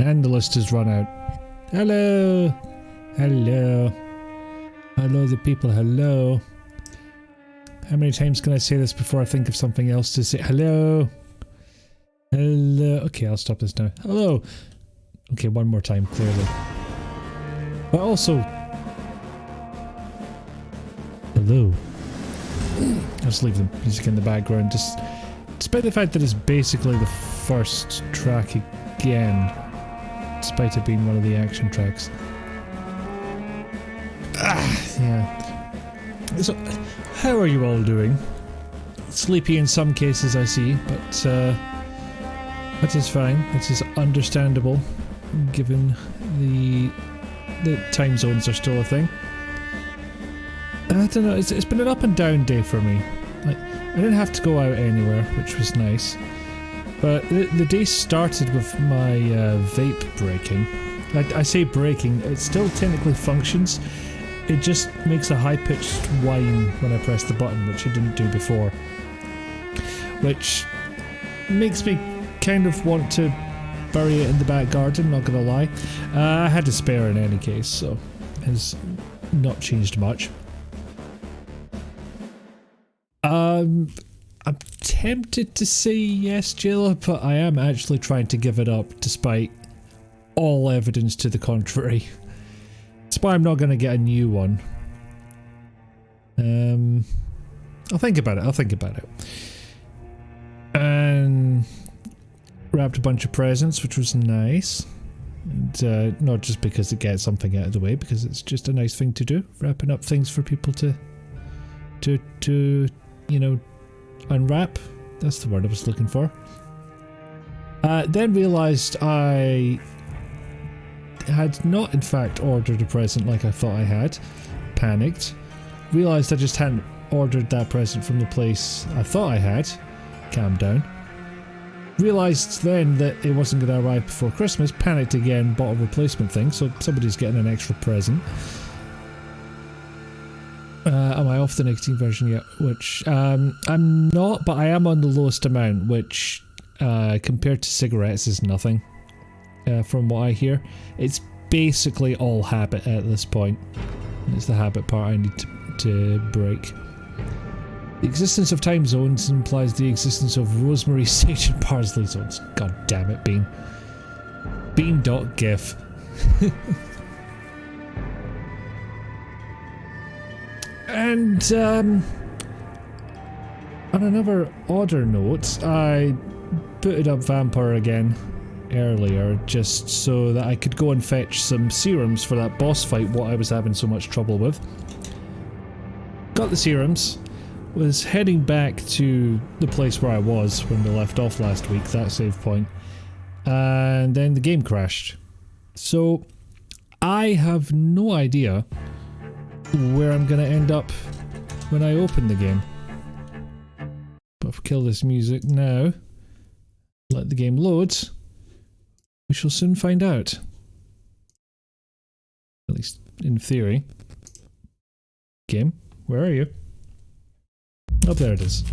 And the list has run out. Hello! Hello. Hello the people, hello. How many times can I say this before I think of something else to say? Hello! Hello. Okay, I'll stop this now. Hello! Okay, one more time, clearly. But also... Hello. I'll just leave the music in the background, just... Despite the fact that it's basically the first track again. Despite it being one of the action tracks. Yeah. So, how are you all doing? Sleepy in some cases, I see, but that is fine. It is understandable, given the time zones are still a thing. I don't know. It's been an up and down day for me. Like, I didn't have to go out anywhere, which was nice. But the day started with my vape breaking. I say breaking. It still technically functions. It just makes a high-pitched whine when I press the button, which it didn't do before. Which makes me kind of want to bury it in the back garden, not gonna lie. I had to spare in any case, so it has not changed much. I'm tempted to say yes, Jayla, but I am actually trying to give it up despite all evidence to the contrary. That's why I'm not going to get a new one. I'll think about it. And wrapped a bunch of presents, which was nice. And, not just because it gets something out of the way, because it's just a nice thing to do. Wrapping up things for people to you know, unwrap. That's the word I was looking for. Then realised I had not in fact ordered a present like I thought I had. Panicked. Realised I just hadn't ordered that present from the place I thought I had. Calmed down. Realised then that it wasn't going to arrive before Christmas. Panicked again, bought a replacement thing, so somebody's getting an extra present. Am I off the nicotine version yet? Which, I'm not, but I am on the lowest amount, which, compared to cigarettes is nothing. From what I hear. It's basically all habit at this point. It's the habit part I need to break. The existence of time zones implies the existence of rosemary, sage and parsley zones. God damn it, Bean. Bean.gif. And, on another odder note, I booted up Vampyr again earlier just so that I could go and fetch some serums for that boss fight, what I was having so much trouble with. Got the serums, was heading back to the place where I was when we left off last week, that save point, and then the game crashed. So, I have no idea where I'm gonna end up when I open the game. But if we kill this music now, let the game load, we shall soon find out. At least in theory. Game, where are you? Oh, there it is.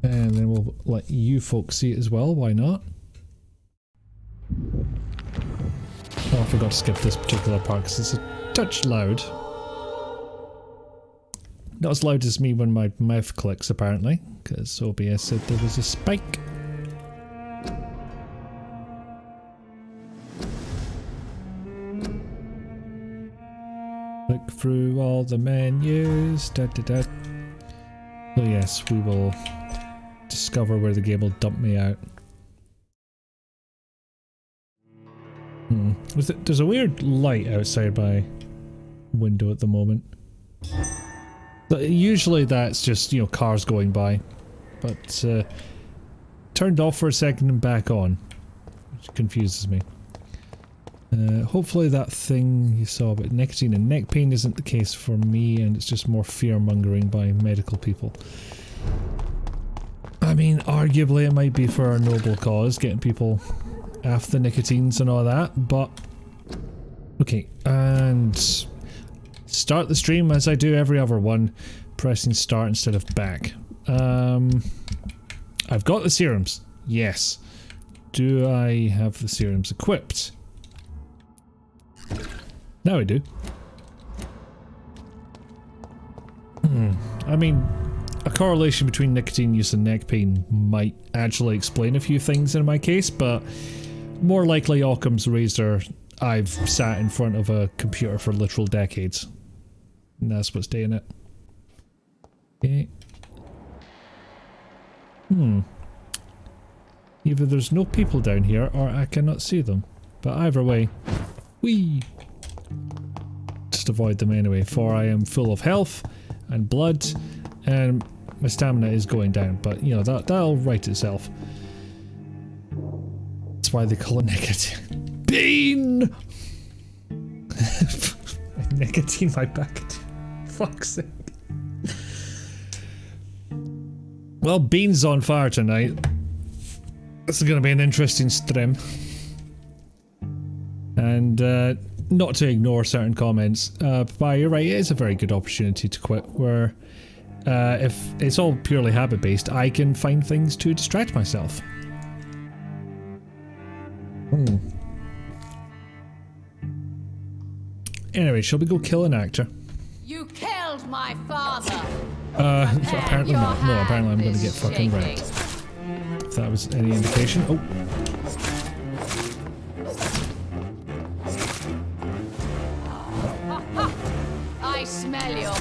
And then we'll let you folks see it as well, why not? Oh, I forgot to skip this particular part because it's a touch loud. Not as loud as me when my mouth clicks, apparently, because OBS said there was a spike. Look through all the menus, da da da. So yes, we will discover where the game will dump me out. There's a weird light outside my window at the moment. But usually that's just, you know, cars going by. But, turned off for a second and back on. Which confuses me. Hopefully that thing you saw about nicotine and neck pain isn't the case for me, and it's just more fear-mongering by medical people. I mean, arguably it might be for a noble cause, getting people off the nicotines and all that, but... Okay, and... start the stream as I do every other one, pressing start instead of back. I've got the serums, yes. do I have the serums equipped? Now I do. I mean, a correlation between nicotine use and neck pain might actually explain a few things in my case, but more likely Occam's razor. I've sat in front of a computer for literal decades. And that's what's doing it. Okay. Either there's no people down here or I cannot see them. But either way, whee! Just avoid them anyway, for I am full of health and blood and my stamina is going down, but you know, that'll right itself. That's why they call it nicotine. Bean! Nicotine, my back. Fuck's sake. Well, Bean's on fire tonight. This is going to be an interesting stream. And not to ignore certain comments, but you're right, it is a very good opportunity to quit, where if it's all purely habit based, I can find things to distract myself. Anyway, shall we go kill an actor? You killed my father. Apparently not. No, apparently I'm going to get fucking wrecked. If that was any indication. Oh. I smell you.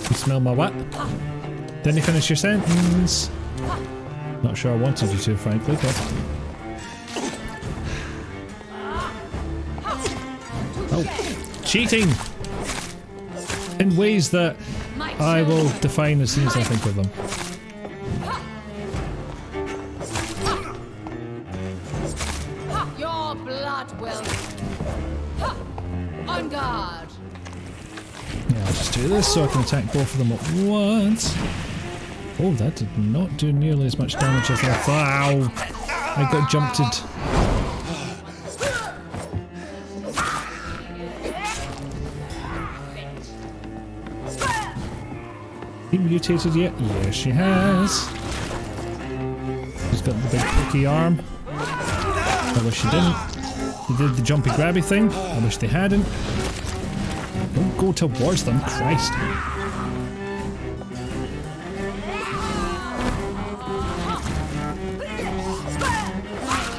You smell my what? Didn't you finish your sentence? Not sure I wanted you to, frankly, but... Oh. Cheating! In ways that I will define as soon as I think of them. Your blood will... On guard. Yeah, I'll just do this so I can attack both of them at once. Oh, that did not do nearly as much damage as I thought. Ow! I got jumped. He mutated yet? Yes, she has. She's got the big picky arm. I wish she didn't. They did the jumpy grabby thing. I wish they hadn't. Don't go towards them, Christ.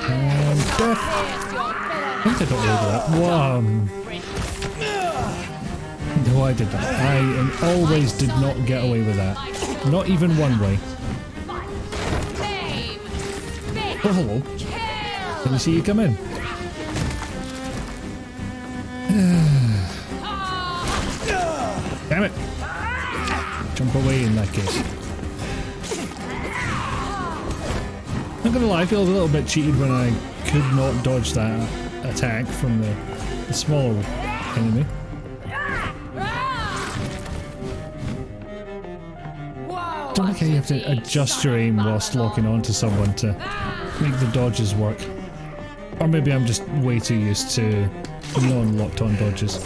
And death. I think I got rid of that. Whoa. No, I did not. I always did not get away with that. Not even one way. Oh, hello. Let me see you come in. Damn it. Jump away in that case. Not gonna lie, I feel a little bit cheated when I could not dodge that attack from the smaller enemy. Don't like how you have to adjust your aim whilst locking onto someone to make the dodges work. Or maybe I'm just way too used to non-locked on dodges.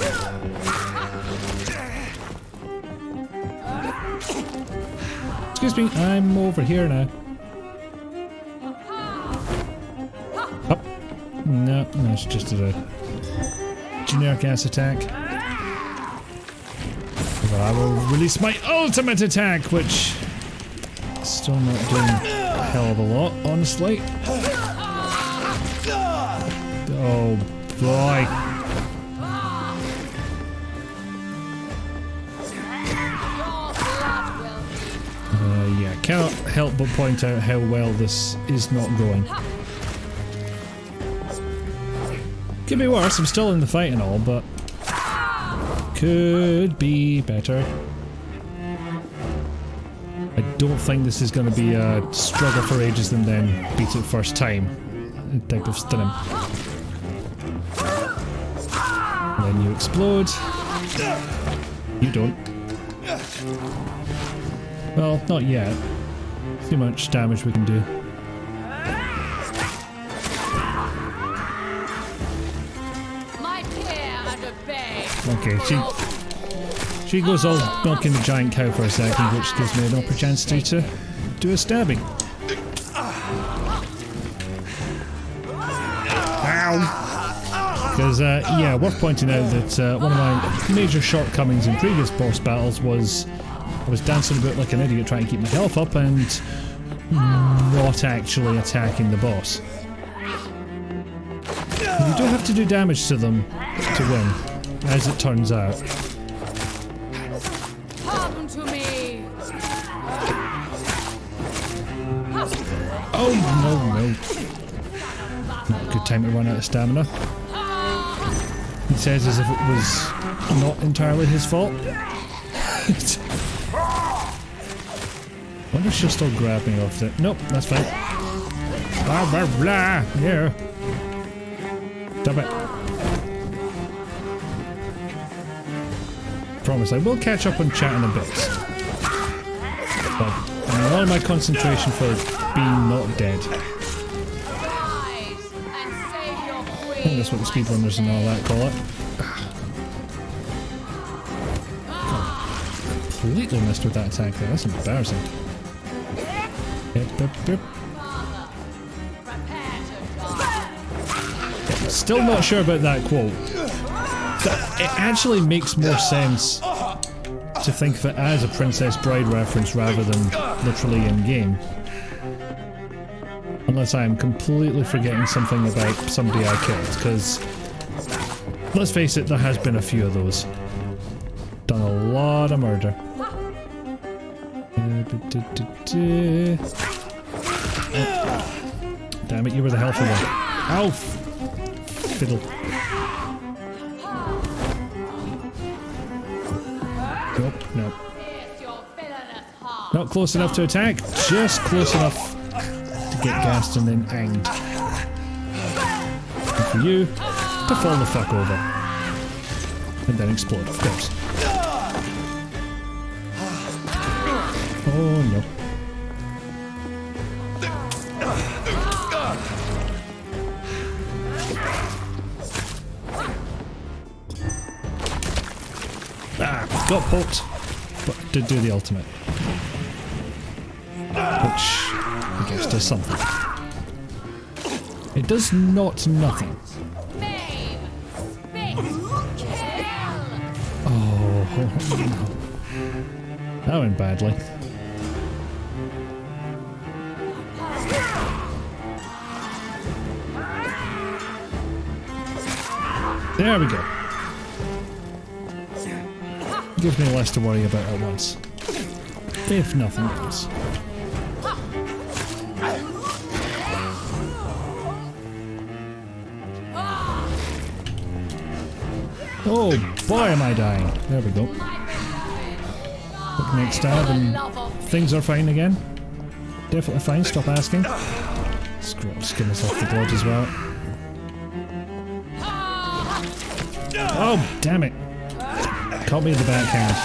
Excuse me, I'm over here now. Up. No, it's just a generic ass attack. But I will release my ultimate attack, which is still not doing a hell of a lot, honestly. Oh boy. Yeah, cannot help but point out how well this is not going. Could be worse, I'm still in the fight and all, but could be better. I don't think this is going to be a struggle for ages and then beat it first time type of stream. And then you explode. You don't. Well, not yet. See how much damage we can do. Okay, she goes all milking the giant cow for a second, which gives me an opportunity to do a stabbing. Because, yeah, worth pointing out that one of my major shortcomings in previous boss battles was I was dancing about like an idiot trying to keep my health up and not actually attacking the boss. You do have to do damage to them to win, as it turns out. Come to me. Oh, no. Not a good time to run out of stamina. He says as if it was not entirely his fault. Wonder if she'll still grab me off it. Nope, that's fine. Blah, blah, blah. Yeah. Stop it. Promise, I will catch up on chat in a bit. But I want my concentration for being not dead. Rise and save your queen. I think that's what the speedrunners and all that call it. Completely missed with that attack there. That's embarrassing. Yep. Still not sure about that quote. It actually makes more sense to think of it as a Princess Bride reference rather than literally in game. Unless I am completely forgetting something about somebody I killed, because let's face it, there has been a few of those. Done a lot of murder. Damn it, you were the healthy one. Ow! Fiddle. Nope. Not close enough to attack, just close enough to get gassed and then anged. And for you to fall the fuck over. And then explode, of course. Oh no. Got poked, but did do the ultimate. Which, I guess, does something. It does not nothing. Oh, no. That went badly. There we go. Gives me less to worry about at once. If nothing else. Oh boy am I dying. There we go. Quick next stab and things are fine again. Definitely fine, stop asking. Screw it, skin us off the blood as well. Oh damn it. Caught me in the backhand.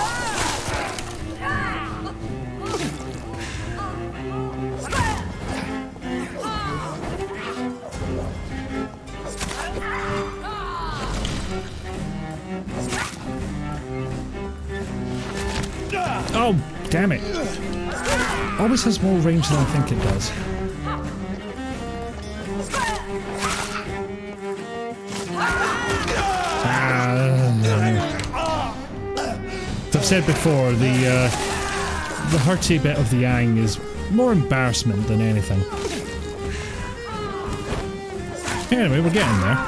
Oh, damn it. Always has more range than I think it does. As I've said before, the hurty bit of the Yang is more embarrassment than anything. Anyway, we're getting there.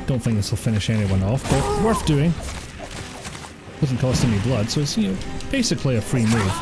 Don't think this will finish anyone off, but worth doing. Doesn't cost any blood, so it's, you know, basically a free move.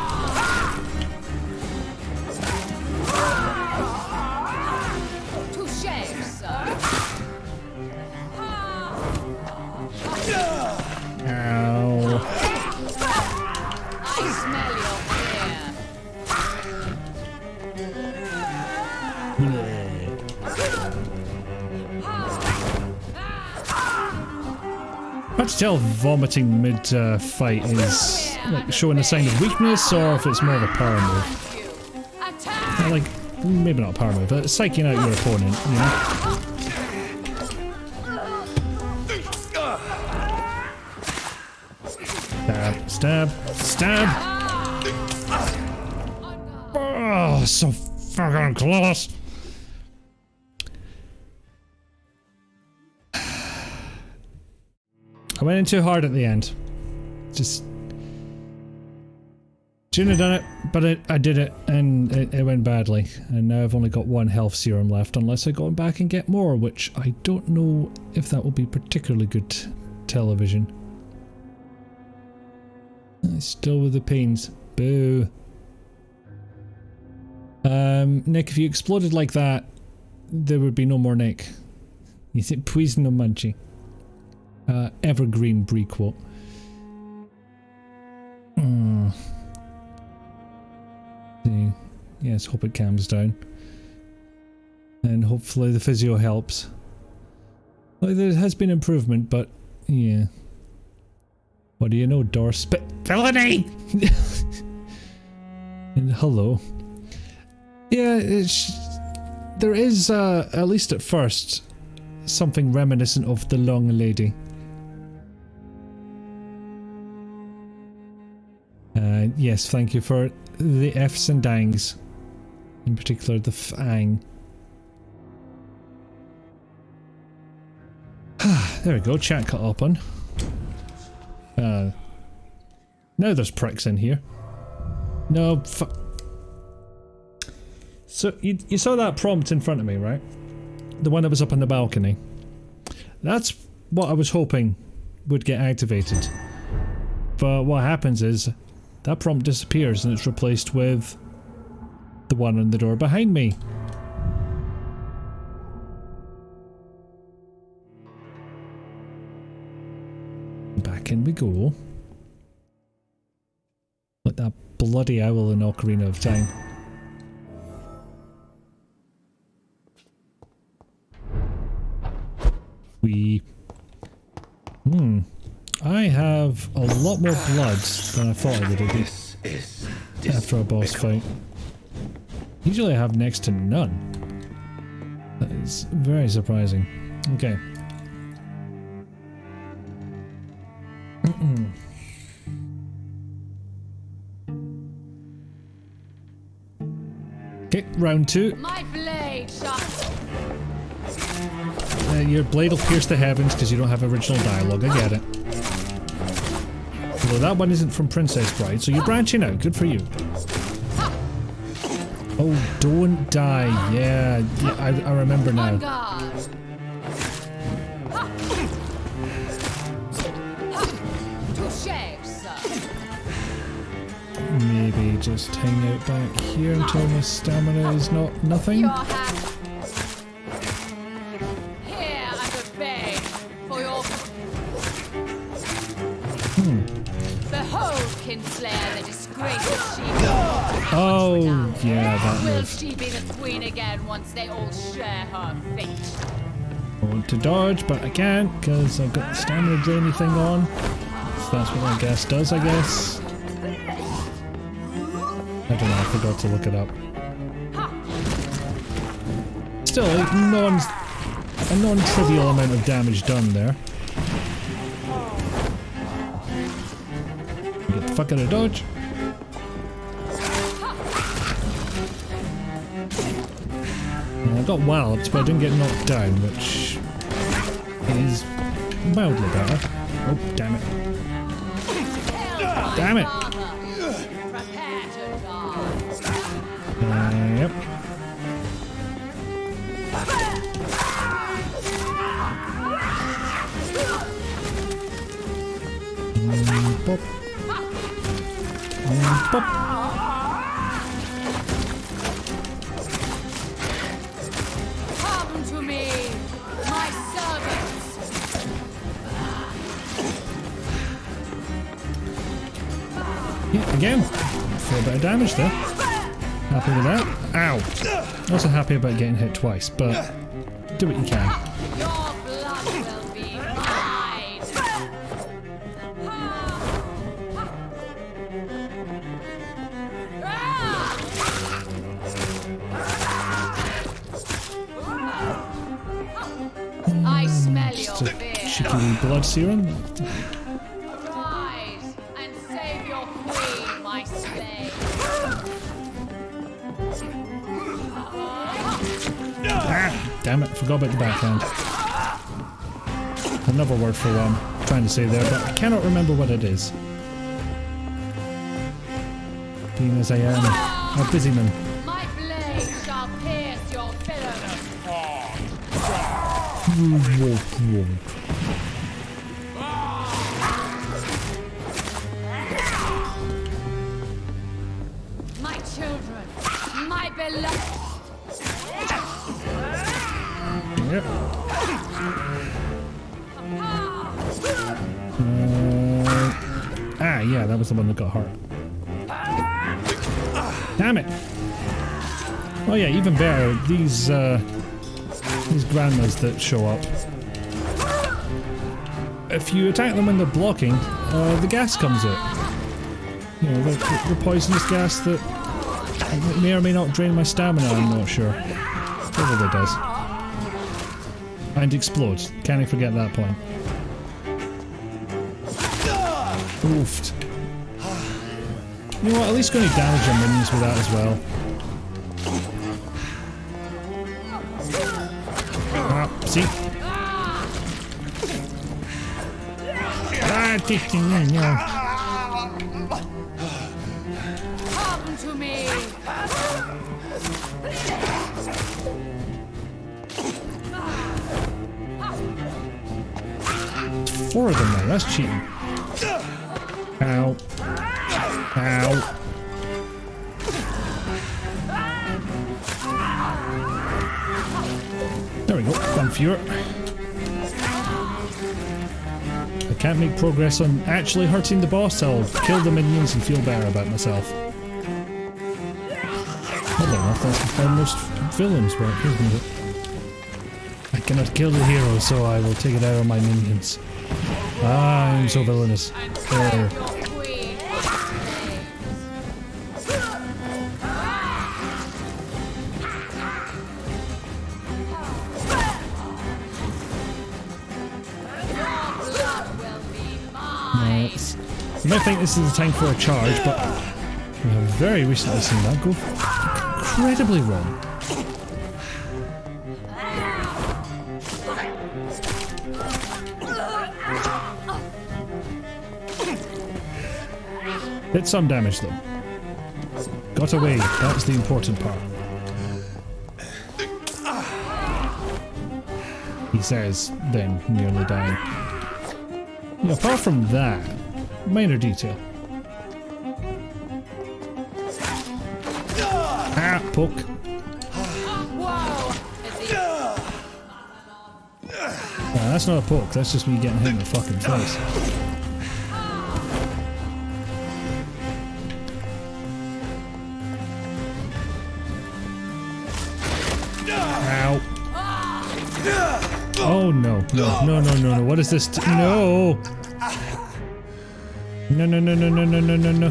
Hard to tell if vomiting mid-fight is like showing a sign of weakness or if it's more of a power move. Like, maybe not a power move, but psyching out your opponent, you know? Stab, stab, stab! Oh, so fucking close! I went in too hard at the end. Just... Shouldn't have done it, but I did it, and it went badly. And now I've only got 1 health serum left, unless I go back and get more, which I don't know if that will be particularly good television. Still with the pains. Boo. Nick, if you exploded like that, there would be no more Nick. You said poison no munchie. Evergreen Brie quote. Yes, hope it calms down. And hopefully the physio helps. Well, there has been improvement, but yeah. What do you know, Doris? Villainy! And hello. Yeah, there is, at least at first, something reminiscent of the Long Lady. Yes, thank you for the F's and dangs. In particular, the fang. There we go, chat cut open. Now there's pricks in here. No, So, you saw that prompt in front of me, right? The one that was up on the balcony. That's what I was hoping would get activated. But what happens is, that prompt disappears and it's replaced with the one on the door behind me. Back in we go. Like that bloody owl in Ocarina of Time. I have a lot more blood than I thought I would have after a boss fight. Usually I have next to none. That is very surprising. Okay. Okay, round 2. My blade shot. Your blade will pierce the heavens because you don't have original dialogue, I get it. Although that one isn't from Princess Bride, so you're branching out, good for you. Oh, don't die, yeah, I remember now. Maybe just hang out back here until my stamina is nothing. Oh, yeah, that Will move. she be the queen again once they all share her fate? I want to dodge, but I can't because I've got the stamina drainy thing on. So that's what my guess does, I guess. I don't know, I forgot to look it up. Still, a non-trivial amount of damage done there. Get the fuck out of dodge. I got walloped, but I didn't get knocked down, which is mildly better. Oh, damn it. Damn it! Yep. Pop. Pop. Yeah, again, fair bit of damage there. Happy with that. Ow! Also happy about getting hit twice, but do what you can. Your blood will be mine. I smell your fear. Cheeky blood serum. Rise and save your queen, my slave. Ah, damn it, forgot about the backhand. Another word for one. trying to say there, but I cannot remember what it is. Being as I am a Biteyman. My blade shall pierce your villainous heart. My children, my beloved. Yep. Yeah, that was the one that got hurt. Damn it! Oh yeah, even better, these grandmas that show up. If you attack them when they're blocking, the gas comes out. You know, the poisonous gas that may or may not drain my stamina, I'm not sure. Probably does. And explodes. Can't I forget that point. Oofed. You know what, at least going to damage your minions with that as well. Ah, see? Come to me. 4 of them now, that's cheating. Ow. Ow. There we go, Vampyr. I can't make progress on actually hurting the boss. I'll kill the minions and feel better about myself. Oddly enough, that's how most villains work, isn't it? I cannot kill the hero, so I will take it out on my minions. I'm so villainous. There. You might think this is the time for a charge, but we have very recently seen that go incredibly wrong. Did some damage though. Got away, that's the important part. He says, then nearly dying. Yeah, apart from that, minor detail. Ah, poke. Nah, that's not a poke, that's just me getting hit in the fucking face. Ow. Oh no, no, no, no, no, no, what is this? No! No, no, no, no, no, no, no, no, no.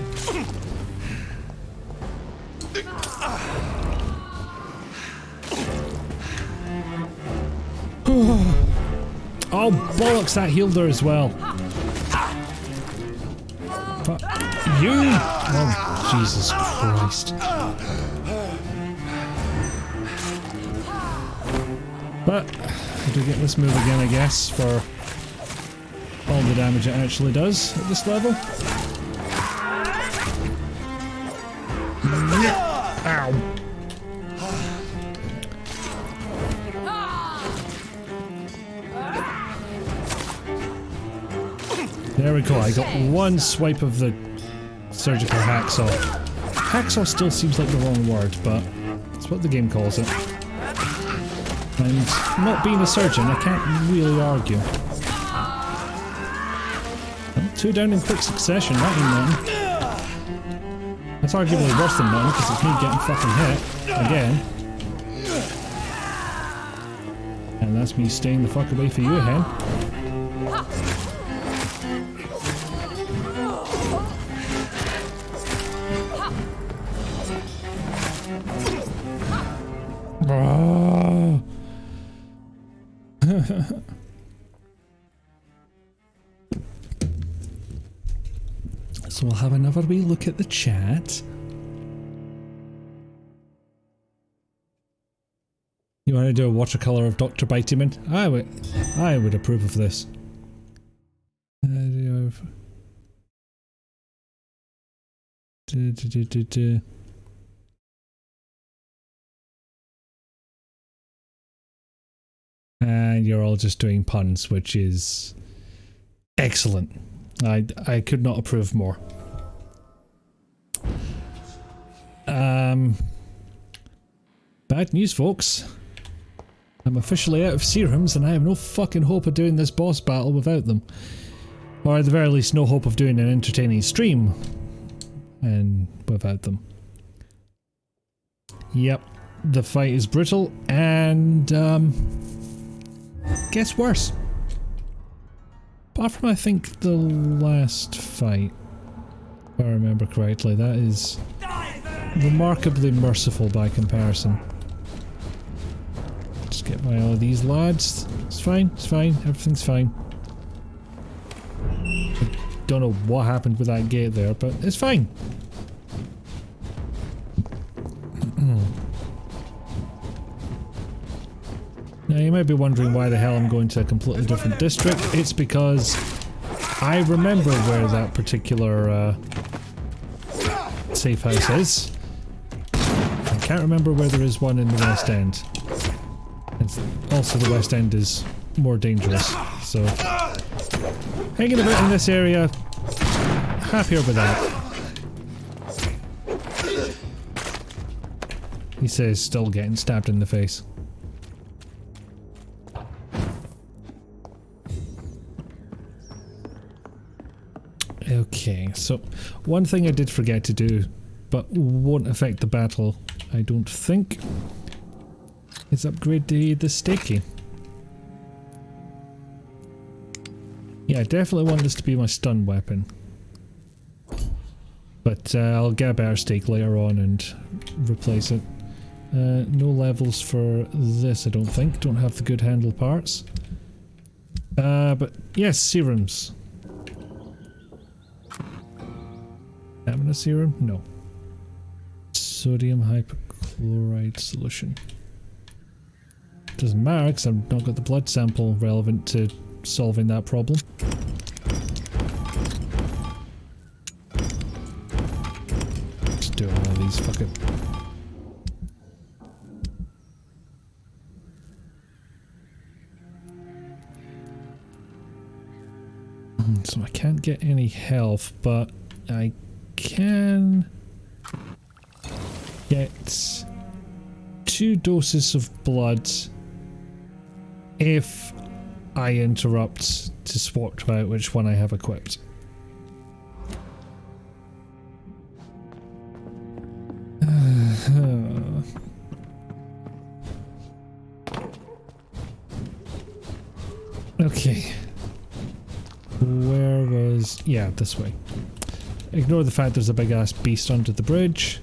Oh, bollocks, that healed her as well. Fuck you! Oh, Jesus Christ. But, I do get this move again, I guess, for all the damage it actually does at this level. Ow. There we go, I got one swipe of the surgical hacksaw. Hacksaw still seems like the wrong word, but it's what the game calls it. And not being a surgeon, I can't really argue. Well, 2 down in quick succession, that ain't nothing. That's arguably worse than nothing, because it's me getting fucking hit. Again. And that's me staying the fuck away for you, hen. So we'll have another wee look at the chat. You want to do a watercolor of Dr. Biteyman? I would approve of this. And you're all just doing puns, which is excellent. I could not approve more. Bad news, folks. I'm officially out of serums and I have no fucking hope of doing this boss battle without them. Or at the very least, no hope of doing an entertaining stream and without them. Yep, the fight is brutal and gets worse. Apart from, I think, the last fight, if I remember correctly, that is remarkably merciful by comparison. Just get by all of these lads. It's fine, everything's fine. I don't know what happened with that gate there, but it's fine. Now you might be wondering why the hell I'm going to a completely different district. It's because I remember where that particular safe house is. I can't remember where there is one in the West End. And also the West End is more dangerous, so hanging about in this area, happier with that. He says, still getting stabbed in the face. Okay, so one thing I did forget to do, but won't affect the battle, I don't think, is upgrade the stakey. Yeah, I definitely want this to be my stun weapon. But I'll get a better stake later on and replace it. No levels for this, I don't think. Don't have the good handle parts. But yes, serums. Stamina serum? No. Sodium hypochlorite solution. Doesn't matter because I've not got the blood sample relevant to solving that problem. Just do all these, fuck it. So I can't get any health, but I can get 2 doses of blood if I interrupt to swap out which one I have equipped. Okay. Where was... yeah, this way. Ignore the fact there's a big ass beast under the bridge.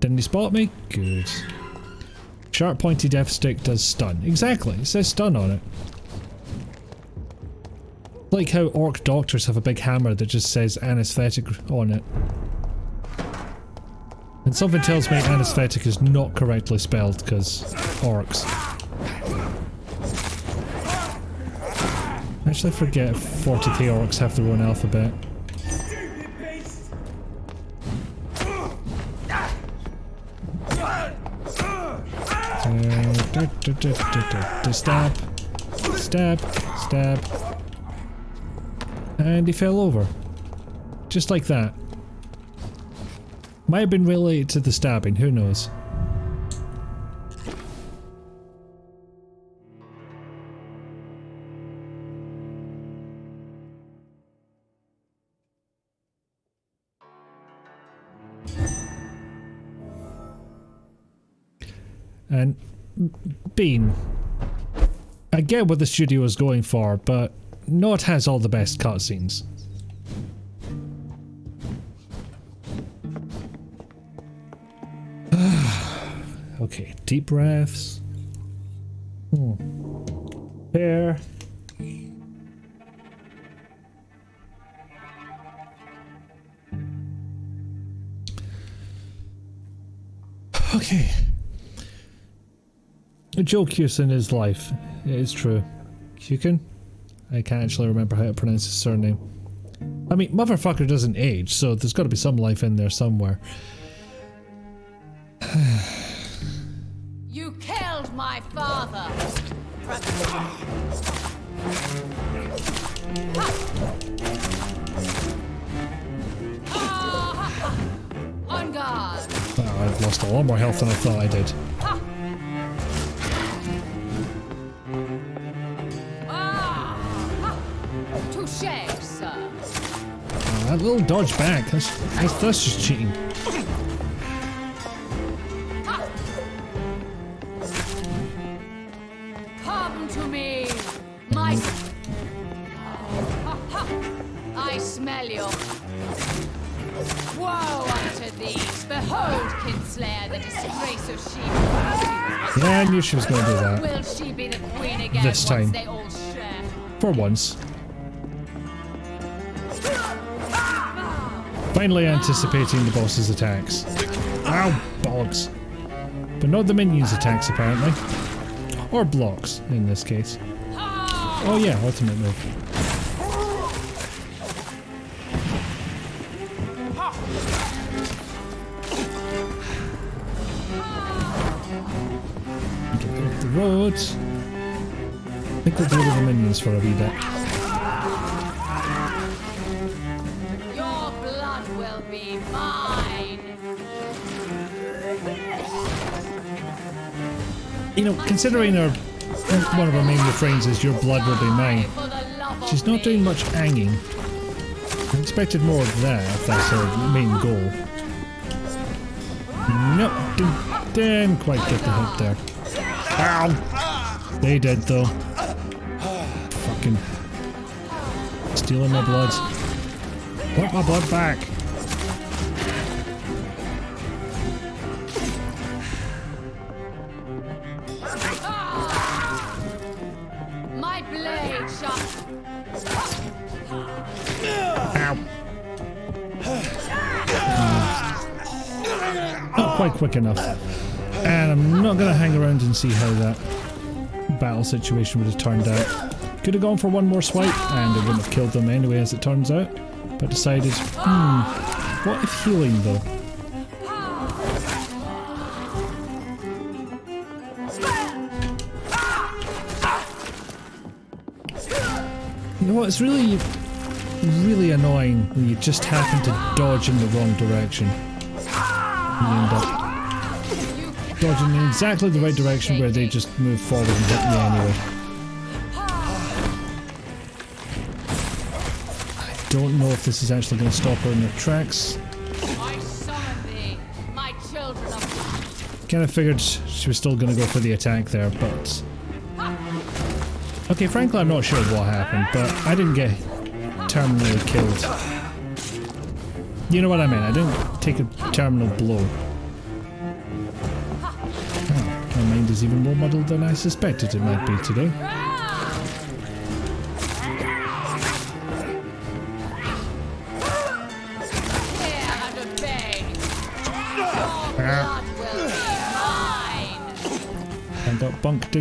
Didn't he spot me? Good. Sharp pointy death stick does stun. Exactly, it says stun on it. Like how orc doctors have a big hammer that just says anesthetic on it. And something tells me anesthetic is not correctly spelled because orcs. Actually, I forget 40k orcs have their own alphabet. Stab, stab, stab, and he fell over. Just like that. Might have been related to the stabbing, who knows. And Bean, I get what the studio is going for, but not has all the best cutscenes. Okay, deep breaths. Hair. Okay. Joe Cusin is life. It is true. Cukin? I can't actually remember how to pronounce his surname. I mean, motherfucker doesn't age, so there's got to be some life in there somewhere. You killed my father. On guard. Oh, I've lost a lot more health than I thought I did. Touché, sir. Oh, that little dodge back, that's just cheating. Come to me, my. I smell you. Woe unto these! Behold, Kinslayer, the disgrace of sheep. Yeah, I knew she was going to do that. Will she be the queen again This time. once they all share? For once. Finally anticipating the boss's attacks. Ow, bollocks. But not the minions' attacks, apparently. Or blocks, in this case. Oh yeah, ultimate move. Get off the road. I think we'll deal with the minions for a wee bit. Your blood will be mine. You know, considering one of her main refrains is "Your blood will be mine," For the love of she's not me. doing much hanging. I expected more of that if that's her main goal. Nope, didn't quite get the hit there. Ow! They did though. Fucking stealing my blood. Want my blood back. My blade shot. Ow. Not quite quick enough. And I'm not going to hang around and see how that battle situation would have turned out. Could have gone for one more swipe and it wouldn't have killed them anyway as it turns out. But decided, what if healing though? You know what, it's really annoying when you just happen to dodge in the wrong direction. You end up dodging in exactly the right direction where they just move forward and hit you anyway. I don't know if this is actually going to stop her in her tracks. I summon thee, my children of. Kind of figured she was still going to go for the attack there, but... Okay, frankly I'm not sure what happened, but I didn't get terminally killed. You know what I mean, I didn't take a terminal blow. Oh, my mind is even more muddled than I suspected it might be today. Hear and obey. Your blood will be mine. I got bunked.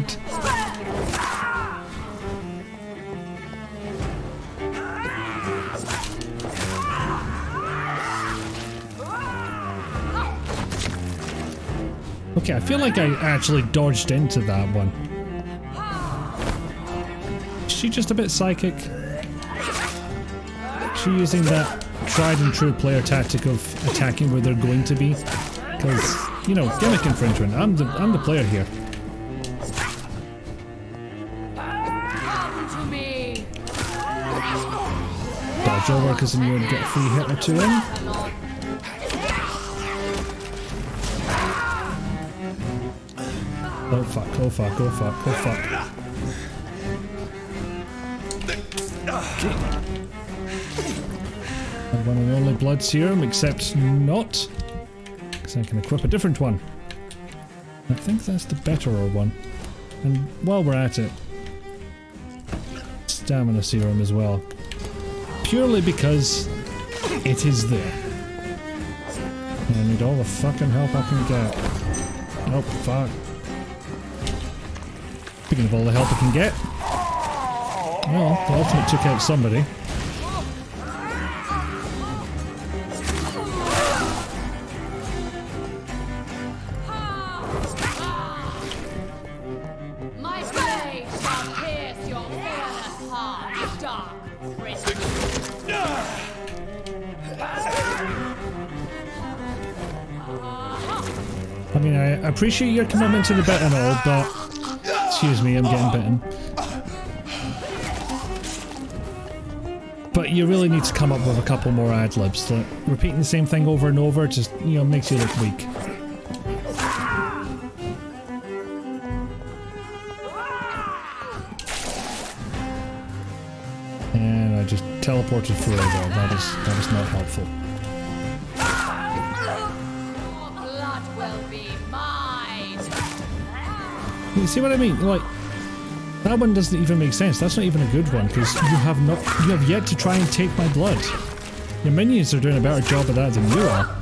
Okay, I feel like I actually dodged into that one. Is she just a bit psychic? Is she using that tried and true player tactic of attacking where they're going to be? Because, you know, gimmick infringement. I'm the player here. Come to me. Dodge over because then you would get a free hit or two in. Oh fuck, oh fuck, oh fuck, oh fuck. Okay. And one of the only blood serum, except not. Because I can equip a different one. I think that's the betterer one. And while we're at it, stamina serum as well. Purely because it is there. And I need all the fucking help I can get. Oh fuck. Speaking of all the help I can get. Well, the ultimate took out somebody. My blade shall pierce your fearless heart, dark prisoner. I mean, I appreciate your commitment to the bit and all, but... Excuse me, I'm getting bitten. But you really need to come up with a couple more ad-libs. That repeating the same thing over and over just, you know, makes you look weak. And I just teleported through it all. That is not helpful. Your blood will be mine. You see what I mean? Like, that one doesn't even make sense. That's not even a good one, because you have yet to try and take my blood. Your minions are doing a better job of that than you are.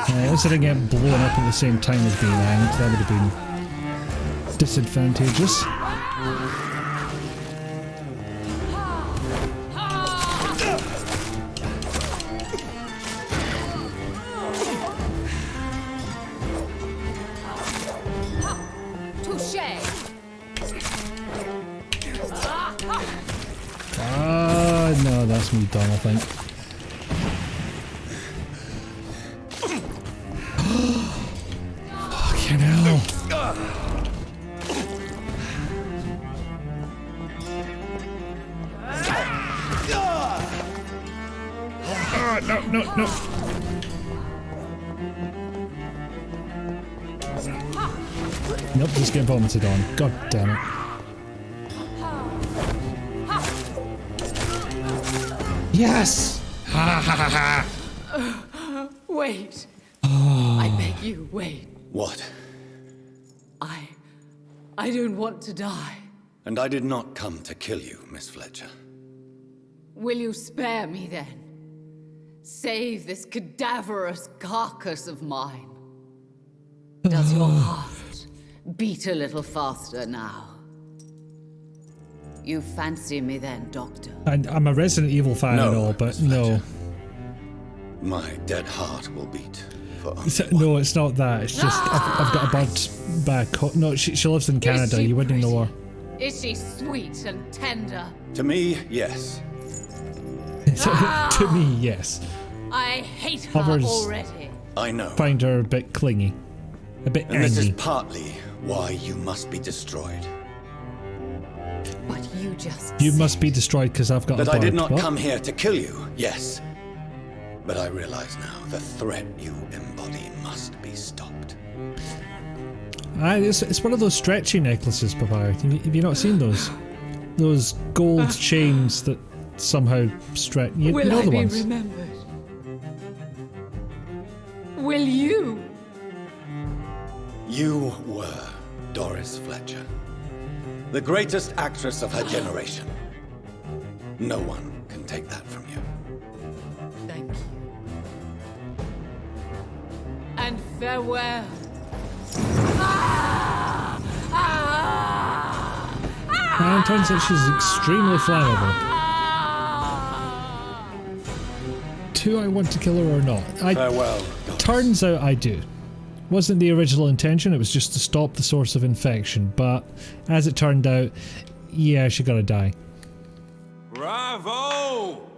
At least I didn't get blown up at the same time as being hanged. That would have been disadvantageous. No, that's me done, I think. Fucking hell. No. Nope, just get vomited on. God damn it. Yes! Ha ha ha ha! Wait. I beg you, wait. What? I don't want to die. And I did not come to kill you, Miss Fletcher. Will you spare me then? Save this cadaverous carcass of mine. Does your heart beat a little faster now? You fancy me then, Doctor? I'm a Resident Evil fan and all, but no. My dead heart will beat for No, it's not that. It's just I've got a bad back. No, she lives in Canada. You wouldn't know her. Is she sweet and tender? To me, yes. To me, yes. I hate her Others already. I know. Find her a bit clingy, a bit And this is angry. partly why you must be destroyed. But you just You must be destroyed because I've got a That bird. I did not What? come here to kill you, yes. But I realize now the threat you embody must be stopped. It's one of those stretchy necklaces, Vampyr. Have you not seen those? Those gold chains that somehow stretch. You Will know I the be ones. remembered? Will you? You were Doris Fletcher, the greatest actress of her generation. No one can take that from you. Thank you. And farewell. And it turns out she's extremely flammable. Do I want to kill her or not? Farewell, Doris. Turns out I do. Wasn't the original intention, it was just to stop the source of infection, but as it turned out, yeah, she gotta die. Bravo!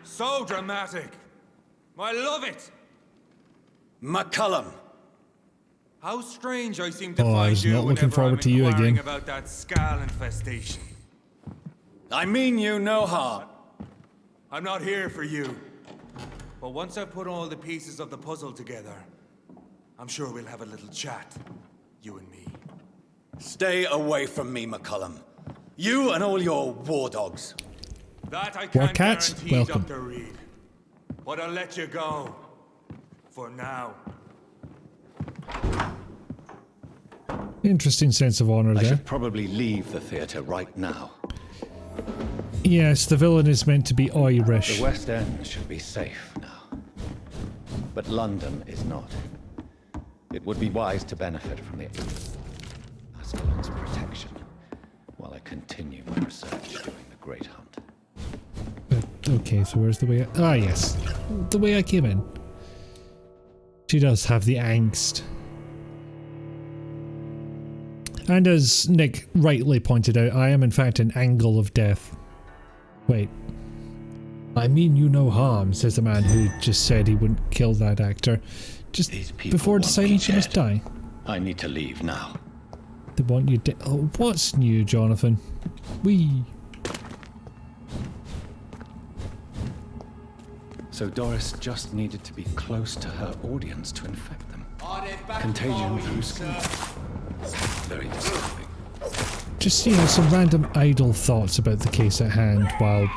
So dramatic. I love it. McCullum. How strange I seem to Oh, I find was you not looking whenever forward I'm to you inquiring again. about that Skal infestation. I mean you no harm. I'm not here for you. But once I've put all the pieces of the puzzle together, I'm sure we'll have a little chat, you and me. Stay away from me, McCullum. You and all your war dogs. That I War can't cats? guarantee, Welcome. Dr. Reed. But I'll let you go. For now. Interesting sense of honor I there. should probably leave the theater right now. Yes, the villain is meant to be Irish. The West End should be safe now. But London is not. It would be wise to benefit from the Ascalon's protection while I continue my research during the Great Hunt. Okay, so where's the way? Ah, yes. The way I came in. She does have the angst. And as Nick rightly pointed out, I am in fact an angle of death. Wait. I mean you no harm, says the man who just said he wouldn't kill that actor. Just before deciding she must die. I need to leave now. They want you dead. Oh, what's new, Jonathan? Wee. So Doris just needed to be close to her audience to infect them. Contagion through skin. Very disturbing. Just, you know, some random idle thoughts about the case at hand while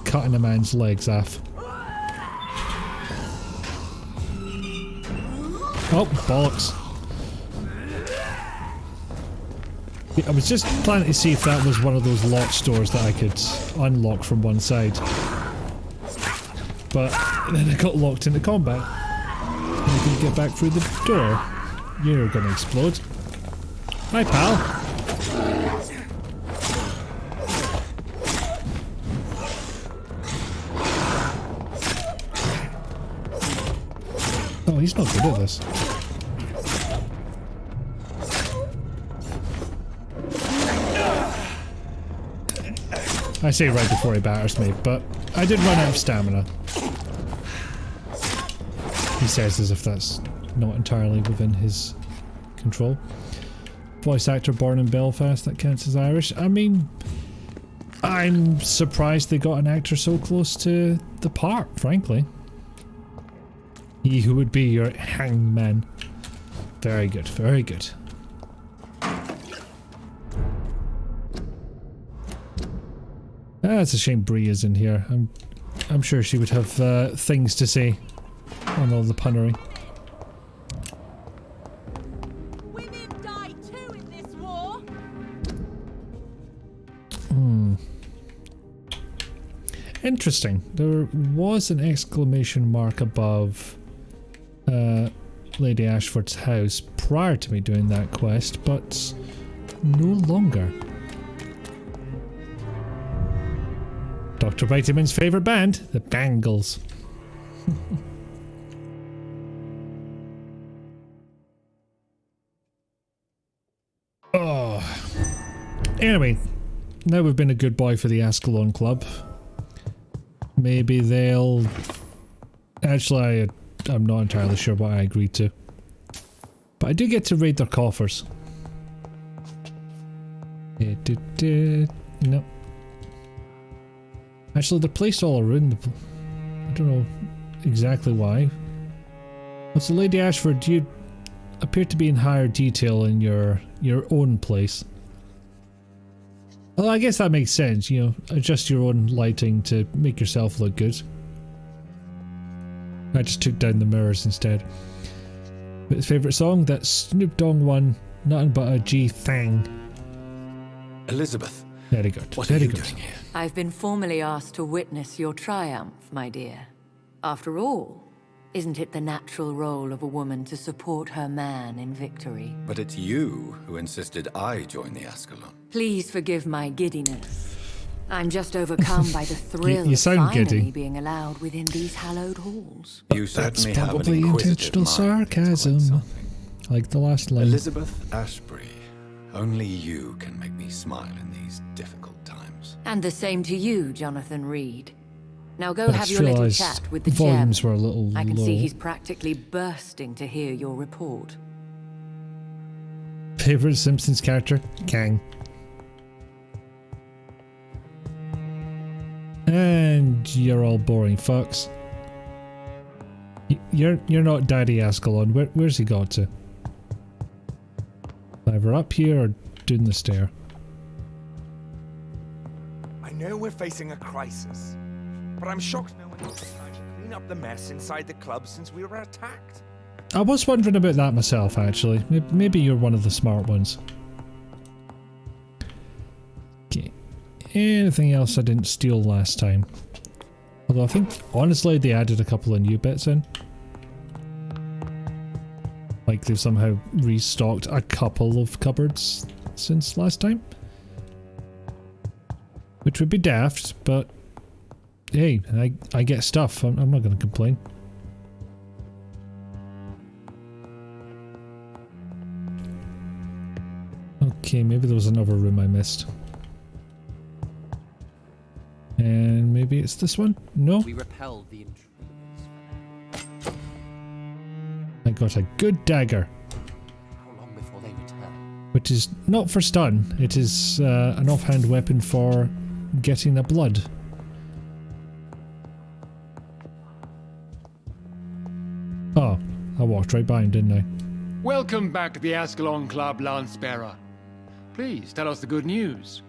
cutting a man's legs off. Oh, bollocks. I was just planning to see if that was one of those latch doors that I could unlock from one side. But then I got locked into combat. And I couldn't get back through the door. You're gonna explode. Hi, pal. Oh, he's not good at this. I say right before he batters me, but I did run out of stamina. He says as if that's not entirely within his control. Voice actor born in Belfast, that counts as Irish. I mean, I'm surprised they got an actor so close to the part, frankly. He who would be your hangman. Very good, very good. Ah, it's a shame Bree is in here. I'm sure she would have things to say on all the punnery. Women die too in this war. Interesting. There was an exclamation mark above Lady Ashford's house prior to me doing that quest, but no longer. Dr. Biteyman's favourite band, the Bangles. Oh. Anyway, now we've been a good boy for the Ascalon Club. Maybe they'll... Actually, I'm not entirely sure what I agreed to. But I do get to raid their coffers. No. Actually, they're placed all around the... I don't know exactly why. Well, so Lady Ashford, you appear to be in higher detail in your own place. Well, I guess that makes sense, you know, adjust your own lighting to make yourself look good. I just took down the mirrors instead. But his favourite song? That Snoop Dogg one, nothing but a G thang. Elizabeth, Very good. what Very are you good. doing here? I've been formally asked to witness your triumph, my dear. After all, isn't it the natural role of a woman to support her man in victory? But it's you who insisted I join the Ascalon. Please forgive my giddiness. I'm just overcome by the thrill You of sound finally giddy. being allowed within these hallowed halls. You That's certainly have an probably inquisitive intentional mind. It's quite sarcasm. something. Like the last line. Elizabeth Ashbury, only you can make me smile in these difficult times. And the same to you, Jonathan Reed. Now go I have just your little realised chat with the volumes chairman. were a little I can low. see he's practically bursting to hear your report. Favourite Simpsons character? Kang. And you're all boring fucks. You're not Daddy Ascalon. Where's he got to? Either up here or down the stair. I know we're facing a crisis, but I'm shocked no one took the time to clean up the mess inside the club since we were attacked. I was wondering about that myself, actually. Maybe you're one of the smart ones. Okay. anything else I didn't steal last time. Although I think, honestly, they added a couple of new bits in. Like they've somehow restocked a couple of cupboards since last time. Which would be daft, but hey, I get stuff. I'm not going to complain. Okay, maybe there was another room I missed. And maybe it's this one? No? We repelled the intruders. I got a good dagger. How long before they return? Which is not for stun. It is an offhand weapon for getting the blood. Oh, I walked right by him, didn't I? Welcome back to the Ascalon Club, Lance-Bearer. Please tell us the good news.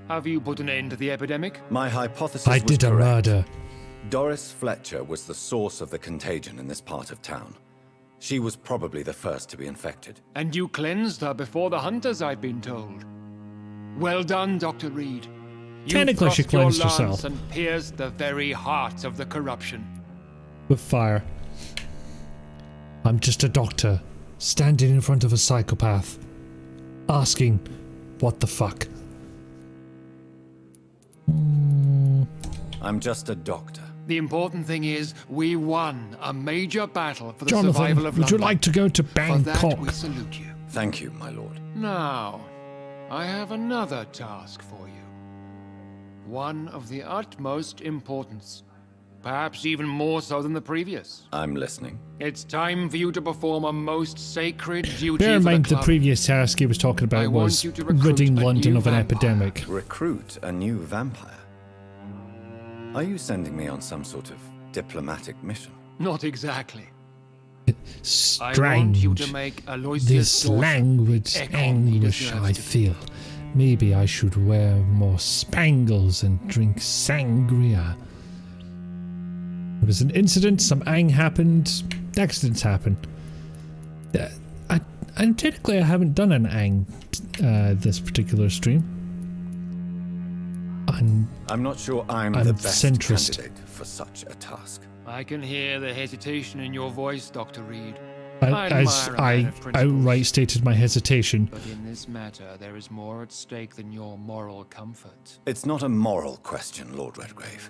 Have you put an end to the epidemic? My hypothesis I was did a correct. murder. Doris Fletcher was the source of the contagion in this part of town. She was probably the first to be infected. And you cleansed her before the hunters, I've been told. Well done, Dr. Reed. You Technically, she thrust your cleansed lance herself. and pierced the very heart of the corruption. With fire. I'm just a doctor, standing in front of a psychopath, asking, what the fuck? I'm just a doctor. The important thing is, we won a major battle for the survival Jonathan, of would you London. like to go to For that, Bangkok? we salute you. Thank you, my lord. Now, I have another task for you. One of the utmost importance. Perhaps even more so than the previous. I'm listening. It's time for you to perform a most sacred duty Bear in for mind the the club. previous task he was talking I about want was you to recruit ridding a London new of an vampire. epidemic. Recruit a new vampire? Are you sending me on some sort of diplomatic mission? Not exactly. Strange. I want you to make Aloysius This Dawson language the Egon he anguish deserves I to be. feel. Maybe I should wear more spangles and drink sangria. There was an incident, some ang happened, accidents happen. And technically I haven't done an ang this particular stream. I'm not sure I'm I'm the best centrist. candidate for such a task. I can hear the hesitation in your voice, Dr. Reed. As admire a man I of principles. outright stated my hesitation. But in this matter, there is more at stake than your moral comfort. It's not a moral question, Lord Redgrave.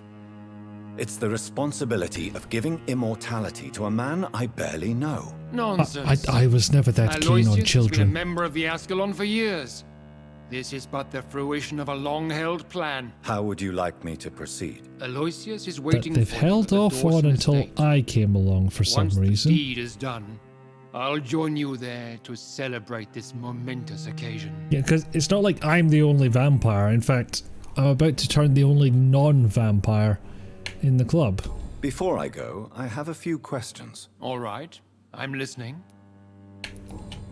It's the responsibility of giving immortality to a man I barely know. Nonsense. I was never that keen Aloysius on has been a children. member of the Ascalon for years. This is but the fruition of a long-held plan. How would you like me to proceed? Aloysius is But waiting they've for held you at off the on Dawson until estate. I came along for some Once reason. the deed is done, I'll join you there to celebrate this momentous occasion. Yeah, because it's not like I'm the only vampire. In fact, I'm about to turn the only non-vampire in the club. Before I go, I have a few questions. All right, I'm listening.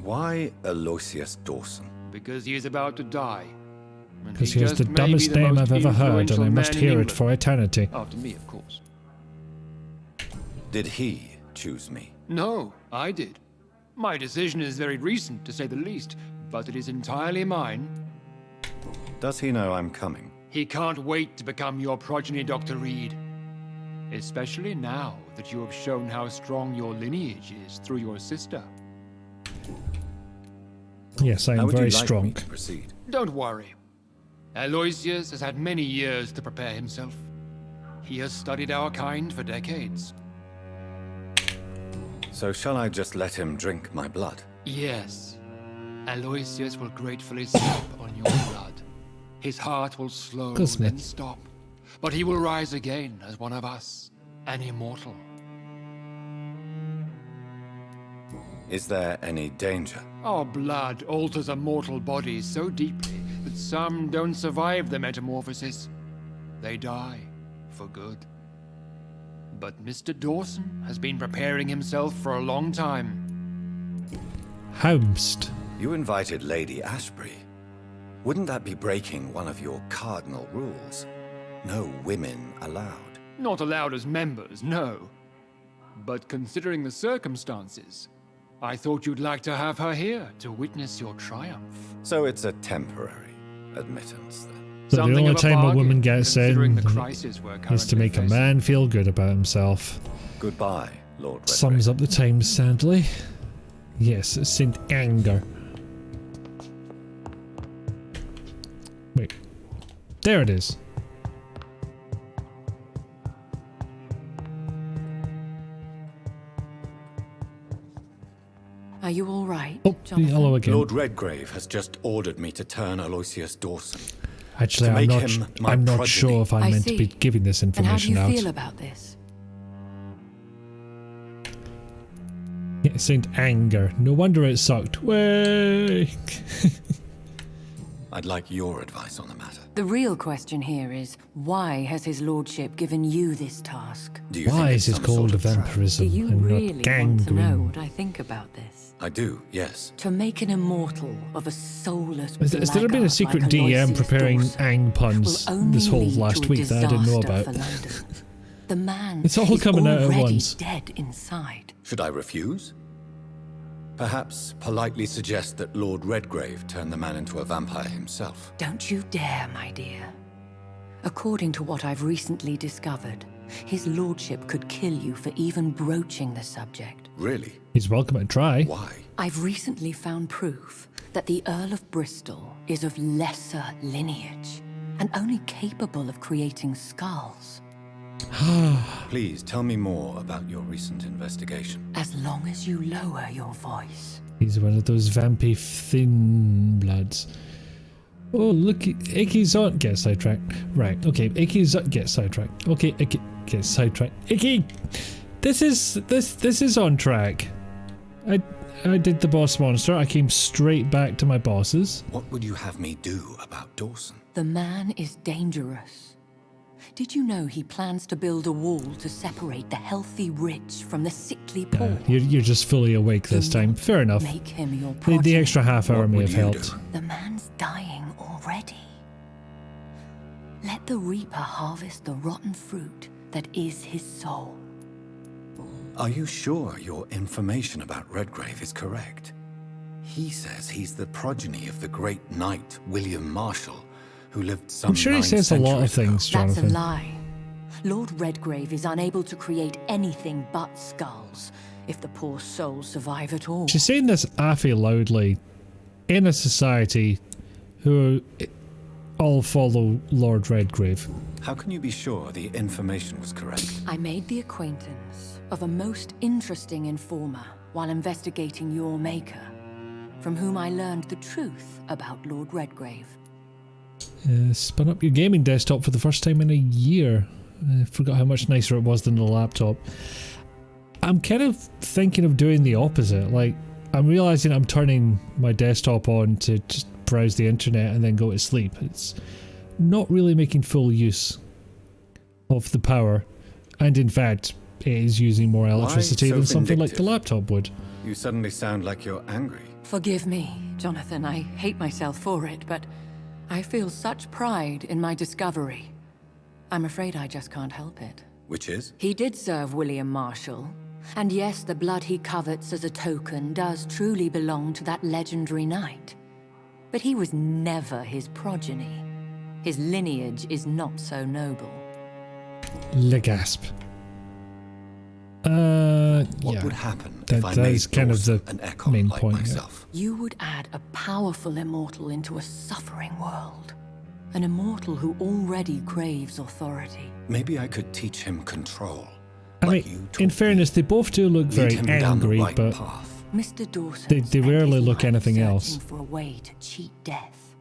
Why Aloysius Dawson? Because he is about to die. And Because he has just the may be dumbest the name most I've ever heard, and influential I must man in hear it England. for eternity. After me, of course. Did he choose me? No, I did. My decision is very recent, to say the least, but it is entirely mine. Does he know I'm coming? He can't wait to become your progeny, Dr. Reed. Especially now that you have shown how strong your lineage is through your sister. Yes, I How am would very you like strong. me to proceed? Don't worry. Aloysius has had many years to prepare himself. He has studied our kind for decades. So shall I just let him drink my blood? Yes. Aloysius will gratefully sup on your blood. His heart will slow, Cosmic. then stop. But he will rise again as one of us, an immortal. Is there any danger? Our blood alters a mortal body so deeply that some don't survive the metamorphosis. They die for good. But Mr. Dawson has been preparing himself for a long time. Housed. You invited Lady Ashbury. Wouldn't that be breaking one of your cardinal rules? No women allowed. Not allowed as members, no. But considering the circumstances, I thought you'd like to have her here to witness your triumph. So it's a temporary admittance, then. But the Something only of a time a bargain, woman gets considering in the crisis we're is to currently make a facing. man feel good about himself. Goodbye, Lord Redgrave. Sums up the times, sadly. Yes, Saint Anger. Wait. There it is. Are you all right, Oh, Jonathan? hello again. Lord Redgrave has just ordered me to turn Aloysius Dawson. Actually, to I'm make not, him my I'm not progeny. sure if I'm I meant to be see. giving this And how do information you out. feel about this? Yeah, Saint Anger. No wonder it sucked. Way. I'd like your advice on the matter. The real question here is, why has his lordship given you this task? Do you Why think is it's it some called sort of trap? Do vampirism you and really not gangrene? want to know what I think about this? I do, yes. To make an immortal of a soulless Has there been a blackguard secret like DM Aloysius preparing Dawson Ang puns will only this whole lead last to a week that I didn't know disaster about? for London. The man It's all is coming out at already once. dead inside. Should I refuse? Perhaps politely suggest that Lord Redgrave turn the man into a vampire himself. Don't you dare, my dear. According to what I've recently discovered, his lordship could kill you for even broaching the subject. Really? He's welcome to try. Why? I've recently found proof that the Earl of Bristol is of lesser lineage and only capable of creating skulls. Please tell me more about your recent investigation. As long as you lower your voice. He's one of those vampy thin bloods. Oh, look, Icky's on. Get sidetracked. Right, okay, Icky's get sidetracked. Okay, Icky, get sidetracked. Icky! This is on track. I did the boss monster. I came straight back to my bosses. What would you have me do about Dawson? The man is dangerous. Did you know he plans to build a wall to separate the healthy rich from the sickly poor? You're just fully awake this Do time. not Fair enough. Make him your The progeny. extra half hour What may would have you helped. do? The man's dying already. Let the reaper harvest the rotten fruit that is his soul. Are you sure your information about Redgrave is correct? He says he's the progeny of the great knight William Marshall, who lived some I'm sure he 9 says a lot of centuries ago. things, That's Jonathan. a lie. Lord Redgrave is unable to create anything but skulls, if the poor souls survive at all. She's saying this awfully loudly in a society who all follow Lord Redgrave. How can you be sure the information was correct? I made the acquaintance of a most interesting informer while investigating your maker, from whom I learned the truth about Lord Redgrave. Spun up your gaming desktop for the first time in a year. I forgot how much nicer it was than the laptop. I'm kind of thinking of doing the opposite. Like, I'm realizing I'm turning my desktop on to just browse the internet and then go to sleep. It's not really making full use of the power. And in fact, it is using more electricity so than something like the vindictive? laptop would. You suddenly sound like you're angry. Forgive me, Jonathan. I hate myself for it, but I feel such pride in my discovery. I'm afraid I just can't help it. Which is? He did serve William Marshall. And yes, the blood he covets as a token does truly belong to that legendary knight. But he was never his progeny. His lineage is not so noble. Le gasp. What Yeah. would happen That- if I that made is kind of Dawson the an echo main like point, yeah. myself? You would add a powerful immortal into a suffering world. An immortal who already craves authority. Maybe I could teach him control. I like mean, you in taught fairness, they both do look me. very Lead him down the angry, right but path. Mr. Dawson They spent rarely his look life anything searching else. for a way to cheat death.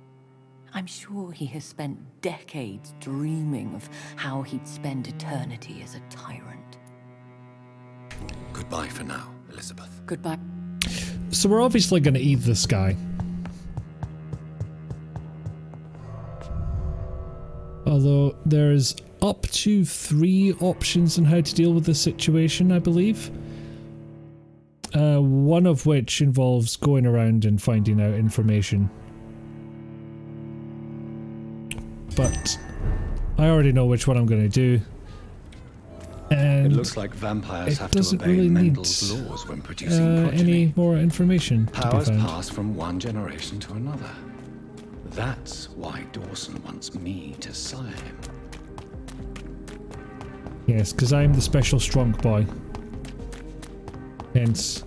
I'm sure he has spent decades dreaming of how he'd spend eternity as a tyrant. Goodbye for now, Elizabeth. Goodbye. so we're obviously going to eat this guy. Although there's up to 3 options on how to deal with this situation, I believe. One of which involves going around and finding out information. But I already know which one I'm going to do. And It looks like vampires it have to doesn't obey really need, Mendel's laws when producing progeny. any more information to be Powers found. pass from one generation to another. That's why Dawson wants me to sire him. Yes, because I'm the special strong boy. Hence,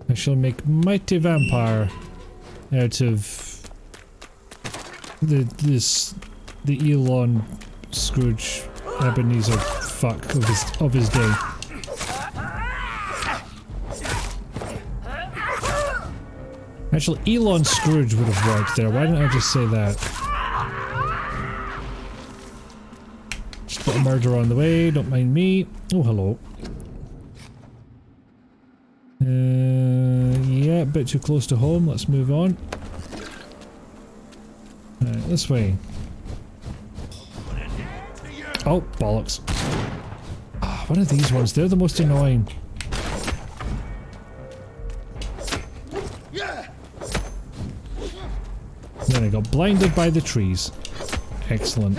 I shall make mighty vampire out of the Elon Scrooge Ebenezer fuck of his day. Actually, Elon Scrooge would have worked there. Why didn't I just say that? Just got a murder on the way. Don't mind me. Oh, hello. Yeah, a bit too close to home. Let's move on. Alright, this way. Oh, bollocks. Ah, one of these ones. They're the most annoying. Then I got blinded by the trees. Excellent.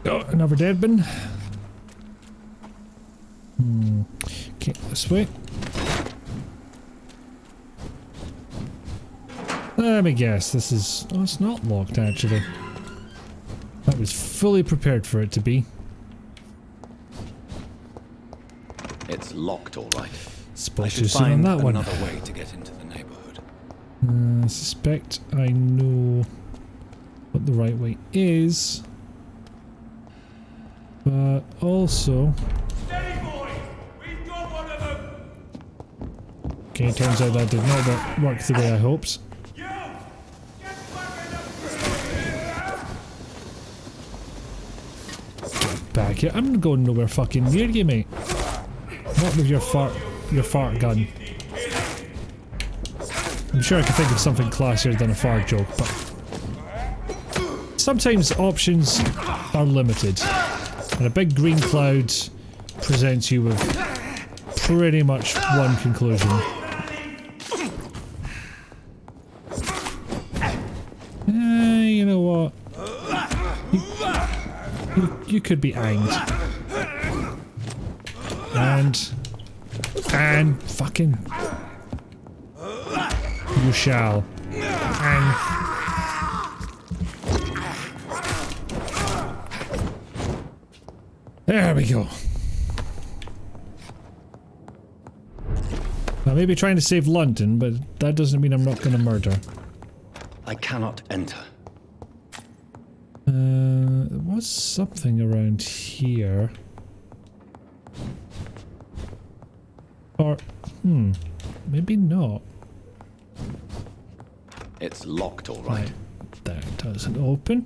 Oh, another dead bin. Okay, this way. Let me guess, this is... Oh, it's not locked, actually. I was fully prepared for it to be. It's locked, all right. Supposed to sit on that one. Another way to get into the neighborhood. I suspect I know what the right way is. But also... Steady, boys! We've got one of them! Okay, turns out that did not work the way I hoped. You! Get back in the... Back here. I'm not going nowhere fucking near you, mate. Not with your fart gun. I'm sure I could think of something classier than a fart joke, but sometimes options are limited, and a big green cloud presents you with pretty much one conclusion. You know what? You could be anged. And fucking you shall. And there we go. I may be trying to save London, but that doesn't mean I'm not going to murder. I cannot enter. There was something around here. Or, maybe not. It's locked, all right. That doesn't open.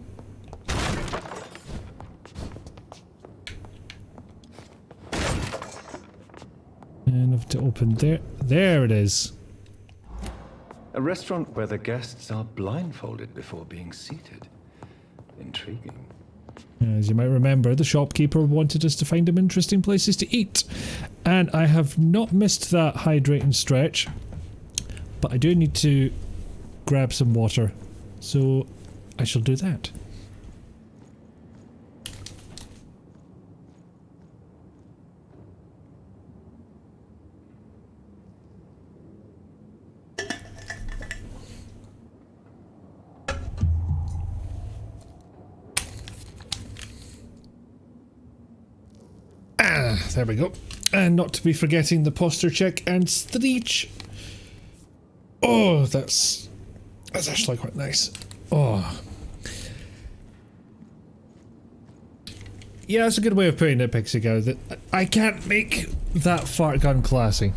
And I have to open there. There it is. A restaurant where the guests are blindfolded before being seated. Intriguing. As you might remember, the shopkeeper wanted us to find him interesting places to eat. And I have not missed that hydrate and stretch. But I do need to grab some water. So I shall do that. There we go. And not to be forgetting the posture check and stretch. Oh, that's actually quite nice. Oh. Yeah, that's a good way of putting it, Pixigo. That I can't make that fart gun classy.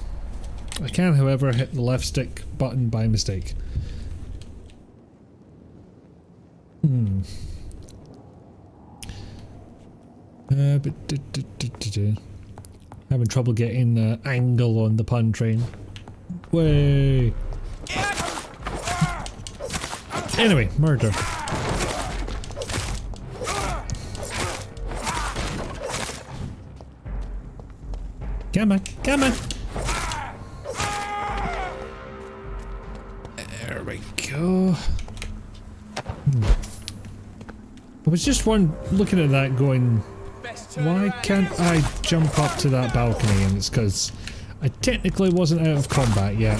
I can, however, hit the left stick button by mistake. Having trouble getting the angle on the pun train. Way. Anyway, murder. Come on, come on. There we go. I was just looking at that going, why can't I jump up to that balcony? And it's because I technically wasn't out of combat yet.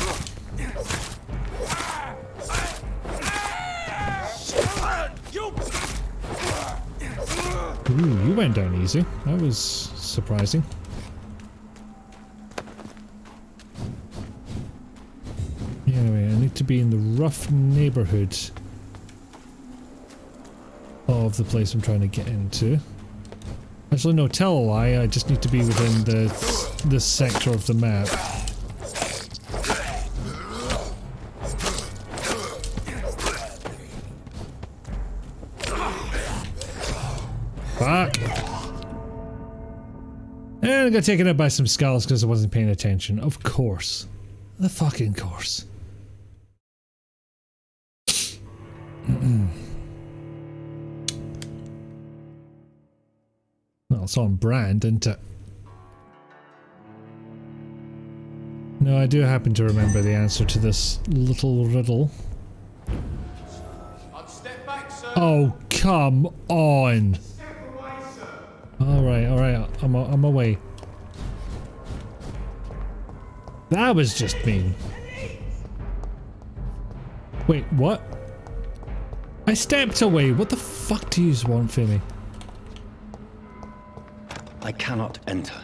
Ooh, you went down easy. That was surprising. Anyway, I need to be in the rough neighborhood of the place I'm trying to get into. Actually, no, tell a lie. I just need to be within this sector of the map. Fuck! And I got taken out by some skulls because I wasn't paying attention. Of course. The fucking course. Well, it's on brand, isn't it? No, I do happen to remember the answer to this little riddle. Step back, sir. Oh, come on! Step away, sir. Alright, I'm away. That was just mean. Wait, what? I stepped away. What the fuck do you want from me? I cannot enter.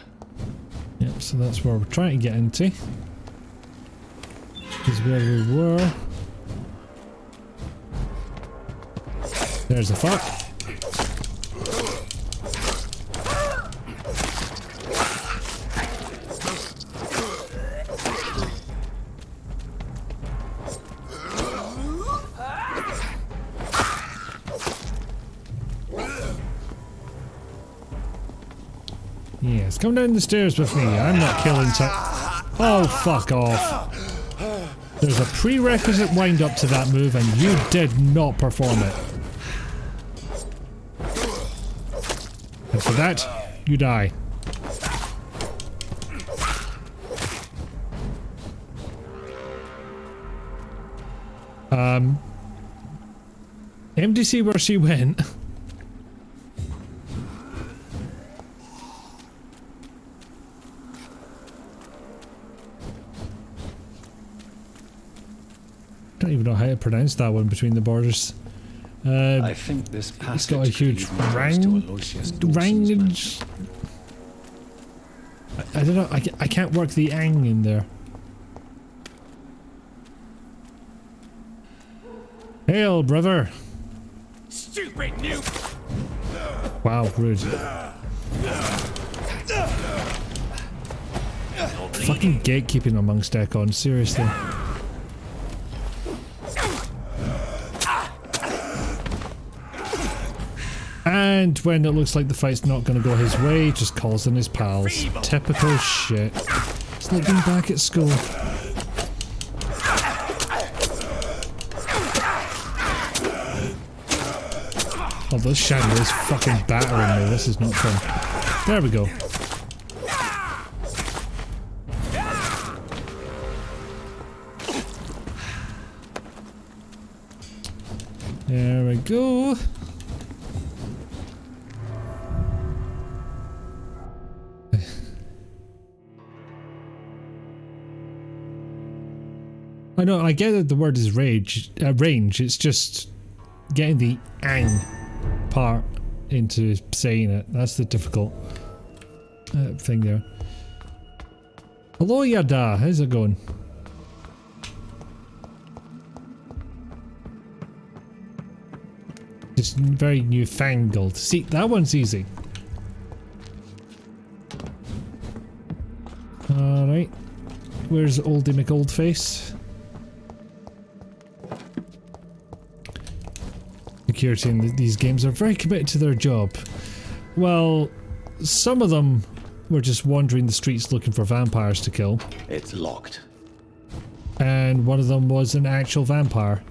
Yep, so that's where we're trying to get into. Is where we were. There's the fuck. Yes, come down the stairs with me. I'm not killing Oh, fuck off. There's a prerequisite wind up to that move and you did not perform it. And for that, you die. MDC where she went. I don't even know how to pronounce that one between the borders. I think this passage It's got a huge range. I don't know. I can't work the ang in there. Hail, brother. Stupid noob! Wow, rude. Fucking gatekeeping amongst Ekon, seriously. And when it looks like the fight's not going to go his way, just calls in his pals. Typical shit. It's like being back at school. Oh, this shadow is fucking battering me. This is not fun. There we go. There we go. I know, I get that the word is range, it's just getting the ang part into saying it. That's the difficult thing there. Hello Yada, how's it going? It's very newfangled. See, that one's easy. Alright. Where's Oldie McOldface? Security in these games are very committed to their job. Well, some of them were just wandering the streets looking for vampires to kill. It's locked. And one of them was an actual vampire.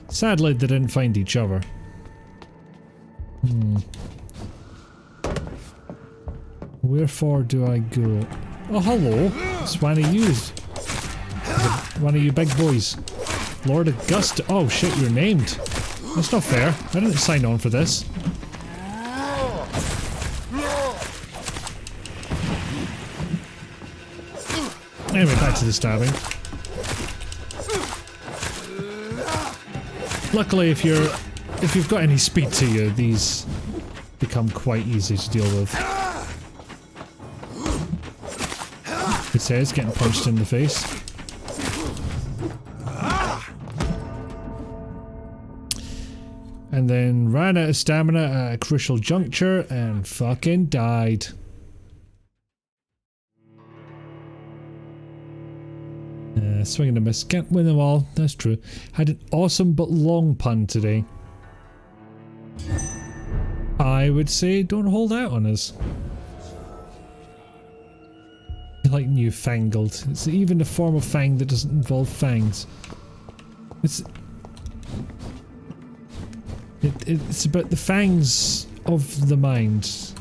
Sadly, they didn't find each other. Wherefore do I go? Oh, hello. It's one of you. One of you big boys. Lord Augusta. Oh shit, you're named. That's not fair. I didn't sign on for this. Anyway, back to the stabbing. Luckily, if you've got any speed to you, these become quite easy to deal with. It says getting punched in the face. And then ran out of stamina at a crucial juncture and fucking died. Swing and a miss. Can't win them all. That's true. Had an awesome but long pun today. I would say don't hold out on us. Like newfangled. It's even a form of fang that doesn't involve fangs. It's about the fangs of the mind.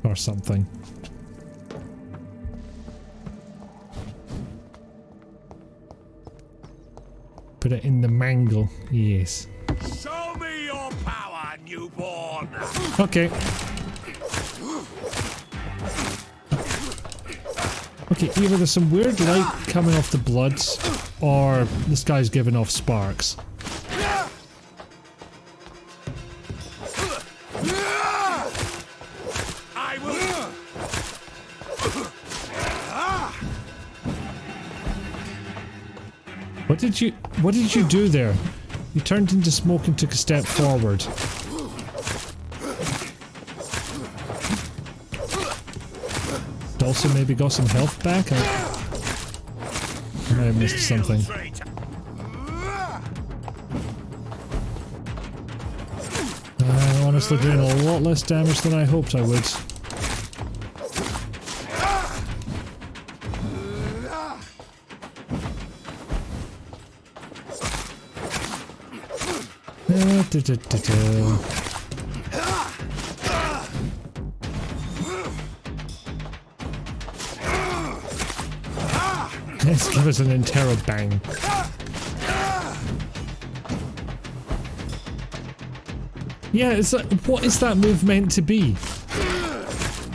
Or something. Put it in the mangle. Yes. Show me your power, newborn! Okay. Okay, either there's some weird light coming off the blood, or this guy's giving off sparks. I will. What did you do there? You turned into smoke and took a step forward. Also maybe got some health back? I might have missed something. I'm honestly doing a lot less damage than I hoped I would. Let's give us an interrobang. Yeah, it's like, what is that move meant to be?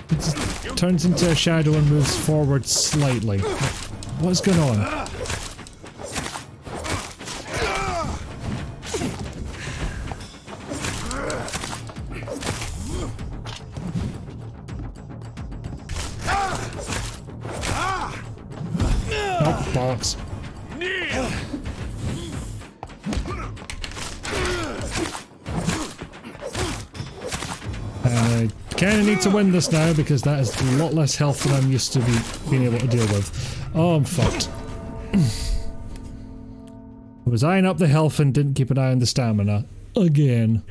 It just turns into a shadow and moves forward slightly. What's going on? Oh, bollocks. I kind of need to win this now because that is a lot less health than I'm used to being able to deal with. Oh, I'm fucked. I was eyeing up the health and didn't keep an eye on the stamina. Again.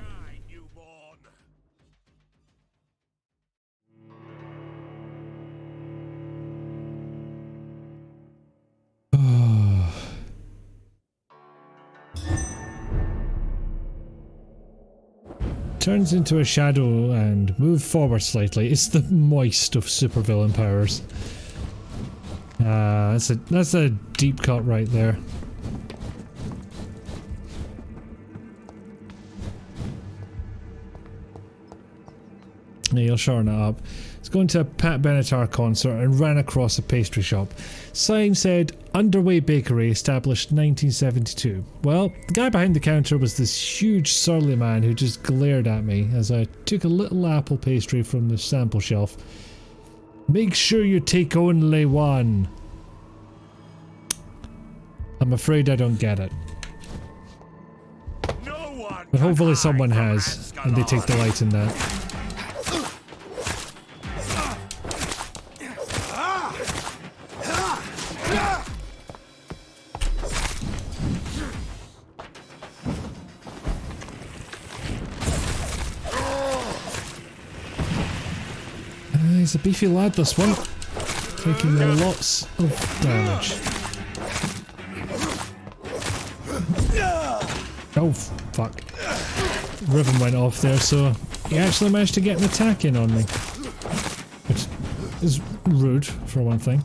Turns into a shadow and move forward slightly. It's the moist of supervillain powers. That's a deep cut right there. Yeah, you'll shorten it up. It's going to a Pat Benatar concert and ran across a pastry shop. Sign said, Underway Bakery, established 1972. Well, the guy behind the counter was this huge surly man who just glared at me as I took a little apple pastry from the sample shelf. Make sure you take only one. I'm afraid I don't get it. But hopefully someone has, and they take delight in that. He's a beefy lad, this one. Taking lots of damage. Oh, fuck. Riven went off there, so he actually managed to get an attack in on me. Which is rude, for one thing.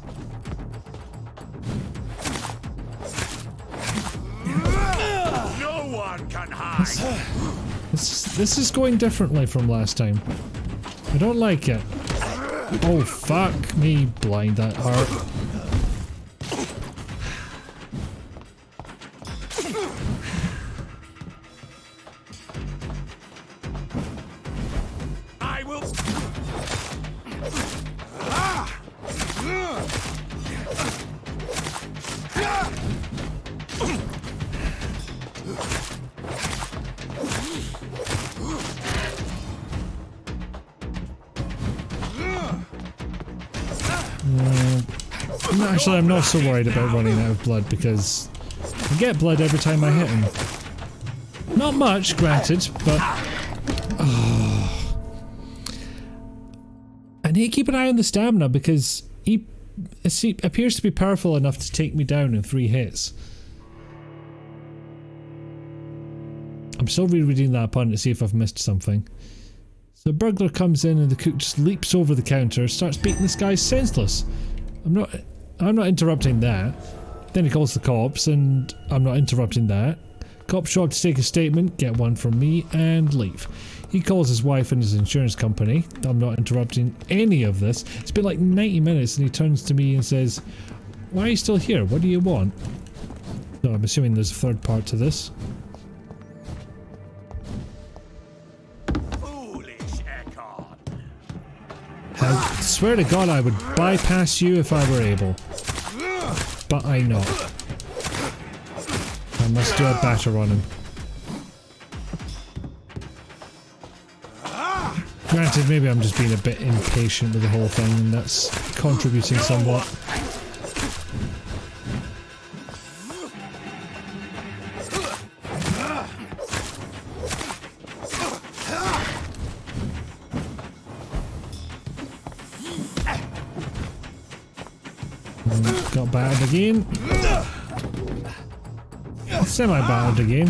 No one can hide. This is going differently from last time. I don't like it. Oh, fuck me blind, that hurt. I will. Actually, I'm not so worried about running out of blood because I get blood every time I hit him. Not much, granted, but... I need to keep an eye on the stamina because he appears to be powerful enough to take me down in 3 hits. I'm still rereading that pun to see if I've missed something. So a burglar comes in and the cook just leaps over the counter, starts beating this guy senseless. I'm not interrupting that. Then he calls the cops and I'm not interrupting that. Cops show up to take a statement, get one from me, and leave. He calls his wife and his insurance company. I'm not interrupting any of this. It's been like 90 minutes and he turns to me and says, "Why are you still here? What do you want?" So I'm assuming there's a third part to this. I swear to God I would bypass you if I were able. But I'm not. I must do a batter on him. Granted, maybe I'm just being a bit impatient with the whole thing and that's contributing somewhat. Got battered again. Semi-battered again.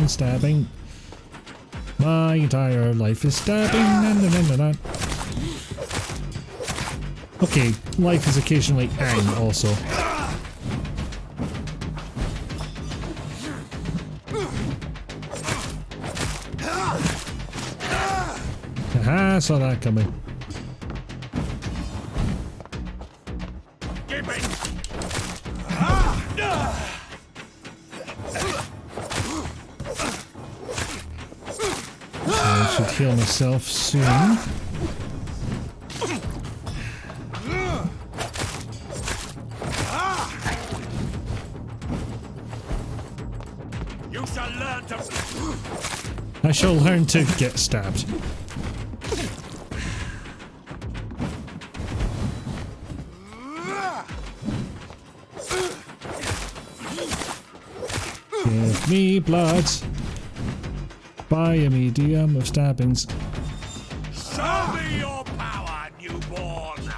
Stabbing. My entire life is stabbing. Okay, life is occasionally ang also. Aha, saw that coming. I should heal myself soon. You shall learn to. I shall learn to get stabbed. Give me blood by a medium of stabbings. Show me your power, newborn.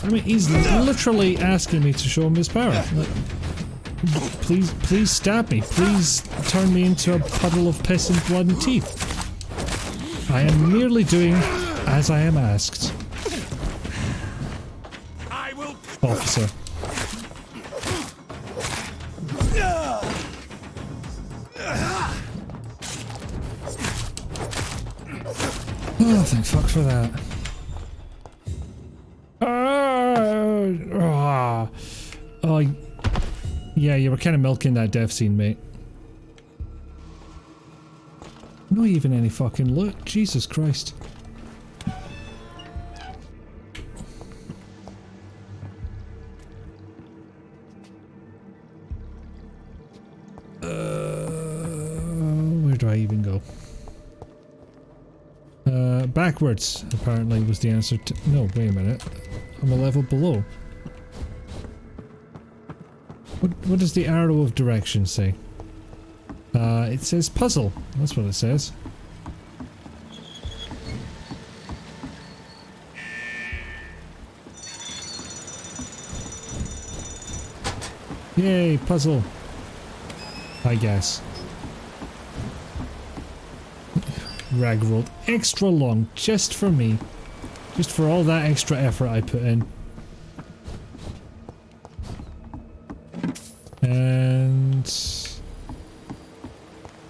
I mean, he's literally asking me to show him his power. Like, please stab me. Please turn me into a puddle of piss and blood and teeth. I am merely doing as I am asked. I will. Officer. Oh, thank fuck for that. Oh, yeah, you were kind of milking that death scene, mate. Not even any fucking loot. Jesus Christ. Where do I even go? Backwards, apparently, was the answer to... No, wait a minute. I'm a level below. What does the arrow of direction say? It says puzzle. That's what it says. Yay, puzzle. I guess. Rag rolled extra long just for me. Just for all that extra effort I put in. And...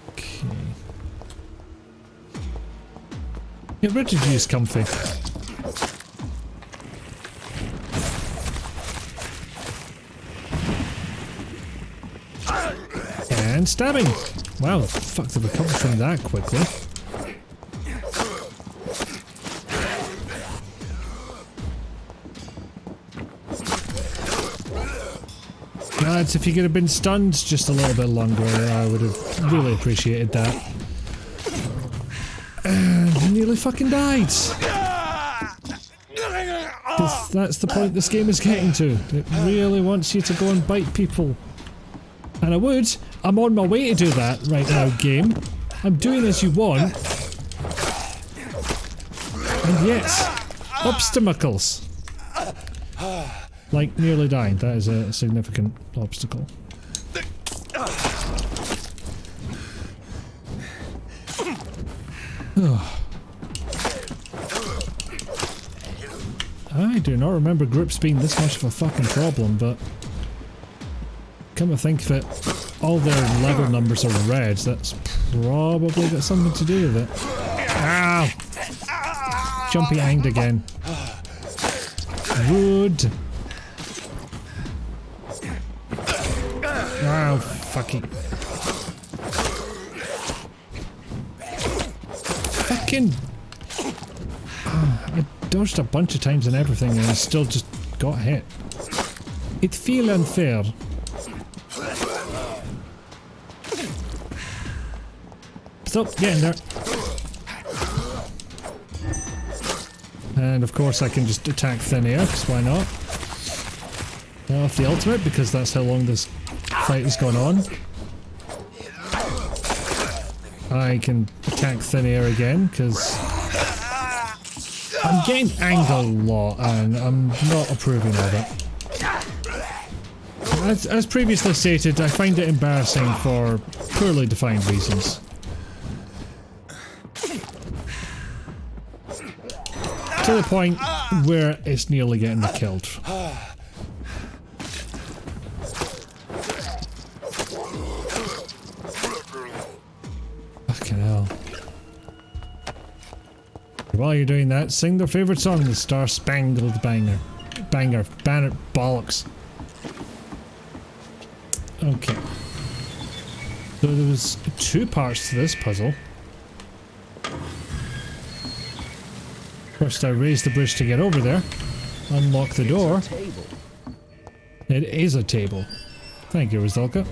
okay. Yeah, Richard is comfy. And stabbing! Wow, fuck, they recovered from that quickly. Lads, if you could have been stunned just a little bit longer, I would have really appreciated that. And nearly fucking died! 'Cause that's the point this game is getting to. It really wants you to go and bite people. And I would. I'm on my way to do that right now, game. I'm doing as you want. And yes, obstacles. Like nearly dying. That is a significant obstacle. I do not remember grips being this much of a fucking problem, but come to think of it, all their level numbers are red. That's probably got something to do with it. Ow! Jumpy anged again. Rude. Oh, fucking. Fucking. I dodged a bunch of times and everything and I still just got hit. It feels unfair. Stop getting there. And of course I can just attack thin air, because why not? Now off the ultimate, because that's how long this fight has gone on. I can attack thin air again, because I'm getting anged a lot and I'm not approving of it. As previously stated, I find it embarrassing for poorly defined reasons. To the point where it's nearly getting me killed. Fucking hell. While you're doing that, sing their favourite song, the Star Spangled Banner. Banner bollocks. Okay. So there was 2 parts to this puzzle. First I raise the bridge to get over there, unlock the door. It is a table. Thank you, Rizalka.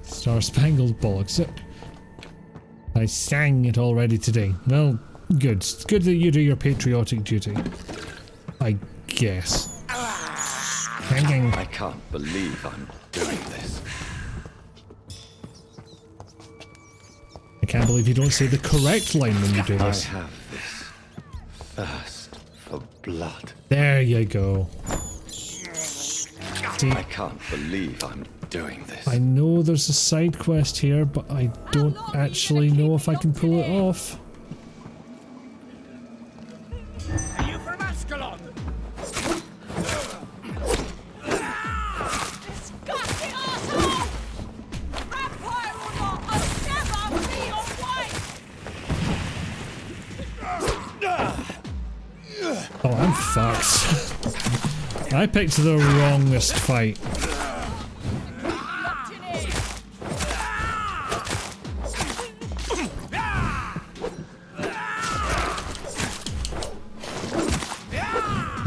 Star Spangled Bollocks. I sang it already today. Well, good. It's good that you do your patriotic duty. I guess. I can't believe I'm doing this. I can't believe you don't say the correct line when you do this. I have this thirst for blood. There you go. See, I can't believe I'm doing this. I know there's a side quest here, but I don't actually know if I can pull it off. Are you from Ascalon? Disgusting arsehole! Vampire or not, I'll never be your wife! Oh, I'm fucked. I picked the wrongest fight.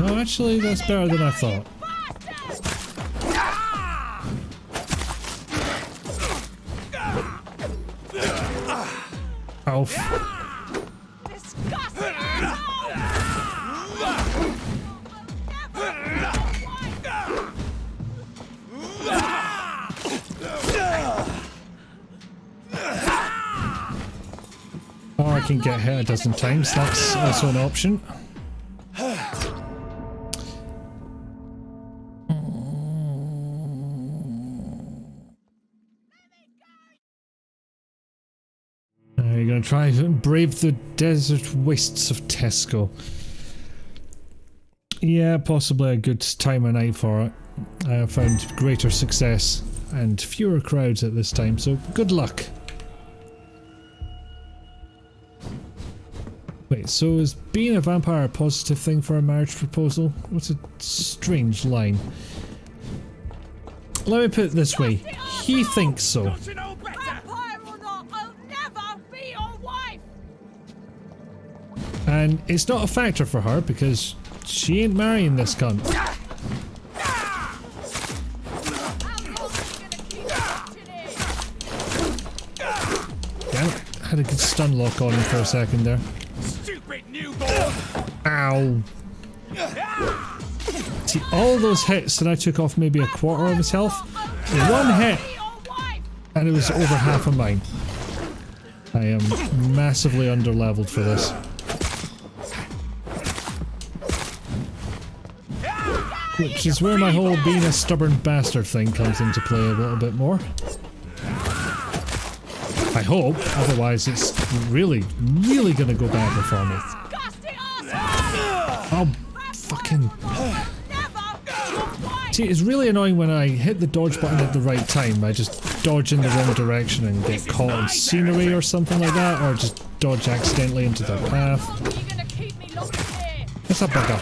Oh, actually, that's better than I thought. Oh. Disgusting Or I can get hit a dozen times, that's also an option. and try and brave the desert wastes of Tesco. Yeah, possibly a good time of night for it. I have found greater success and fewer crowds at this time, so good luck. Wait, so is being a vampire a positive thing for a marriage proposal? What's a strange line? Let me put it this way. He thinks so. Vampire or not, I'll never be your wife! And it's not a factor for her because she ain't marrying this cunt. How long are you gonna keep watching it? Damn it. I had a good stun lock on him for a second there. Stupid newborn! Ow. See, all those hits that I took off maybe a quarter of his health, one hit, and it was over half of mine. I am massively underleveled for this. Which is where my whole being a stubborn bastard thing comes into play a little bit more. I hope, otherwise it's really, really gonna go badly for me. Oh, fucking... See, it's really annoying when I hit the dodge button at the right time. I just dodge in the wrong direction and get caught in scenery or something like that, or just dodge accidentally into their path. What's up, bugger?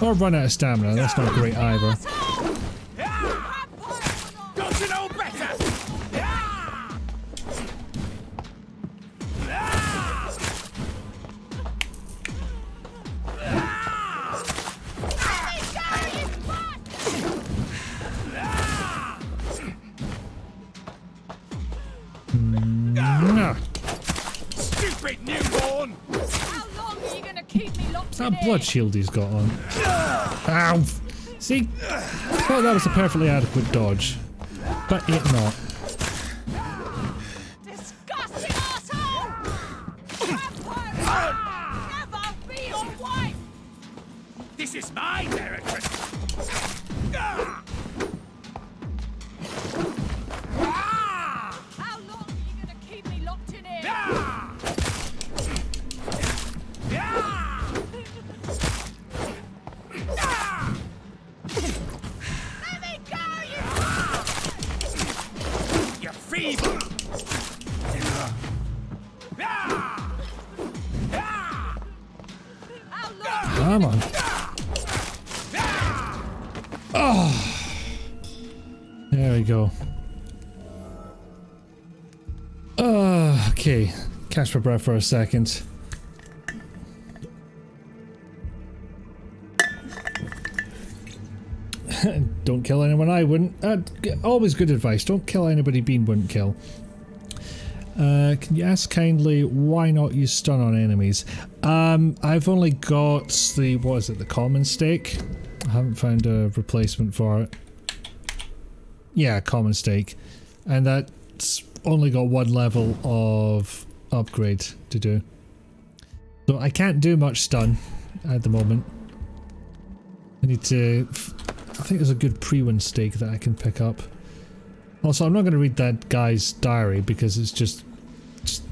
Or run out of stamina, that's not great either. Don't you know better? Stupid newborn! How long are you gonna keep me locked in That blood shield he's got on. Ow! See? I thought that was a perfectly adequate dodge. But it not. Disgusting asshole! Vampire will never be your wife! This is my territory! How long are you gonna keep me locked in here? Let me go, You're feeble! How long? Come on. Oh. There we go. Okay. Catch my breath for a second. Don't kill anyone I wouldn't. Always good advice. Don't kill anybody Bean wouldn't kill. Can you ask kindly why not use stun on enemies? I've only got the, what is it, the common stake? I haven't found a replacement for it. Yeah, common stake. And that's only got one level of upgrade to do. So I can't do much stun at the moment. I need to... I think there's a good pre-win stake that I can pick up. Also, I'm not going to read that guy's diary because it's just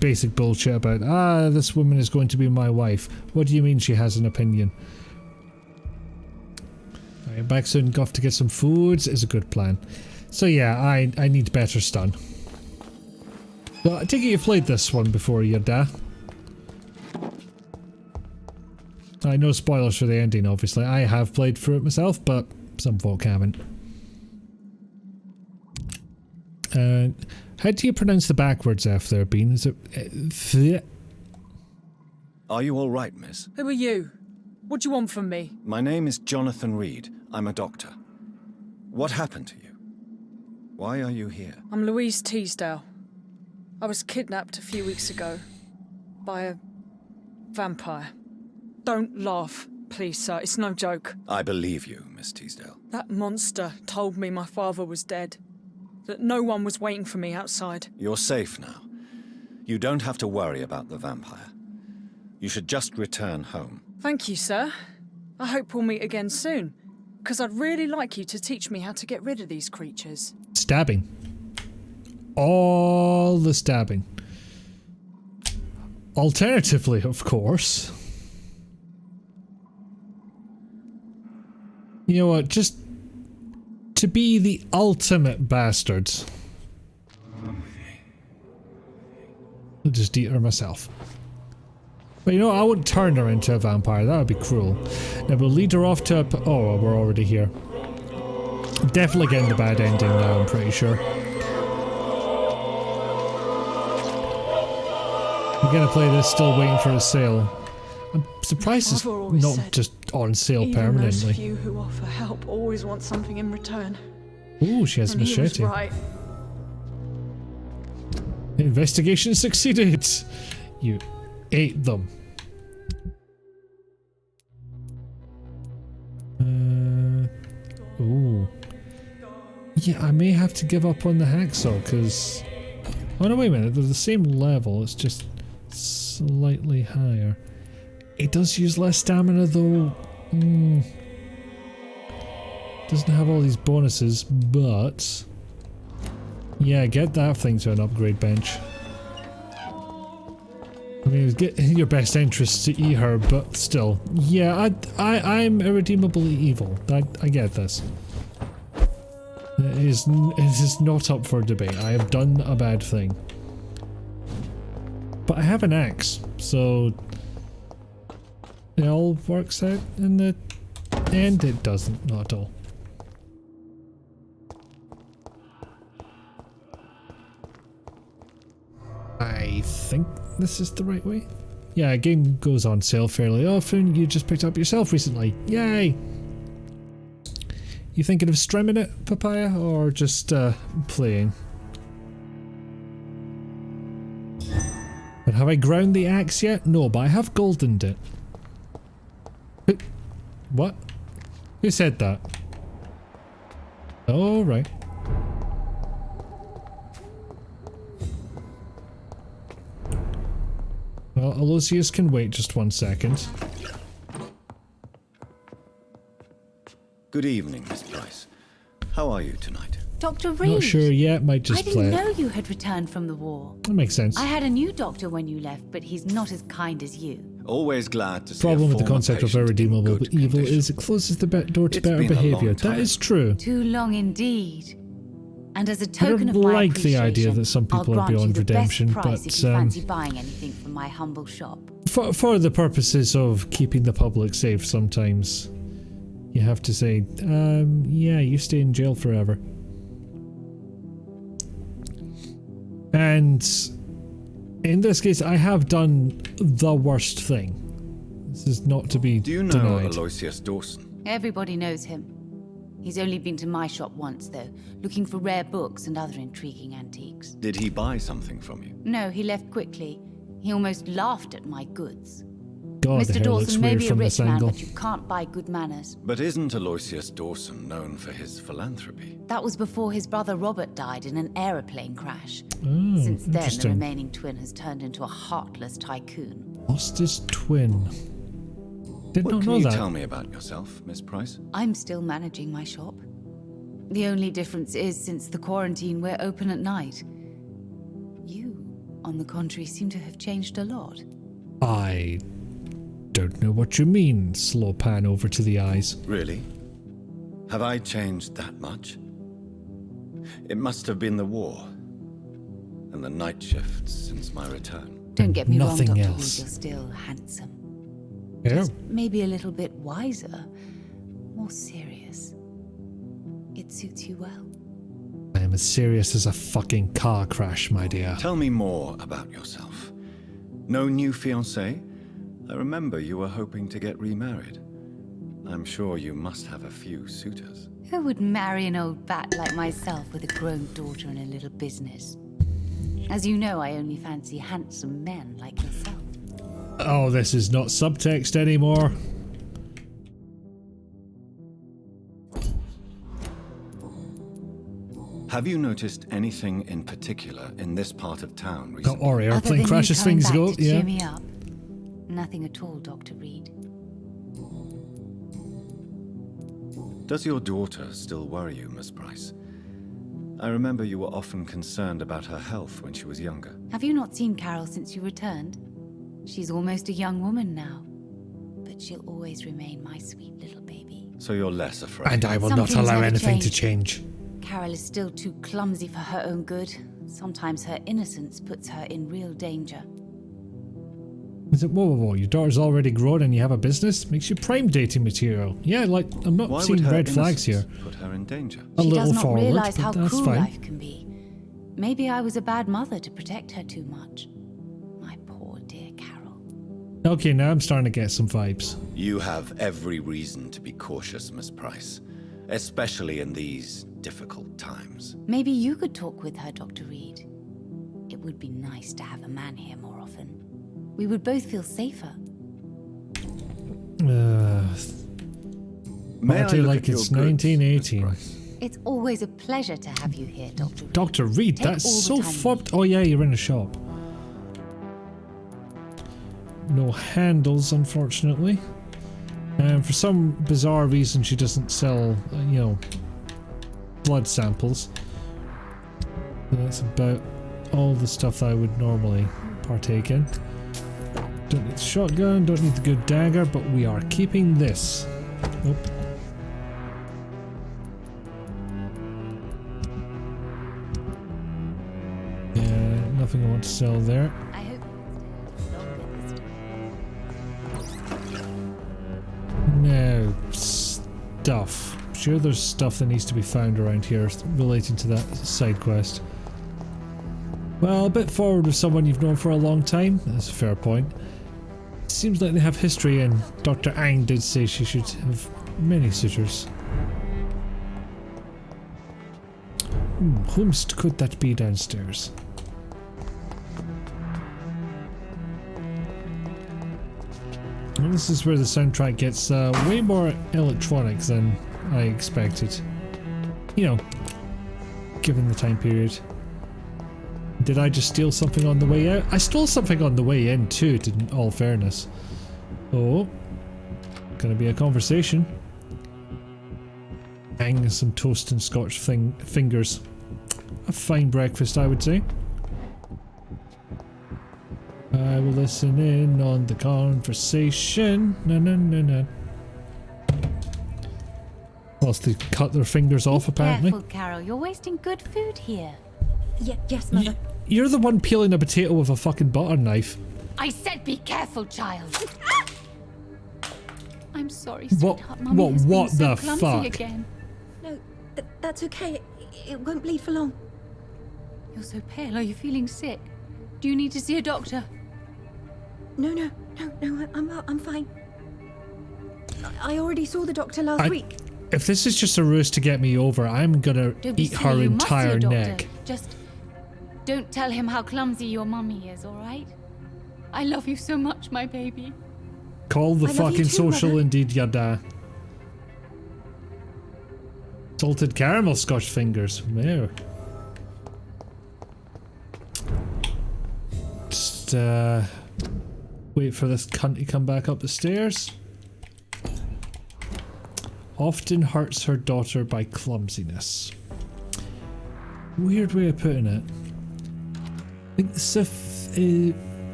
basic bullshit about, this woman is going to be my wife. What do you mean she has an opinion? Alright, back soon, go off to get some foods is a good plan. So yeah, I need better stun. So I take it you played this one before you die. No spoilers for the ending, obviously. I have played through it myself, but some folk haven't. How do you pronounce the backwards F there, Bean? Is it... Are you all right, miss? Who are you? What do you want from me? My name is Jonathan Reed. I'm a doctor. What happened to you? Why are you here? I'm Louise Teasdale. I was kidnapped a few weeks ago by a vampire. Don't laugh, please, sir. It's no joke. I believe you, Miss Teasdale. That monster told me my father was dead. That no one was waiting for me outside. You're safe now. You don't have to worry about the vampire. You should just return home. Thank you, sir. I hope we'll meet again soon. because I'd really like you to teach me how to get rid of these creatures. Stabbing. All the stabbing. Alternatively, of course. You know what, just to be the ultimate bastards. I'll just eat her myself. But you know, I wouldn't turn her into a vampire, that would be cruel. Now we'll lead her off to a... oh, we're already here. Definitely getting the bad ending now, I'm pretty sure. We're gonna play this still waiting for a sale. I'm surprised it's not just on sale permanently. Those few who offer help always want something in return. Ooh, she has a And he was machete. right. Investigation succeeded! You ate them. Ooh. Yeah, I may have to give up on the hacksaw, because... oh no, wait a minute, they're the same level, it's just slightly higher. It does use less stamina though. Doesn't have all these bonuses, but... yeah, get that thing to an upgrade bench. I mean, get your best interest to eat her, but still. Yeah, I'm irredeemably evil. I get this. It is not up for debate. I have done a bad thing. But I have an axe, so... it all works out in the end. It doesn't, not at all. I think this is the right way. Yeah, a game goes on sale fairly often. You just picked up yourself recently. Yay! You thinking of streaming it, Papaya, or just playing? But have I ground the axe yet? No, but I have goldened it. What? Who said that? Oh, right. Well, Aloysius can wait just 1 second. Good evening, Miss Price. How are you tonight? Dr. Reed. Not sure yet, might I just play didn't it. know you had returned from the war. That makes sense. I had a new doctor when you left, but he's not as kind as you. Always glad to see Problem a with the former concept of patient in irredeemable good evil condition. is it closes the door to It's better been a long behaviour. That time. is true. Too long indeed. And as a I token don't of my like the idea appreciation, that some I'll people are grant you beyond the redemption, best price but if you fancy buying anything from my humble shop. for the purposes of keeping the public safe, sometimes you have to say, yeah, you stay in jail forever. And in this case, I have done the worst thing. This is not to be Do you know denied. Aloysius Dawson? Everybody knows him. He's only been to my shop once, though, looking for rare books and other intriguing antiques. Did he buy something from you? No, he left quickly. He almost laughed at my goods. God, the Mr. hair looks Dawson may weird be a from rich this man, angle. but you can't buy good manners. But isn't Aloysius Dawson known for his philanthropy? That was before his brother Robert died in an aeroplane crash. Oh, Since then, the interesting. remaining twin has turned into a heartless tycoon. Lost his twin. Did What not can know you that. tell me about yourself, Miss Price? I'm still managing my shop. The only difference is, since the quarantine, we're open at night. You, on the contrary, seem to have changed a lot. I don't know what you mean. Slow pan over to the eyes. Really? Have I changed that much? It must have been the war and the night shifts since my return. Don't get me wrong, Nothing Dr. else. Reed, you're still handsome. Yeah. Just maybe a little bit wiser, more serious. It suits you well. I am as serious as a fucking car crash, my dear. Tell me more about yourself. No new fiancé? I remember you were hoping to get remarried. I'm sure you must have a few suitors. Who would marry an old bat like myself with a grown daughter and a little business? As you know, I only fancy handsome men like yourself. Oh, this is not subtext anymore. Have you noticed anything in particular in this part of town Got recently? Ori, Other airplane than crashes, you coming things back go. to Yeah. cheer me up? Nothing at all, Dr. Reed. Does your daughter still worry you, Miss Price? I remember you were often concerned about her health when she was younger. Have you not seen Carol since you returned? She's almost a young woman now. But she'll always remain my sweet little baby. So you're less afraid. And I will Some not things allow never anything to change. Carol is still too clumsy for her own good. Sometimes her innocence puts her in real danger. Is it, whoa, your daughter's already grown and you have a business? Makes you prime dating material. Yeah, like, I'm not Why seeing would her red flags here. innocence put her in danger? A She little does not forward, realize but how that's cruel fine. life can be. Maybe I was a bad mother to protect her too much. My poor dear Carol. Okay, now I'm starting to get some vibes. You have every reason to be cautious, Miss Price. Especially in these difficult times. Maybe you could talk with her, Dr. Reed. It would be nice to have a man here more often. We would both feel safer. May I Party look like at your it's goods, 1918. Miss Price? It's always a pleasure to have you here, Dr. Reed. Dr. Reed, Take that's all the so time you fucked. Oh yeah, you're in a shop. No handles, unfortunately. And for some bizarre reason, she doesn't sell, you know, blood samples. And that's about all the stuff that I would normally partake in. Don't need the shotgun, don't need the good dagger, but we are keeping this. Nope. Yeah, nothing I want to sell there. I hope you will stay longer this time. No stuff. Sure, there's stuff that needs to be found around here relating to that side quest. Well, a bit forward with someone you've known for a long time. That's a fair point. Seems like they have history, and Dr. Ang did say she should have many suitors. Whomst could that be downstairs? Well, this is where the soundtrack gets way more electronic than I expected. You know, given the time period. Did I just steal something on the way out? I stole something on the way in too, in all fairness. Oh. Gonna be a conversation. Hang some toast and scotch fingers. A fine breakfast, I would say. I will listen in on the conversation. No, no, no, no. Whilst they cut their fingers off, apparently. Careful, Carol. You're wasting good food here. Yes, Mother. You're the one peeling a potato with a fucking butter knife. I said be careful, child. I'm sorry, What- sweetheart. Mummy what- has been what so the clumsy fuck? again. No, that's okay. It won't bleed for long. You're so pale. Are you feeling sick? Do you need to see a doctor? No, I'm fine. I already saw the doctor last week. If this is just a ruse to get me over, I'm gonna Don't be eat silly. her You must see a entire doctor. neck. Just don't tell him how clumsy your mummy is, all right? I love you so much, my baby. Call the I love you fucking too, social Mother. indeed, yada. Salted caramel scotch fingers. There. Just wait for this cunt to come back up the stairs. Often hurts her daughter by clumsiness. Weird way of putting it. I think the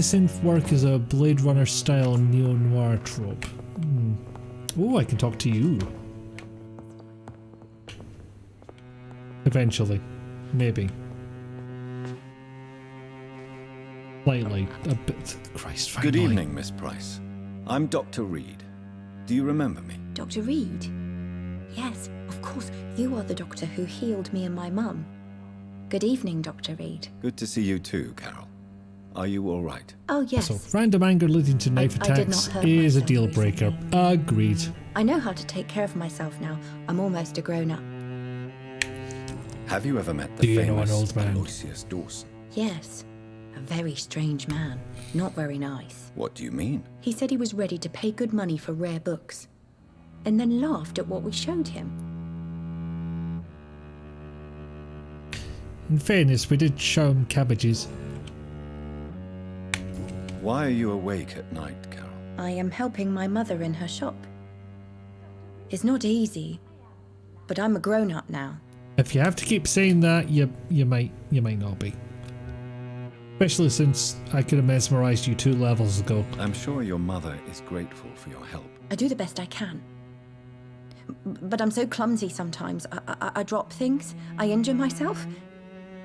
synth work is a Blade Runner style neo-noir trope. Oh, I can talk to you. Eventually. Maybe. Slightly. A bit. Christ, Good finally. evening, Miss Price. I'm Dr. Reed. Do you remember me? Dr. Reed? Yes, of course. You are the doctor who healed me and my mum. Good evening, Dr. Reed. Good to see you too, Carol. Are you all right? Oh, yes. So, random anger leading to knife I did attacks not hurt is a myself deal breaker. recently. Agreed. I know how to take care of myself now. I'm almost a grown-up. Have you ever met the Do you know an famous old man? Aloysius Dawson? Yes. A very strange man. Not very nice. What do you mean? He said he was ready to pay good money for rare books. And then laughed at what we showed him. In fairness, we did show him cabbages. Why are you awake at night, Carol? I am helping my mother in her shop. It's not easy, but I'm a grown-up now. If you have to keep saying that, you might not be. Especially since I could have mesmerized you 2 levels ago. I'm sure your mother is grateful for your help. I do the best I can. But I'm so clumsy sometimes. I drop things. I injure myself.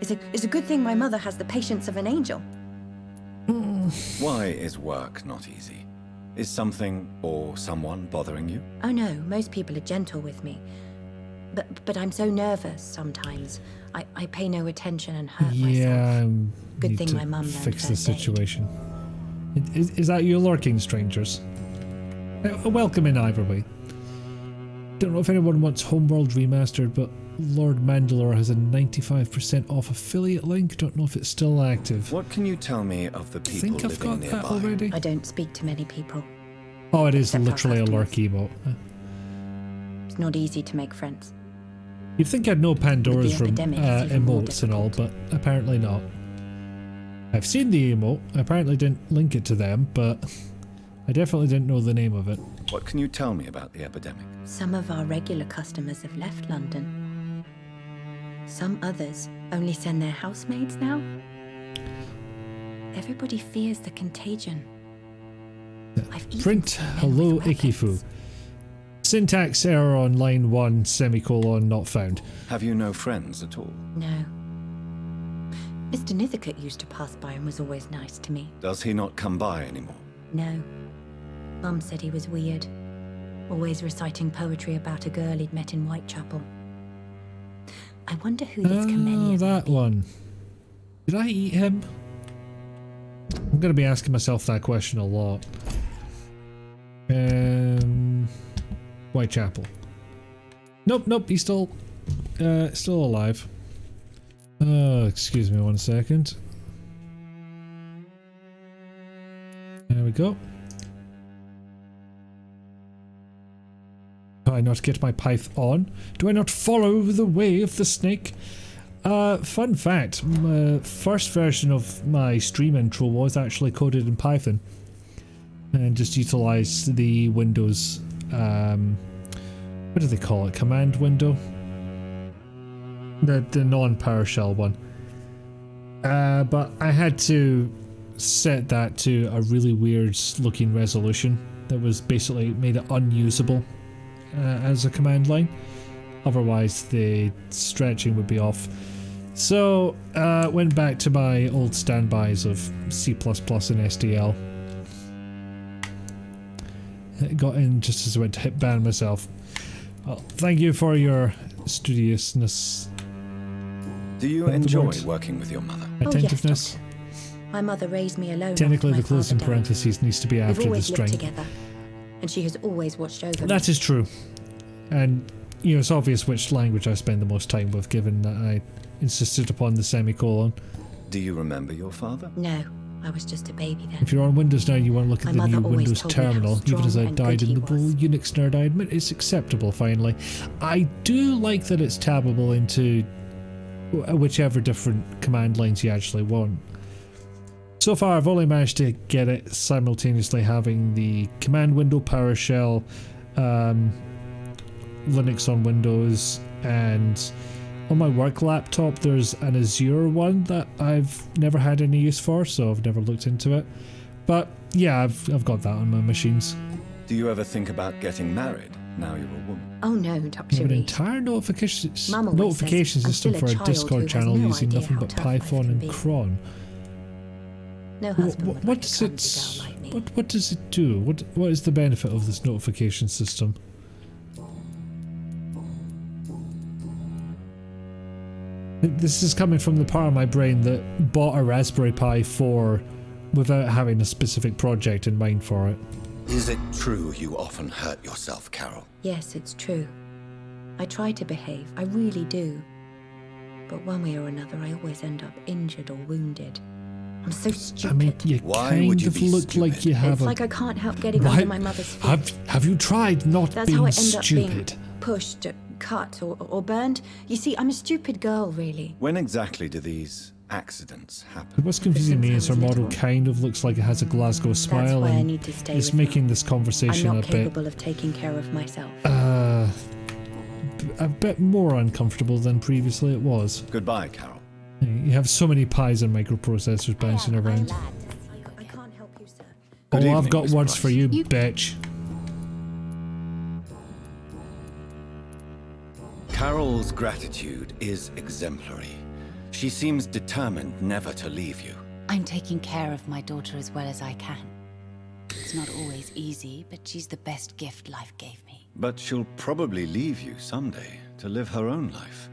It's a good thing my mother has the patience of an angel. Why is work not easy? Is something or someone bothering you? Oh no, most people are gentle with me. But I'm so nervous sometimes. I pay no attention and hurt myself. Good thing my mum learned fix the first aid. situation. Is that you lurking, strangers? Welcome in either way. Don't know if anyone wants Homeworld Remastered, but Lord Mandalore has a 95% off affiliate link. Don't know if it's still active. What can you tell me of the I people think I've living got nearby? that already. I don't speak to many people. Oh, it is Except our literally a lurk customers. emote. It's not easy to make friends. You'd think I'd know Pandora's With the epidemic, it's even more emotes and all, but apparently not. I've seen the emote. I apparently didn't link it to them, but I definitely didn't know the name of it. What can you tell me about the epidemic? Some of our regular customers have left London. Some others only send their housemaids now. Everybody fears the contagion. I've even Print seen men hello with weapons. Ikifu. Syntax error on line 1, semicolon, not found. Have you no friends at all? No. Mr. Nithercote used to pass by and was always nice to me. Does he not come by anymore? No. Mum said he was weird. Always reciting poetry about a girl he'd met in Whitechapel. I wonder who this chameleon that one. Did I eat him? I'm going to be asking myself that question a lot. Whitechapel. Nope, he's still alive. Excuse me 1 second. There we go. Do I not get my python? Do I not follow the way of the snake? Fun fact, first version of my stream intro was actually coded in Python. And just utilised the Windows, what do they call it? Command window? The non-PowerShell one. But I had to set that to a really weird looking resolution that was basically made it unusable as a command line. Otherwise the stretching would be off. So went back to my old standbys of C++ and SDL. It got in just as I went to hit ban myself. Well, thank you for your studiousness. Do you enjoy working with your mother? Attentiveness. Oh, yes, Doctor. My mother raised me alone. Technically after the my closing father died. parentheses needs to be We've after the always lived string. together, and she has always watched over me. That is true. And, you know, it's obvious which language I spend the most time with, given that I insisted upon the semicolon. Do you remember your father? No, I was just a baby then. If you're on Windows now, you want to look at My the new mother always Windows told me how terminal. Even as I strong and died good in he the bull was. Unix nerd, I admit it's acceptable finally. I do like that it's tabbable into whichever different command lines you actually want. So far I've only managed to get it simultaneously having the command window, PowerShell, Linux on Windows, and on my work laptop there's an Azure one that I've never had any use for, so I've never looked into it. But yeah, I've got that on my machines. Do you ever think about getting married now you're a woman? Oh no, I have Dr. an Reed. entire notification Mum always says I'm system still for a child who Discord has channel no using idea nothing how but tough life Python can and be. cron. No husband would What like does a it? clumsy girl like me. What does it do? What is the benefit of this notification system? This is coming from the part of my brain that bought a Raspberry Pi 4 without having a specific project in mind for it. Is it true you often hurt yourself, Carol? Yes, it's true. I try to behave, I really do. But one way or another, I always end up injured or wounded. I'm so stupid. I mean, you Why would kind you of be look like stupid? you have It's a... like I can't help getting Why- under my mother's feet. Have you tried not That's being how I end up being stupid? pushed, cut, or burned. You see, I'm a stupid girl, really. When exactly do these Accidents happen. What's confusing me is her model kind of looks like it has a Glasgow smile. That's why I and need to stay it's with making Mum. this conversation I'm a not capable of taking care of myself. bit more uncomfortable than previously it was. Goodbye, Carol. You have so many pies and microprocessors bouncing around. I can't help you, sir. Oh, Good I've evening, got Miss words Price. for you, bitch. Carol's gratitude is exemplary. She seems determined never to leave you. I'm taking care of my daughter as well as I can. It's not always easy, but she's the best gift life gave me. But she'll probably leave you someday to live her own life.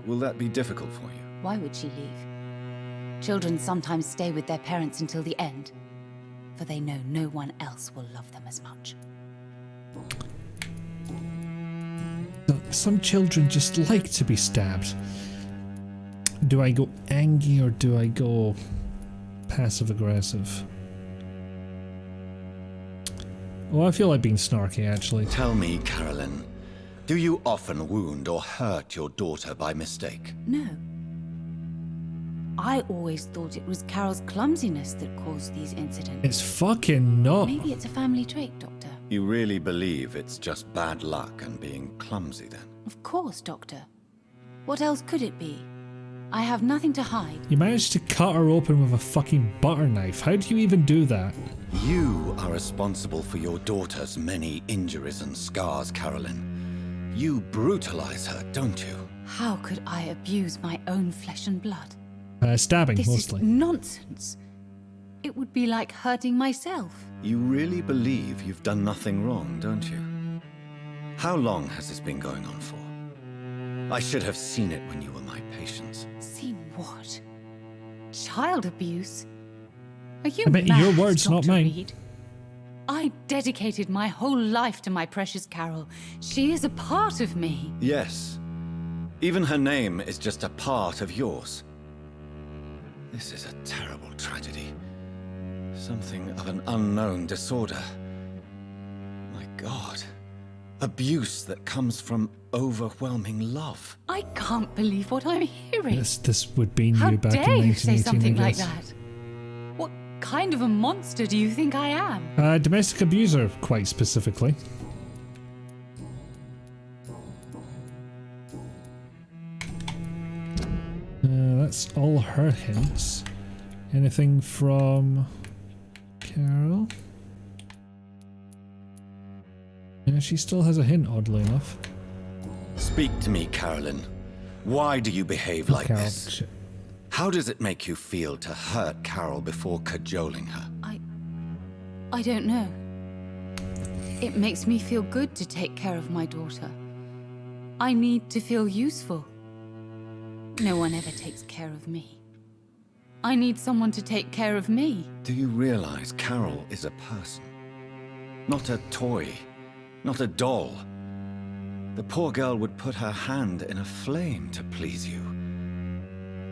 Will that be difficult for you? Why would she leave? Children sometimes stay with their parents until the end, for they know no one else will love them as much. Some children just like to be stabbed. Do I go angry or do I go passive aggressive? Oh, I feel like being snarky, actually. Tell me, Carolyn, do you often wound or hurt your daughter by mistake? No. I always thought it was Carol's clumsiness that caused these incidents. It's fucking not. Maybe it's a family trait, Doctor. You really believe it's just bad luck and being clumsy then? Of course, Doctor. What else could it be? I have nothing to hide. You managed to cut her open with a fucking butter knife. How do you even do that? You are responsible for your daughter's many injuries and scars, Carolyn. You brutalize her, don't you? How could I abuse my own flesh and blood? Stabbing, This mostly. is nonsense. It would be like hurting myself. You really believe you've done nothing wrong, don't you? How long has this been going on for? I should have seen it when you were my patient. Seen what? Child abuse? Are you I mean, mad, your words, Dr. not mine. Reed? I dedicated my whole life to my precious Carol. She is a part of me. Yes. Even her name is just a part of yours. This is a terrible tragedy. Something of an unknown disorder. My God. Abuse that comes from overwhelming love. I can't believe what I'm hearing. This would be new How back dare in 1918, you say something I like guess. that? What kind of a monster do you think I am? Domestic abuser, quite specifically. That's all her hints. Anything from Carol? Yeah, she still has a hint, oddly enough. Speak to me, Carolyn. Why do you behave like Carol, this? shit. How does it make you feel to hurt Carol before cajoling her? I don't know. It makes me feel good to take care of my daughter. I need to feel useful. No one ever takes care of me. I need someone to take care of me. Do you realize Carol is a person? Not a toy. Not a doll. The poor girl would put her hand in a flame to please you.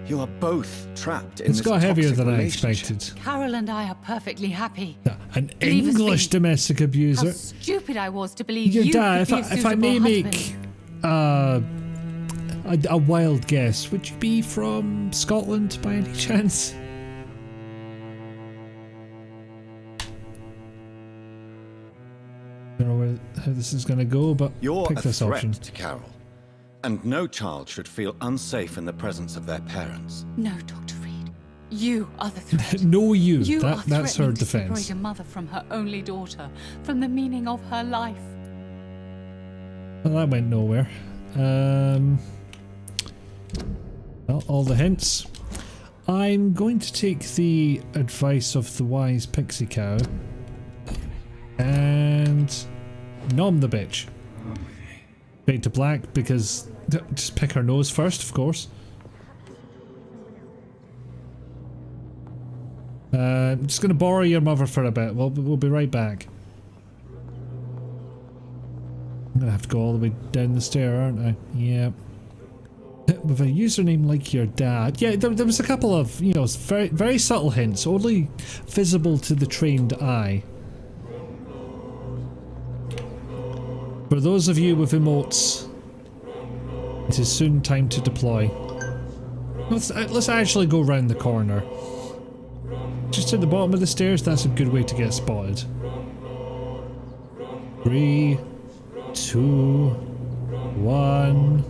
You are both trapped in It's this got heavier toxic than I relationship. expected. Carol and I are perfectly happy. An Leave us English be. domestic abuser. How stupid I was to believe Your you dad, could be a if I suitable may husband. make a wild guess, would you be from Scotland by any chance? I don't know how this is going to go, but You're pick a this threat option. to Carol. And no child should feel unsafe in the presence of their parents. No, Dr. Reed. You are the threat. No, you. You are That's her threatening to separate defense. a mother from her only daughter, from the meaning of her life. Well, that went nowhere. Well, all the hints. I'm going to take the advice of the wise pixie cow and nom the bitch. Fade to black because just pick her nose first, of course. I'm just going to borrow your mother for a bit. We'll be right back. I'm going to have to go all the way down the stair, aren't I? Yeah. With a username like your dad. Yeah, there was a couple of, you know, very, very subtle hints, only visible to the trained eye. For those of you with emotes, it is soon time to deploy. Let's actually go round the corner. Just at the bottom of the stairs, that's a good way to get spotted. 3, 2, 1.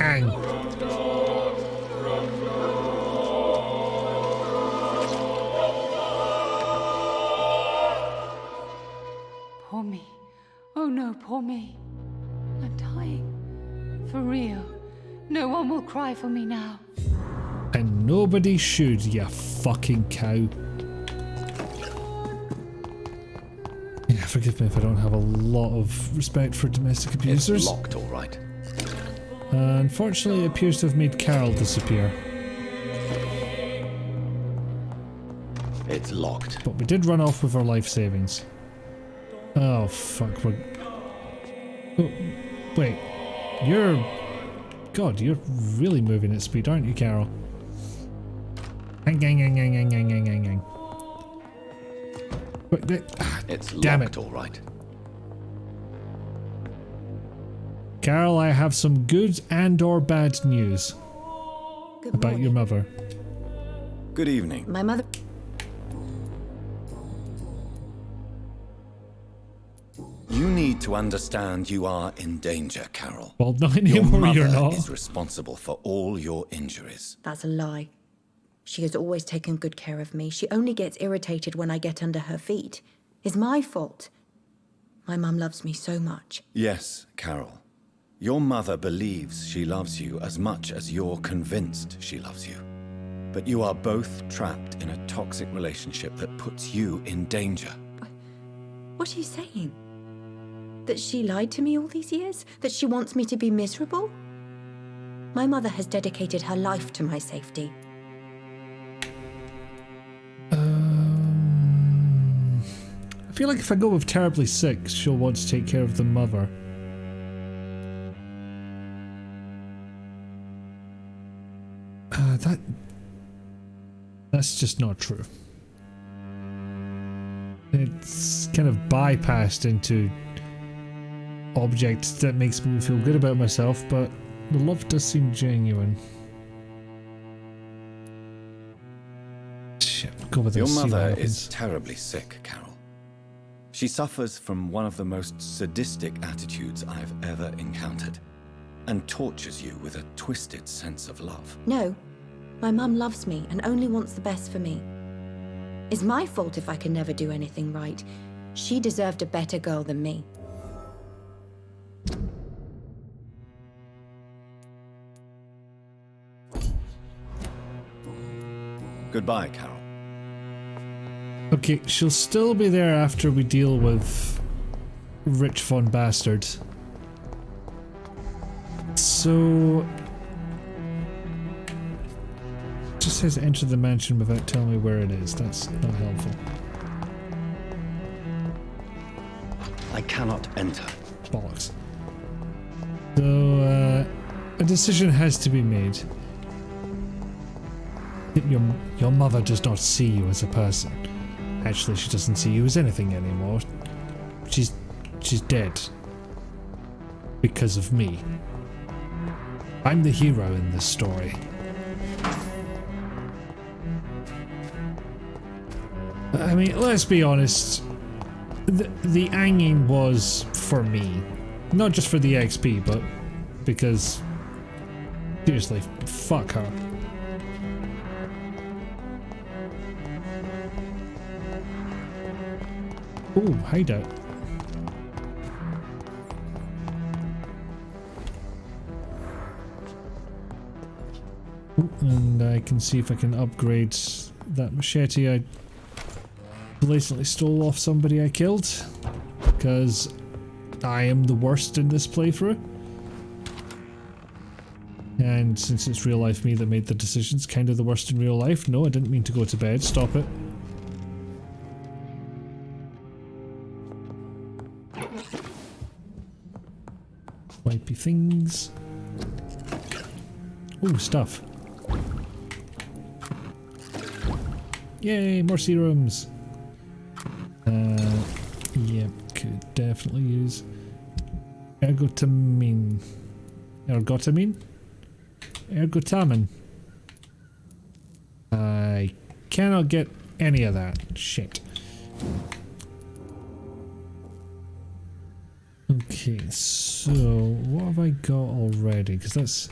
Ang. Poor me. Oh no, poor me. I'm dying. For real. No one will cry for me now. And nobody should, you fucking cow. Yeah, forgive me if I don't have a lot of respect for domestic abusers. It's locked, all right. Unfortunately, it appears to have made Carol disappear. It's locked. But we did run off with our life savings. Oh, fuck. Oh, wait. God, you're really moving at speed, aren't you, Carol? Gang. It's damn locked, it. all right. Carol, I have some good and or bad news about your mother. Good evening. My mother... You need to understand you are in danger, Carol. Well, not Your anymore, mother you're not. is responsible for all your injuries. That's a lie. She has always taken good care of me. She only gets irritated when I get under her feet. It's my fault. My mum loves me so much. Yes, Carol. Your mother believes she loves you as much as you're convinced she loves you. But you are both trapped in a toxic relationship that puts you in danger. What are you saying? That she lied to me all these years? That she wants me to be miserable? My mother has dedicated her life to my safety. I feel like if I go with terribly sick, she'll want to take care of the mother. That's just not true. It's kind of bypassed into objects that makes me feel good about myself, but the love does seem genuine. Shit, go with this. Your mother is terribly sick, Carol. She suffers from one of the most sadistic attitudes I've ever encountered, and tortures you with a twisted sense of love. No, my mum loves me and only wants the best for me. It's my fault if I can never do anything right. She deserved a better girl than me. Goodbye, Carol. Okay, she'll still be there after we deal with Rich Von Bastard. So... it just says enter the mansion without telling me where it is. That's not helpful. I cannot enter. Bollocks. So, a decision has to be made. Your mother does not see you as a person. Actually, she doesn't see you as anything anymore. She's dead. Because of me. I'm the hero in this story. I mean, let's be honest. The hanging was for me. Not just for the XP, but because... seriously, fuck her. Ooh, hideout. Ooh, and I can see if I can upgrade that machete I blatantly stole off somebody I killed. Because I am the worst in this playthrough. And since it's real life me that made the decisions, kind of the worst in real life. No, I didn't mean to go to bed. Stop it. Wipey things. Ooh, stuff. Yay, more serums. Yeah, could definitely use. Gotta go to main. Ergotamine? Ergotamin. I cannot get any of that. Shit. Okay, so what have I got already? Because that's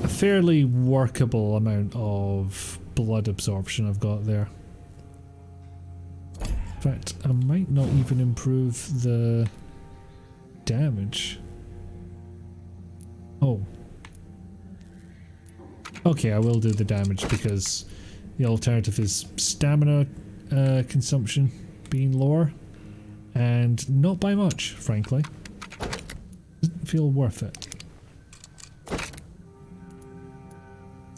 a fairly workable amount of blood absorption I've got there. In fact, I might not even improve the damage. Oh. Okay, I will do the damage because the alternative is stamina consumption being lower. And not by much, frankly. Doesn't feel worth it.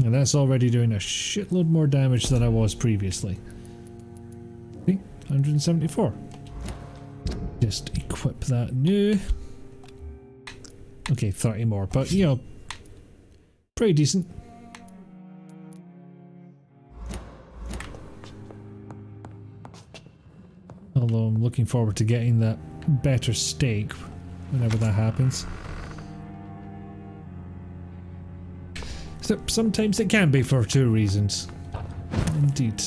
And that's already doing a shitload more damage than I was previously. See? 174. Just equip that new. Okay, 30 more, but you know, pretty decent. Although I'm looking forward to getting that better steak whenever that happens. So sometimes it can be for 2 reasons. Indeed.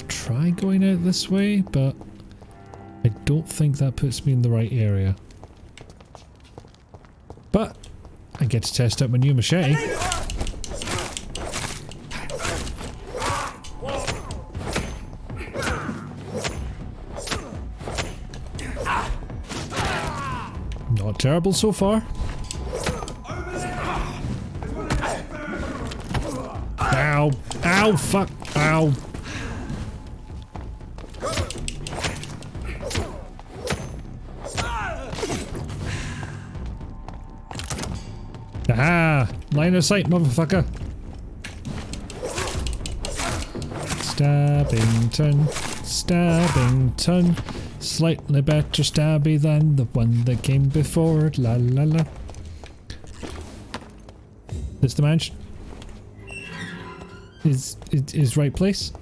Try going out this way, but I don't think that puts me in the right area. But I get to test out my new machete. Not terrible so far. Ow! Ow! Fuck! Ow! Aha! Line of sight, motherfucker! Stabbington, Stabbington, slightly better stabby than the one that came before. La la la. This the mansion? Is right place?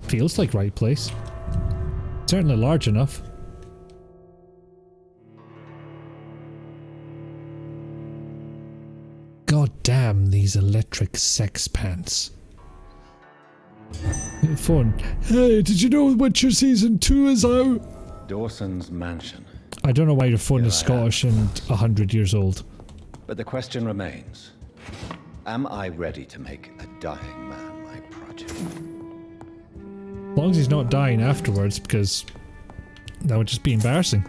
Feels like right place. Certainly large enough. God damn these electric sex pants. Phone. Hey, did you know Witcher Season 2 is out? Dawson's mansion. I don't know why your phone is Scottish and 100 years old. But the question remains. Am I ready to make a dying man my project? As long as he's not dying afterwards, because that would just be embarrassing.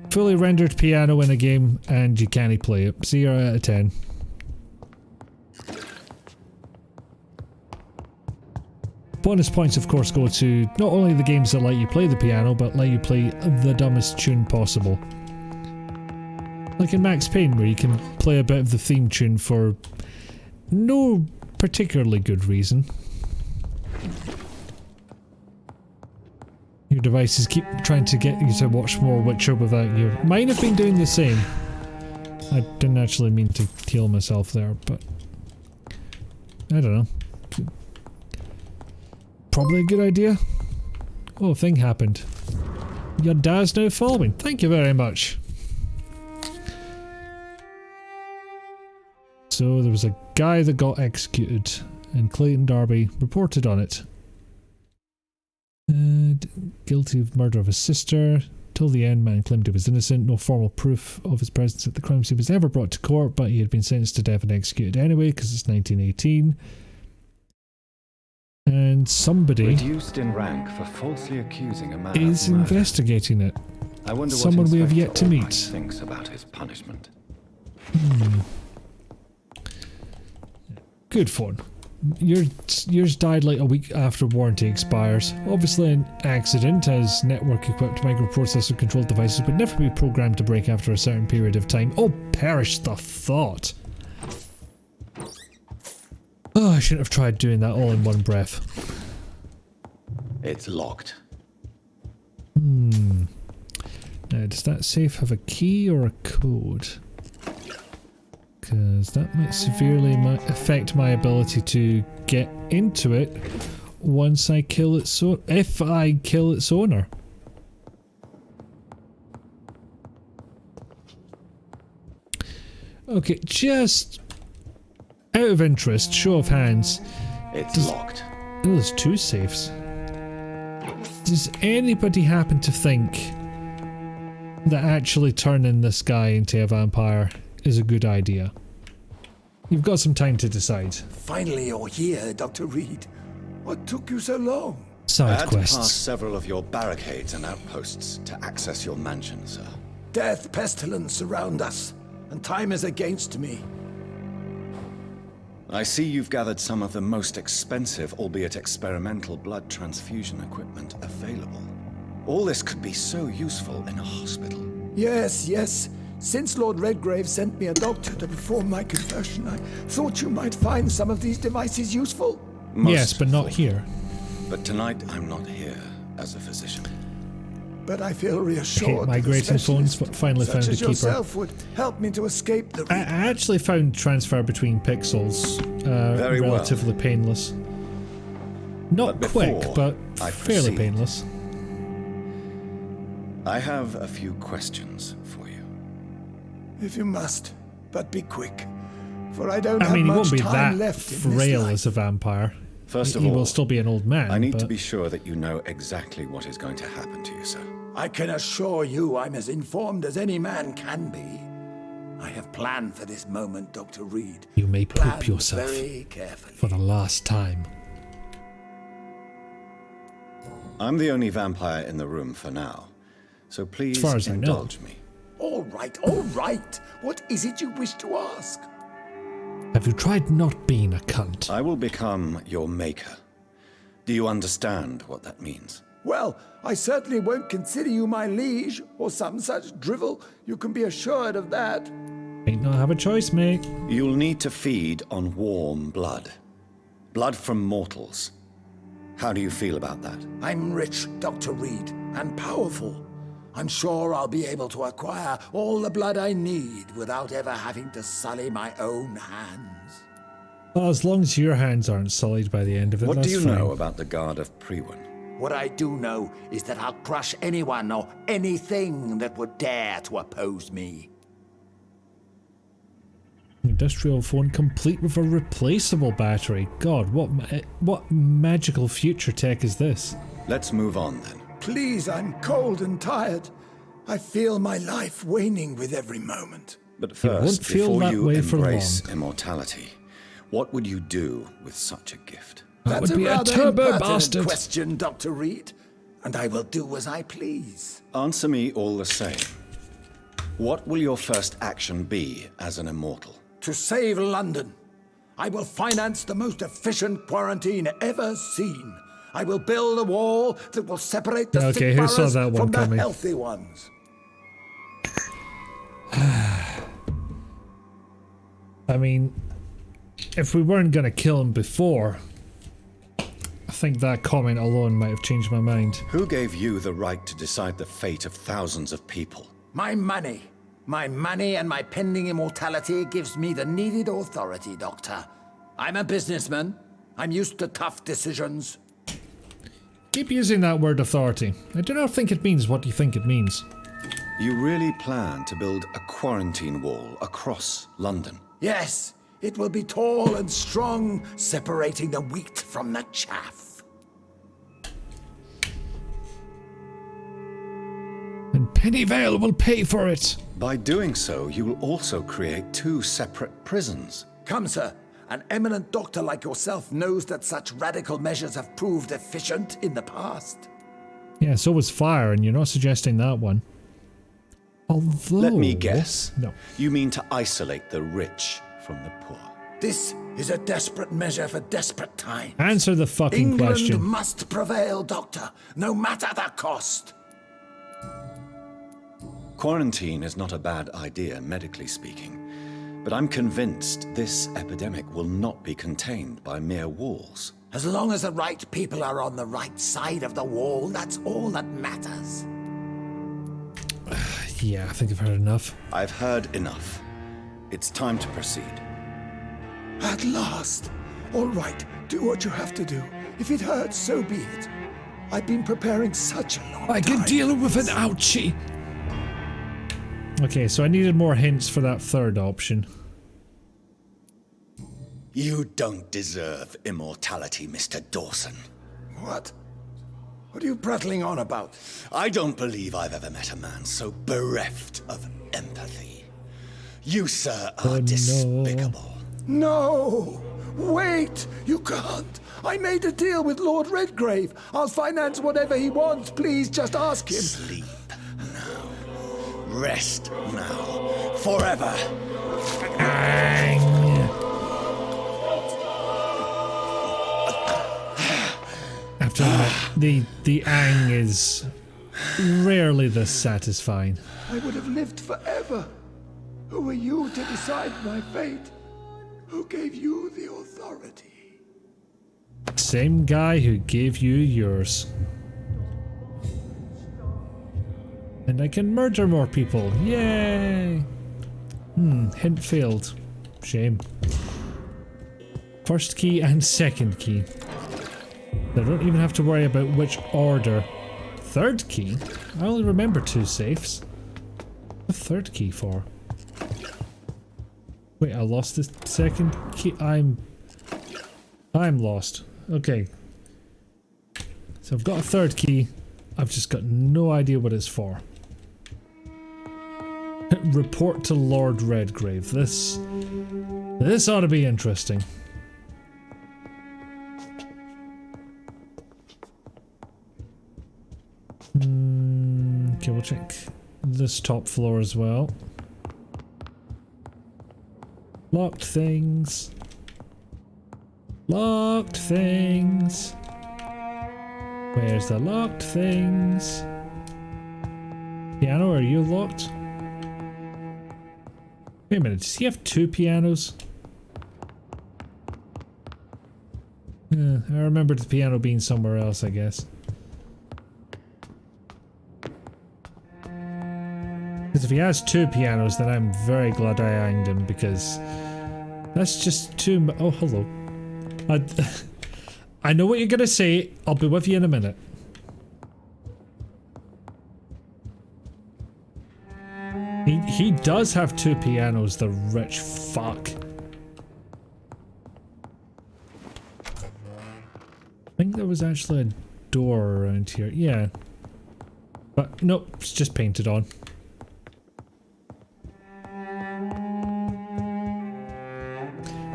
Fully rendered piano in a game and you can't play it. 0 out of 10. Bonus points of course go to not only the games that let you play the piano, but let you play the dumbest tune possible. Like in Max Payne, where you can play a bit of the theme tune for no particularly good reason. Your devices keep trying to get you to watch more Witcher without you. Mine have been doing the same. I didn't actually mean to heal myself there, but I don't know. Probably a good idea. Oh, thing happened. Your dad's now following. Thank you very much. So there was a guy that got executed and Clayton Darby reported on it. Guilty of murder of his sister. Till the end, man claimed he was innocent. No formal proof of his presence at the crime scene was ever brought to court, but he had been sentenced to death and executed anyway because it's 1918. And somebody reduced in rank for falsely accusing a man is of murder. investigating it. I wonder Someone what we have yet to Inspector meet. thinks about his punishment. Good fun. Yours died like a week after warranty expires. Obviously an accident, as network-equipped microprocessor-controlled devices would never be programmed to break after a certain period of time. Oh, perish the thought! Oh, I shouldn't have tried doing that all in one breath. It's locked. Now, does that safe have a key or a code? Because that might severely affect my ability to get into it, once I kill its if I kill its owner. Okay, just out of interest, show of hands. It's locked. Oh, there's 2 safes. Does anybody happen to think that actually turning this guy into a vampire is a good idea? You've got some time to decide. Finally you're here, Dr. Reed. What took you so long? I Side had to pass quests. several of your barricades and outposts to access your mansion, sir. Death, pestilence surround us, and time is against me. I see you've gathered some of the most expensive, albeit experimental, blood transfusion equipment available. All this could be so useful in a hospital. Yes, yes. Since Lord Redgrave sent me a doctor to perform my conversion, I thought you might find some of these devices useful. Yes, but not here. But tonight I'm not here as a physician. But I feel I hate reassured that a migrating phones, but finally such found a as keeper. yourself would help me to escape the... I actually found transfer between pixels Very well. relatively painless. Not But quick, before but I fairly proceed, painless. I have a few questions for you. If you must, but be quick, for I don't I have mean, he much won't be time that left in frail this life. as a vampire. First of He all, will still be an old man. I need to but be sure that you know exactly what is going to happen to you, sir. I can assure you I'm as informed as any man can be. I have planned for this moment, Dr. Reed. you may poop Planned yourself very carefully. for the last time. I'm the only vampire in the room for now, so please far as I know. indulge me. All right, all right. What is it you wish to ask? Have you tried not being a cunt? I will become your maker. Do you understand what that means? Well, I certainly won't consider you my liege, or some such drivel. You can be assured of that. Ain't not have a choice, mate. You'll need to feed on warm blood. Blood from mortals. How do you feel about that? I'm rich, Dr. Reed, and powerful. I'm sure I'll be able to acquire all the blood I need without ever having to sully my own hands. Well, as long as your hands aren't sullied by the end of it, What that's do you fine. know about the Guard of Priwen? What I do know is that I'll crush anyone or anything that would dare to oppose me. Industrial phone complete with a replaceable battery. God, what magical future tech is this? Let's move on then. Please, I'm cold and tired. I feel my life waning with every moment. But won't first, feel before that you way for embrace long. immortality, what would you do with such a gift? That That's would be a rather turbo impertinent bastard. question, Dr. Reed, and I will do as I please. Answer me all the same. What will your first action be as an immortal? To save London, I will finance the most efficient quarantine ever seen. I will build a wall that will separate the Okay, sick who saw boroughs that one from the coming? healthy ones. I mean, if we weren't going to kill him before, I think that comment alone might have changed my mind. Who gave you the right to decide the fate of thousands of people? My money. My money and my pending immortality gives me the needed authority, Doctor. I'm a businessman. I'm used to tough decisions. Keep using that word authority. I do not think it means what you think it means. You really plan to build a quarantine wall across London? Yes, it will be tall and strong, separating the wheat from the chaff. And Pennyvale will pay for it. By doing so, you will also create 2 separate prisons. Come, sir. An eminent doctor like yourself knows that such radical measures have proved efficient in the past. Yeah, so was fire, and you're not suggesting that one. Although... Let me guess. No. You mean to isolate the rich from the poor? This is a desperate measure for desperate times. Answer the fucking England question. must prevail, Doctor, no matter the cost. Quarantine is not a bad idea, medically speaking. But I'm convinced this epidemic will not be contained by mere walls. As long as the right people are on the right side of the wall, that's all that matters. Yeah, I think I've heard enough. I've heard enough. It's time to proceed. At last. All right, do what you have to do. If it hurts, so be it. I've been preparing such a long time. I can deal with an ouchie. Okay, so I needed more hints for that third option. You don't deserve immortality, Mr. Dawson. What? What are you prattling on about? I don't believe I've ever met a man so bereft of empathy. You, sir, are despicable. No! Wait! You can't! I made a deal with Lord Redgrave. I'll finance whatever he wants. Please, just ask him. Sleep now. Rest now. Forever. After that, the ang is rarely this satisfying. I would have lived forever. Who are you to decide my fate? Who gave you the authority? Same guy who gave you yours. And I can murder more people. Yay! Hint failed. Shame. First key and second key. I don't even have to worry about which order. Third key? I only remember 2 safes. The third key for? Wait, I lost the second key. I'm lost. Okay. So I've got a third key. I've just got no idea what it's for. Report to Lord Redgrave. This ought to be interesting. Okay, we'll check this top floor as well. Locked things. Locked things. Where's the locked things? Piano, are you locked? Wait a minute, does he have 2 pianos? I remember the piano being somewhere else, I guess. Because if he has 2 pianos, then I'm very glad I hanged him, because that's just too much. Oh, hello. I know what you're gonna say. I'll be with you in a minute. He does have 2 pianos, the rich fuck. I think there was actually a door around here. Yeah. But nope, it's just painted on.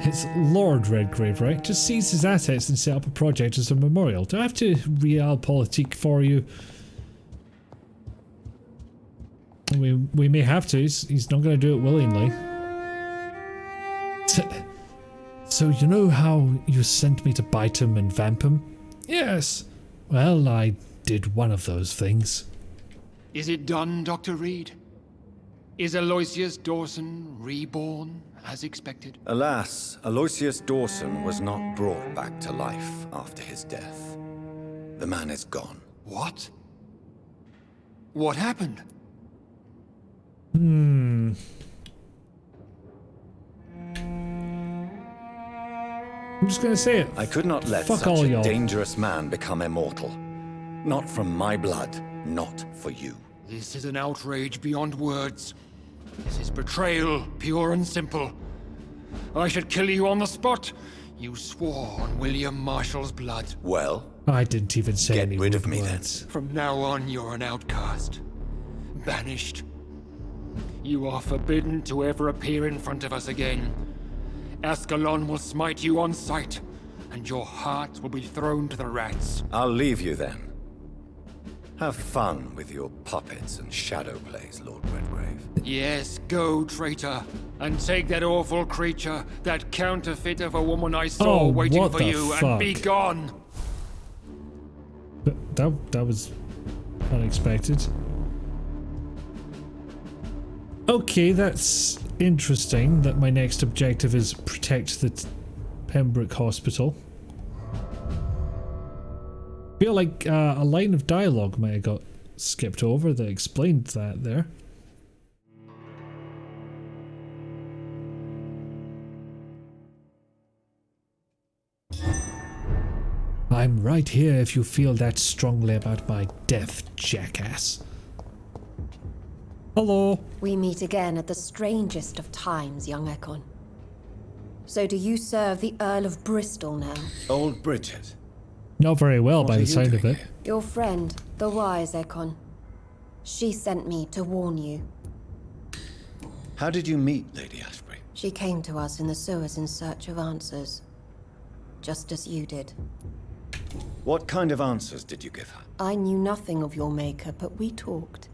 It's Lord Redgrave, right? Just seize his assets and set up a project as a memorial. Do I have to realpolitik for you? We may have to. He's not going to do it willingly. So you know how you sent me to Biteyman and Vampyr? Yes. Well, I did one of those things. Is it done, Dr. Reed? Is Aloysius Dawson reborn, as expected? Alas, Aloysius Dawson was not brought back to life after his death. The man is gone. What? What happened? I'm just gonna say it. I could not let Fuck such all a y'all. dangerous man become immortal. Not from my blood, not for you. This is an outrage beyond words. This is betrayal, pure and simple. I should kill you on the spot. You swore on William Marshall's blood. Well, I didn't even say any get rid of me words. From now on, you're an outcast. Banished. You are forbidden to ever appear in front of us again. Ascalon will smite you on sight, and your heart will be thrown to the rats. I'll leave you then. Have fun with your puppets and shadow plays, Lord Redgrave. Yes, go, traitor, and take that awful creature, that counterfeit of a woman I saw Oh, waiting what for the you, fuck? and be gone. That was unexpected. Okay, that's interesting that my next objective is protect the Pembroke Hospital. I feel like a line of dialogue might have got skipped over that explained that there. I'm right here if you feel that strongly about my death, jackass. Hello. We meet again at the strangest of times, young Ekon. So do you serve the Earl of Bristol now? Old Bridget. Not very well What by are the you sound of doing it. here? Your friend, the wise Ekon. She sent me to warn you. How did you meet Lady Ashbury? She came to us in the sewers in search of answers. Just as you did. What kind of answers did you give her? I knew nothing of your maker, but we talked.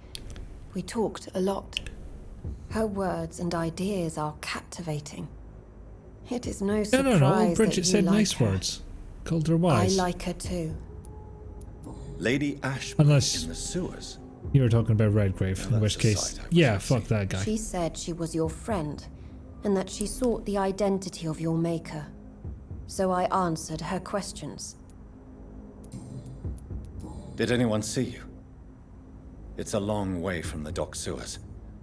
We talked a lot. Her words and ideas are captivating. It is no surprise No. Bridget that said you like nice her. words. Called her I wise. like her too. Lady Ashbury Unless in the sewers? you were talking about Redgrave, in which case, yeah, fuck that guy. She said she was your friend, and that she sought the identity of your maker. So I answered her questions. Did anyone see you? It's a long way from the dock sewers,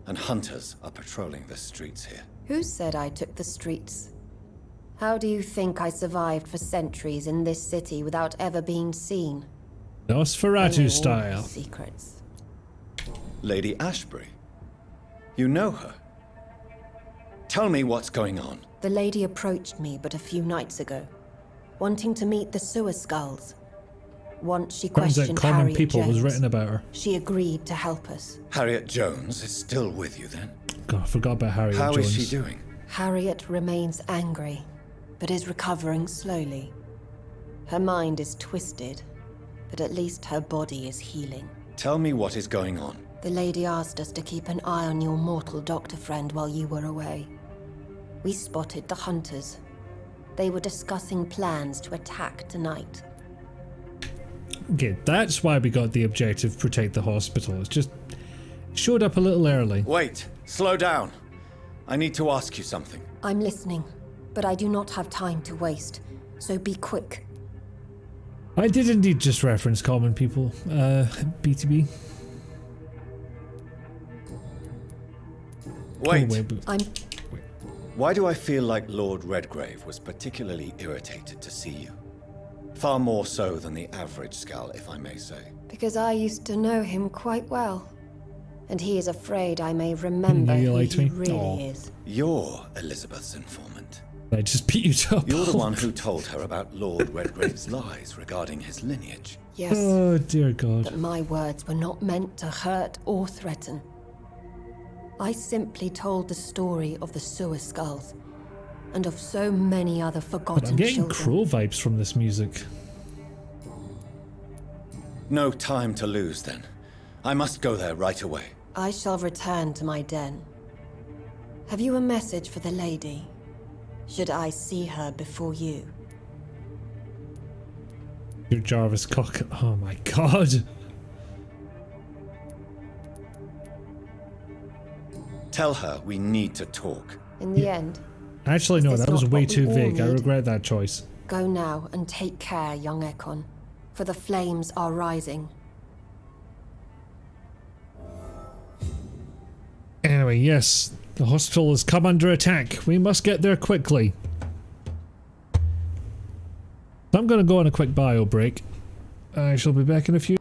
and hunters are patrolling the streets here. Who said I took the streets? How do you think I survived for centuries in this city without ever being seen? Nosferatu style. Secrets. Lady Ashbury? You know her? Tell me what's going on. The lady approached me but a few nights ago, wanting to meet the sewer skulls. Once she Turns out questioned Common Harriet People Jones. was written about her. She agreed to help us. Harriet Jones is still with you then? God, I forgot about Harriet How Jones. is she doing? Harriet remains angry, but is recovering slowly. Her mind is twisted, but at least her body is healing. Tell me what is going on. The lady asked us to keep an eye on your mortal doctor friend while you were away. We spotted the hunters. They were discussing plans to attack tonight. Okay, that's why we got the objective, protect the hospital. It's just showed up a little early. Wait, slow down. I need to ask you something. I'm listening, but I do not have time to waste, so be quick. I did indeed just reference Common People, BTB. Wait. I'm... Why do I feel like Lord Redgrave was particularly irritated to see you? Far more so than the average Skull, if I may say. Because I used to know him quite well. And he is afraid I may remember you who liked he me? really Aw. is. You're Elizabeth's informant. I just beat you up. You're the one who told her about Lord Redgrave's lies regarding his lineage. Yes. Oh, dear God. But my words were not meant to hurt or threaten. I simply told the story of the sewer skulls, and of so many other forgotten I'm getting children. Crow vibes from this music. No time to lose, then. I must go there right away. I shall return to my den. Have you a message for the lady? Should I see her before you? Your Jarvis cock. Oh my God. Tell her we need to talk. In the end, Actually, no, Is this that was not way what we too all vague. I need? regret that choice. go now and take care, young Ekon, for the flames are rising. Anyway, yes, the hospital has come under attack. We must get there quickly. I'm going to go on a quick bio break. I shall be back in a few.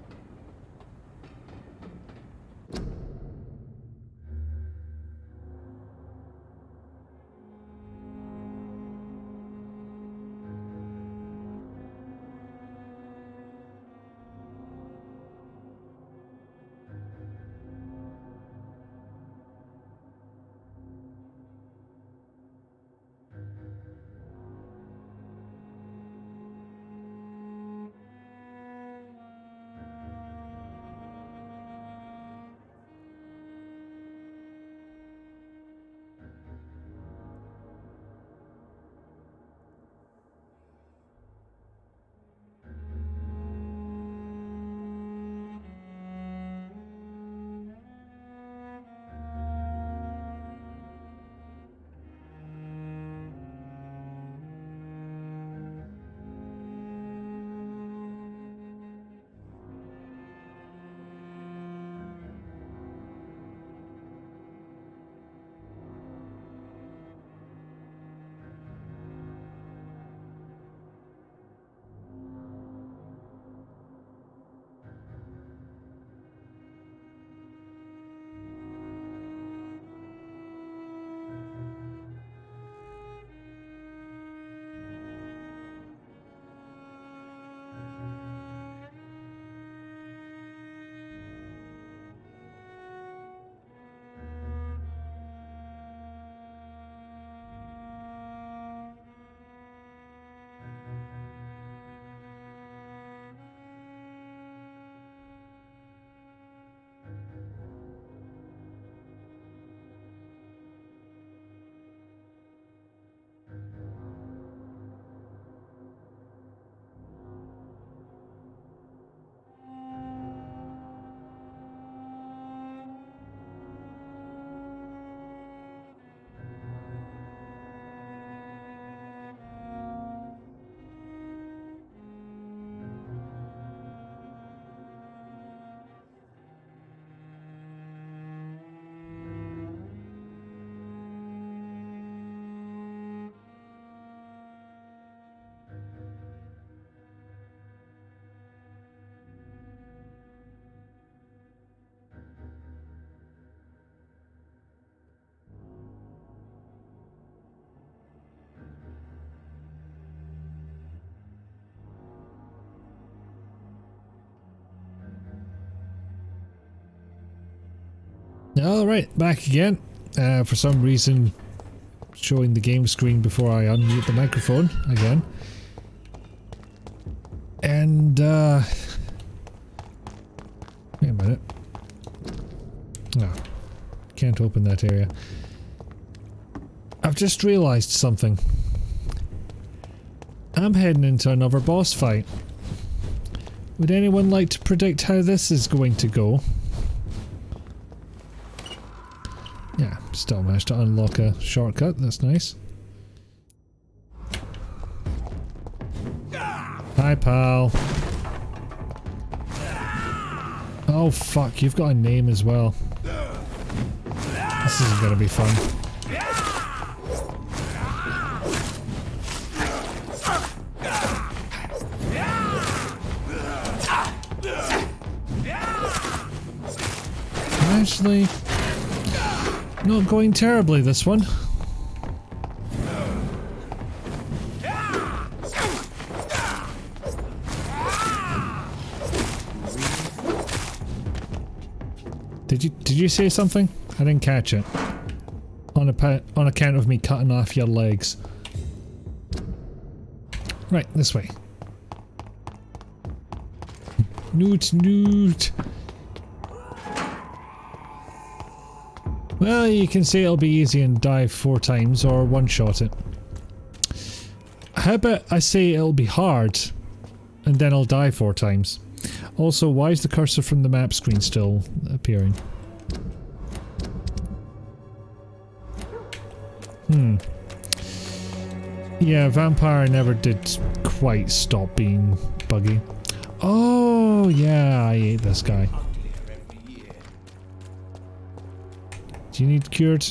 Alright, back again. For some reason, showing the game screen before I unmute the microphone again. And, wait a minute. No, can't open that area. I've just realised something. I'm heading into another boss fight. Would anyone like to predict how this is going to go? Yeah, still managed to unlock a shortcut, that's nice. Hi, pal. Oh fuck, you've got a name as well. This isn't gonna be fun. Actually, not going terribly this one. Did you say something? I didn't catch it. On account of me cutting off your legs. Right, this way. Newt, Newt. Well, you can say it'll be easy and dive 4 times or one-shot it. How about I say it'll be hard and then I'll die 4 times. Also, why is the cursor from the map screen still appearing? Yeah, Vampyr never did quite stop being buggy. Oh, yeah, I ate this guy. Do you need cured?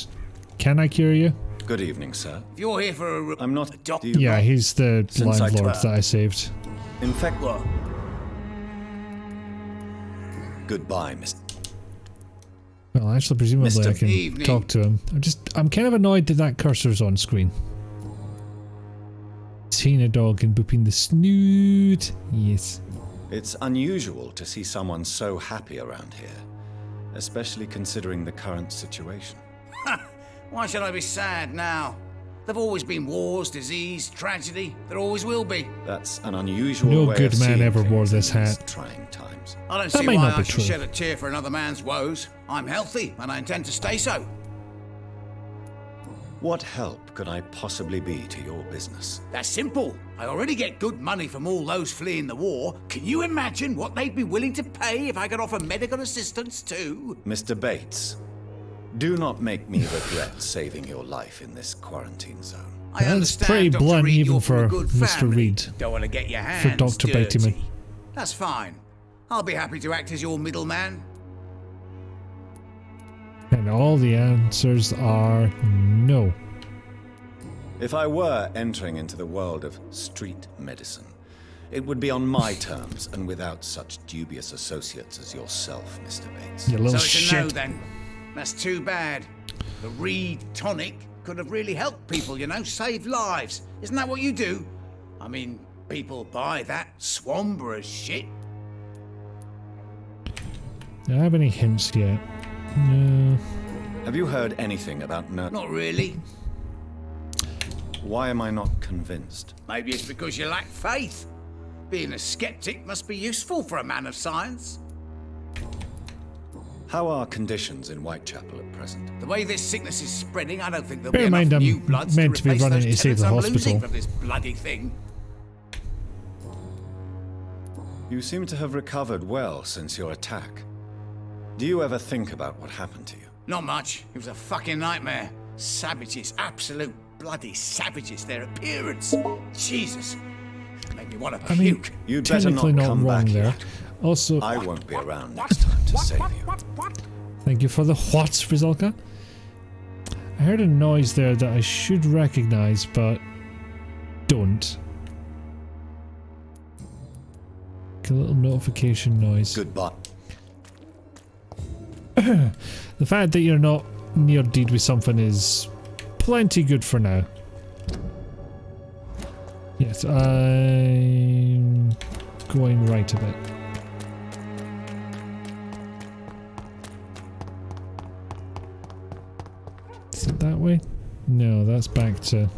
Can I cure you? Good evening, sir. If you're here for a... I'm not... Yeah, he's the landlord that I saved. In fact, what? Goodbye, Mr. Well, actually, presumably Mr. I can talk to him. I'm kind of annoyed that that cursor's on screen. Seeing a dog and booping the snoot. Yes. It's unusual to see someone so happy around here, especially considering the current situation. Why should I be sad now? There've always been wars, disease, tragedy. There always will be. That's an unusual No way good of man seeing ever wore things this in these hat. trying times. I don't That see might why not be I should true. shed a tear for another man's woes. I'm healthy, and I intend to stay so. What help could I possibly be to your business? That's simple. I already get good money from all those fleeing the war. Can you imagine what they'd be willing to pay if I could offer medical assistance too? Mr. Bates, do not make me regret saving your life in this quarantine zone. I That's understand, pretty Dr. blunt Reed, even you're from for a good Mr. family. Reed. Don't want to get your For hands Dr. dirty. Biteyman. That's fine. I'll be happy to act as your middleman. And all the answers are no. If I were entering into the world of street medicine, it would be on my terms and without such dubious associates as yourself, Mr. Bates. You little So it's a no shit. then. That's too bad. The Reed tonic could have really helped people, you know, save lives. Isn't that what you do? I mean, people buy that Swamburgh shit. Do I have any hints yet? No. Have you heard anything about Not really. Why am I not convinced? Maybe it's because you lack faith. Being a skeptic must be useful for a man of science. How are conditions in Whitechapel at present? The way this sickness is spreading, I don't think there'll Bear be in mind enough I'm new bloods meant to be replace running those to save tenants the I'm hospital. losing from this bloody thing. You seem to have recovered well since your attack. Do you ever think about what happened to you? Not much. It was a fucking nightmare. Savages, absolute bloody savages. Their appearance. Jesus. Made me want to I mean, puke. You'd better technically not not come wrong back there. yet. Also, I won't be around next time to save you. thank you for the what, Rizalka? I heard a noise there that I should recognize, but don't. Like a little notification noise. Goodbye. The fact that you're not near deed with something is plenty good for now. Yes, I'm going right a bit. Is it that way? No, that's back to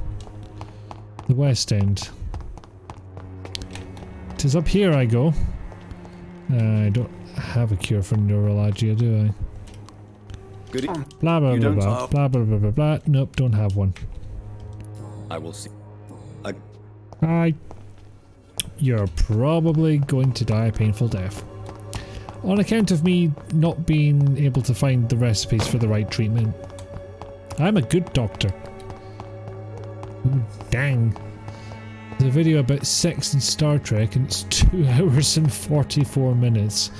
the West End. 'Tis up here I go. I don't have a cure for neuralgia, do I? Good. Blah blah blah blah blah blah blah blah blah. Nope, don't have one. I will see. You're probably going to die a painful death. On account of me not being able to find the recipes for the right treatment. I'm a good doctor. Ooh, dang. There's a video about sex in Star Trek and it's 2 hours and 44 minutes.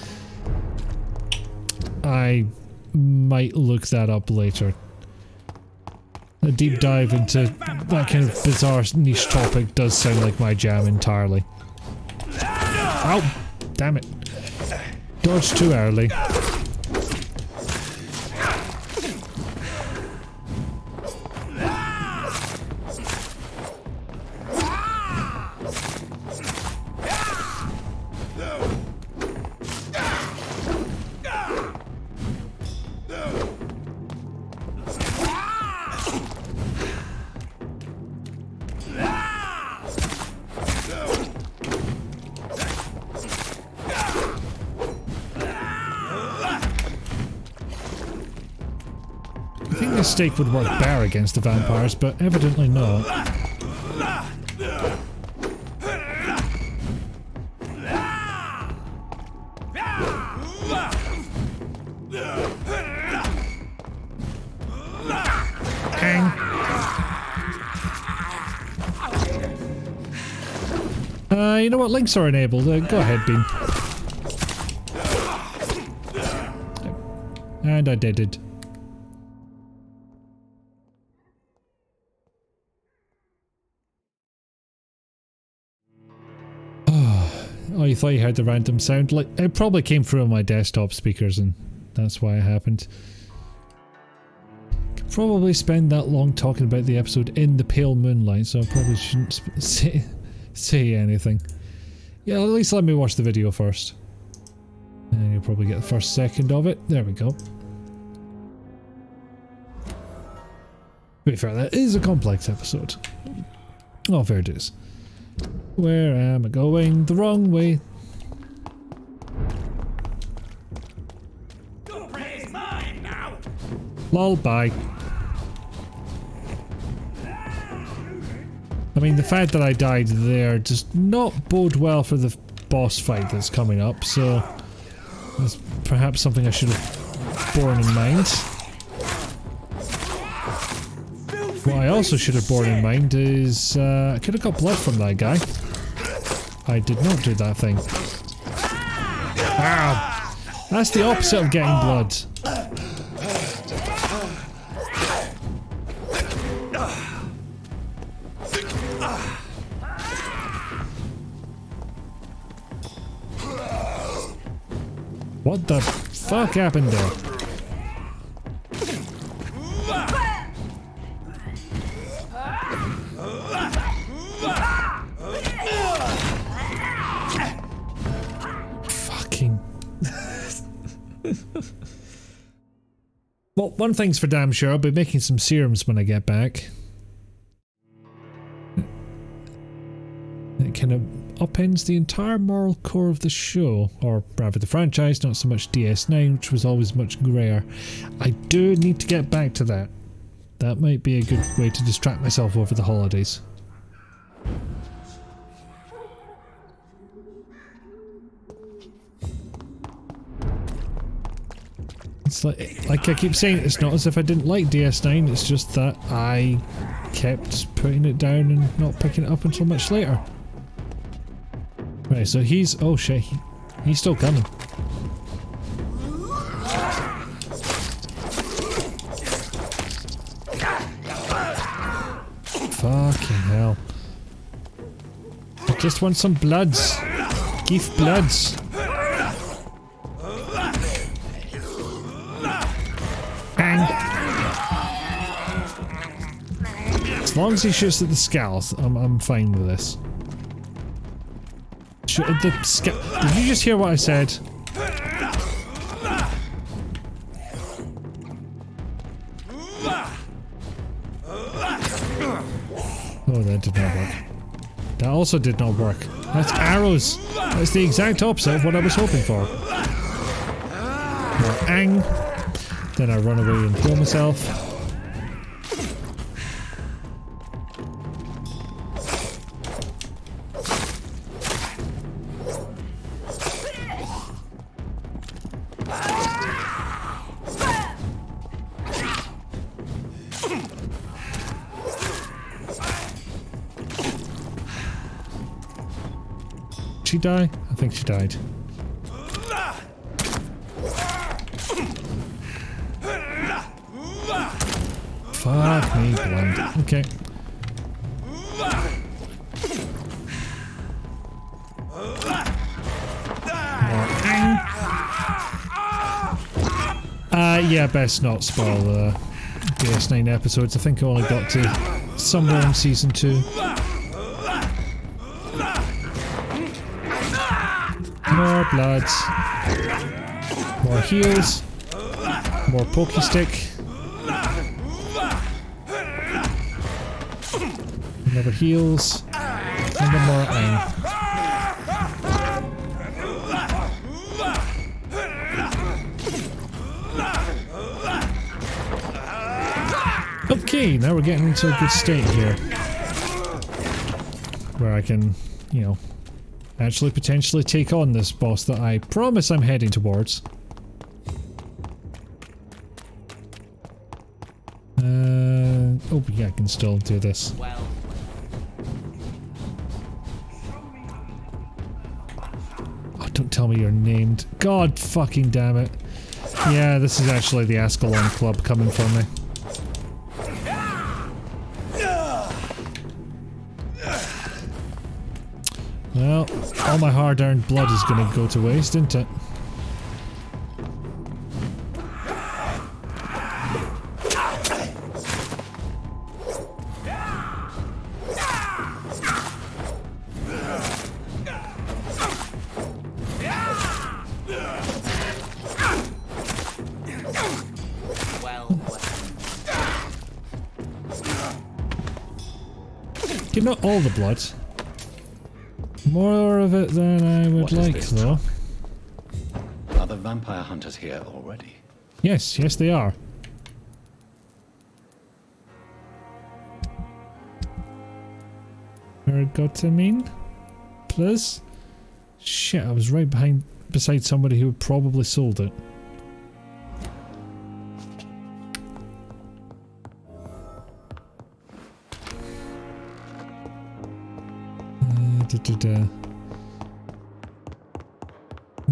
I might look that up later. A deep dive into that kind of bizarre niche topic does sound like my jam entirely. Ow! Damn it. Dodged too early. A stake would work better against the vampires, but evidently not. You know what? Links are enabled. Go ahead, Bean. And I did it. Oh, you thought you heard the random sound? Like, it probably came through on my desktop speakers and that's why it happened. Could probably spend that long talking about the episode in the pale moonlight, so I probably shouldn't say anything. Yeah, at least let me watch the video first. And you'll probably get the first second of it. There we go. To be fair, that is a complex episode. Oh, fair dues. Where am I going? The wrong way. Mine now. Lol, bye. I mean, the fact that I died there does not bode well for the boss fight that's coming up, so that's perhaps something I should have borne in mind. What I also should have borne in mind is I could have got blood from that guy. I did not do that thing. Ow! That's the opposite of getting blood. What the fuck happened there? Well, one thing's for damn sure, I'll be making some serums when I get back. It kind of upends the entire moral core of the show, or rather the franchise, not so much DS9, which was always much grayer. I do need to get back to that. That might be a good way to distract myself over the holidays. It's like I keep saying, it's not as if I didn't like DS9, it's just that I kept putting it down and not picking it up until much later. Right, so he's... oh shit, he's still coming. Fucking hell. I just want some bloods. Give bloods. As long as he shoots at the skulls, I'm fine with this. Shoot at the skull. Did you just hear what I said? that did not work. That also did not work. That's arrows. That's the exact opposite of what I was hoping for. More ang. Then I run away and heal myself. She die? I think she died. Fuck me, blind. Okay. Yeah, best not spoil the DS9 episodes. I think I only got to somewhere in season 2. More bloods. More heals. More pokey stick. Another heals. And then more aim. Okay, now we're getting into a good state here. Where I can, you know, actually potentially take on this boss that I promise I'm heading towards. Oh yeah, I can still do this. Oh, don't tell me you're named. God fucking damn it. Yeah, this is actually the Ascalon Club coming for me. Well, all my hard-earned blood is gonna go to waste, isn't it? Okay, not all the blood. More of it than I would like, though. Are the vampire hunters here already? Yes, yes they are. Ergotamine? Please? Shit, I was right beside somebody who probably sold it.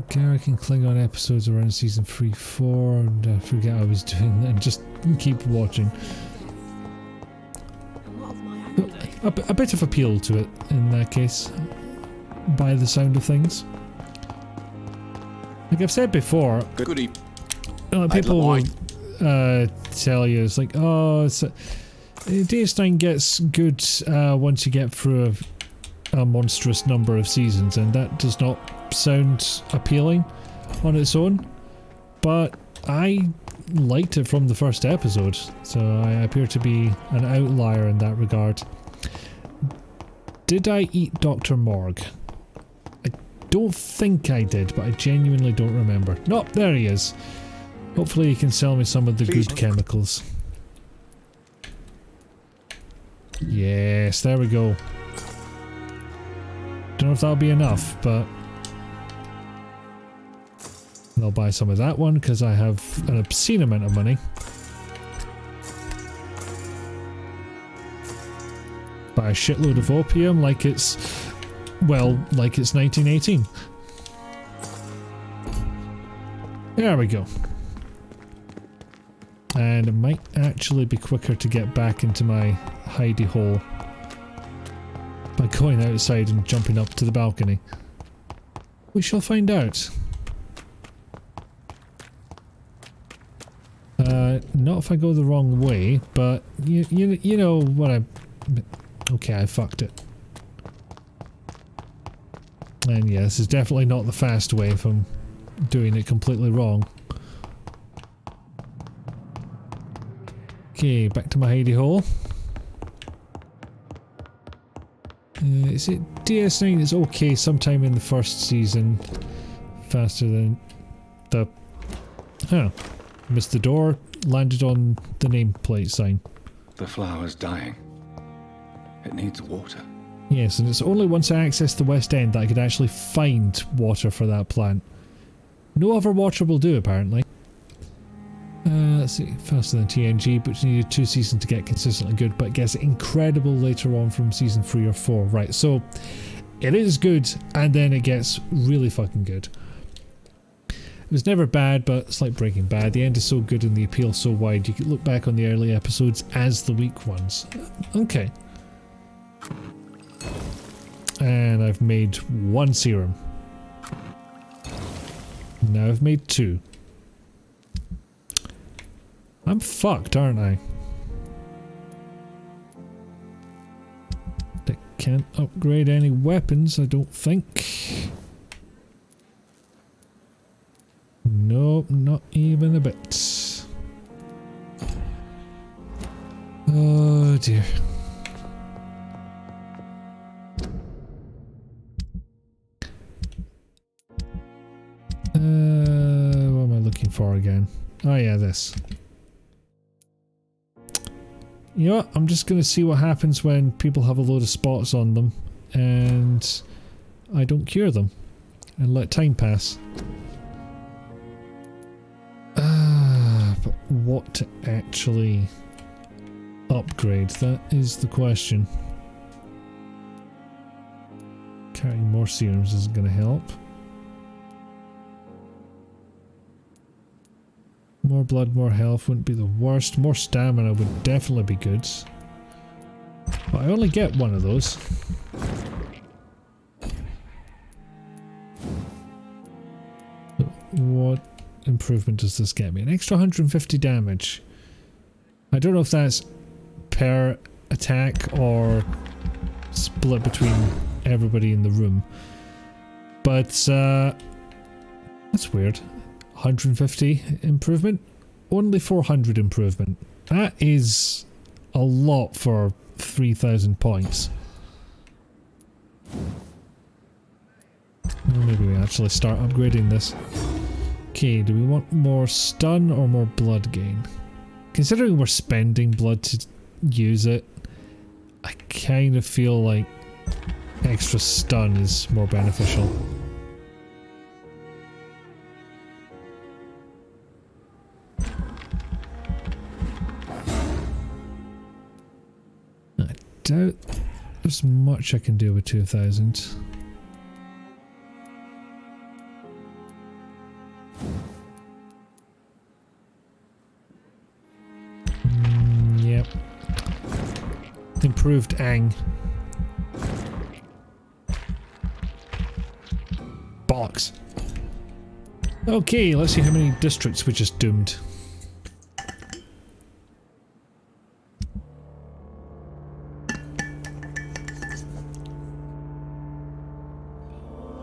Garrick and Klingon episodes around season 3, 4, and I forget I was doing that and just keep watching. A bit of appeal to it in that case, by the sound of things. Like I've said before, people will tell you, it's like, oh, DS9 gets good once you get through a monstrous number of seasons, and that does not sound appealing on its own, but I liked it from the first episode, so I appear to be an outlier in that regard. Did I eat Dr. Morg? I don't think I did, but I genuinely don't remember. Nope, there he is. Hopefully he can sell me some of the good chemicals. Yes, there we go. Don't know if that'll be enough, but I'll buy some of that one because I have an obscene amount of money. Buy a shitload of opium like it's, well, like it's 1918. There we go. And it might actually be quicker to get back into my hidey hole by going outside and jumping up to the balcony. We shall find out. Not if I go the wrong way, but you know what I... Okay, I fucked it. And yeah, this is definitely not the fast way if I'm doing it completely wrong. Okay, back to my hidey hole. Is it DS9 is okay sometime in the first season. Faster than the... Huh. Missed the door, landed on the nameplate sign. The flower's dying. It needs water. Yes, and it's only once I access the West End that I could actually find water for that plant. No other water will do, apparently. Let's see, faster than TNG, but you needed 2 seasons to get consistently good, but it gets incredible later on from season 3 or 4. Right, so it is good, and then it gets really fucking good. It was never bad, but it's like Breaking Bad. The end is so good and the appeal so wide, you could look back on the early episodes as the weak ones. Okay. And I've made 1 serum. Now I've made 2. I'm fucked, aren't I? I can't upgrade any weapons, I don't think. Nope, not even a bit. Oh dear. What am I looking for again? Oh yeah, this. You know what? I'm just going to see what happens when people have a load of spots on them and I don't cure them and let time pass. But what to actually upgrade? That is the question. Carrying more serums isn't going to help. More blood, more health wouldn't be the worst. More stamina would definitely be good. But I only get 1 of those. What improvement does this get me? An extra 150 damage. I don't know if that's per attack or split between everybody in the room. But that's weird. 150 improvement, only 400 improvement. That is a lot for 3,000 points. Well, maybe we actually start upgrading this. Okay, do we want more stun or more blood gain? Considering we're spending blood to use it, I kind of feel like extra stun is more beneficial. I doubt there's much I can do with 2,000. Yep. Improved Ang. Bollocks. Okay, let's see how many districts we just doomed.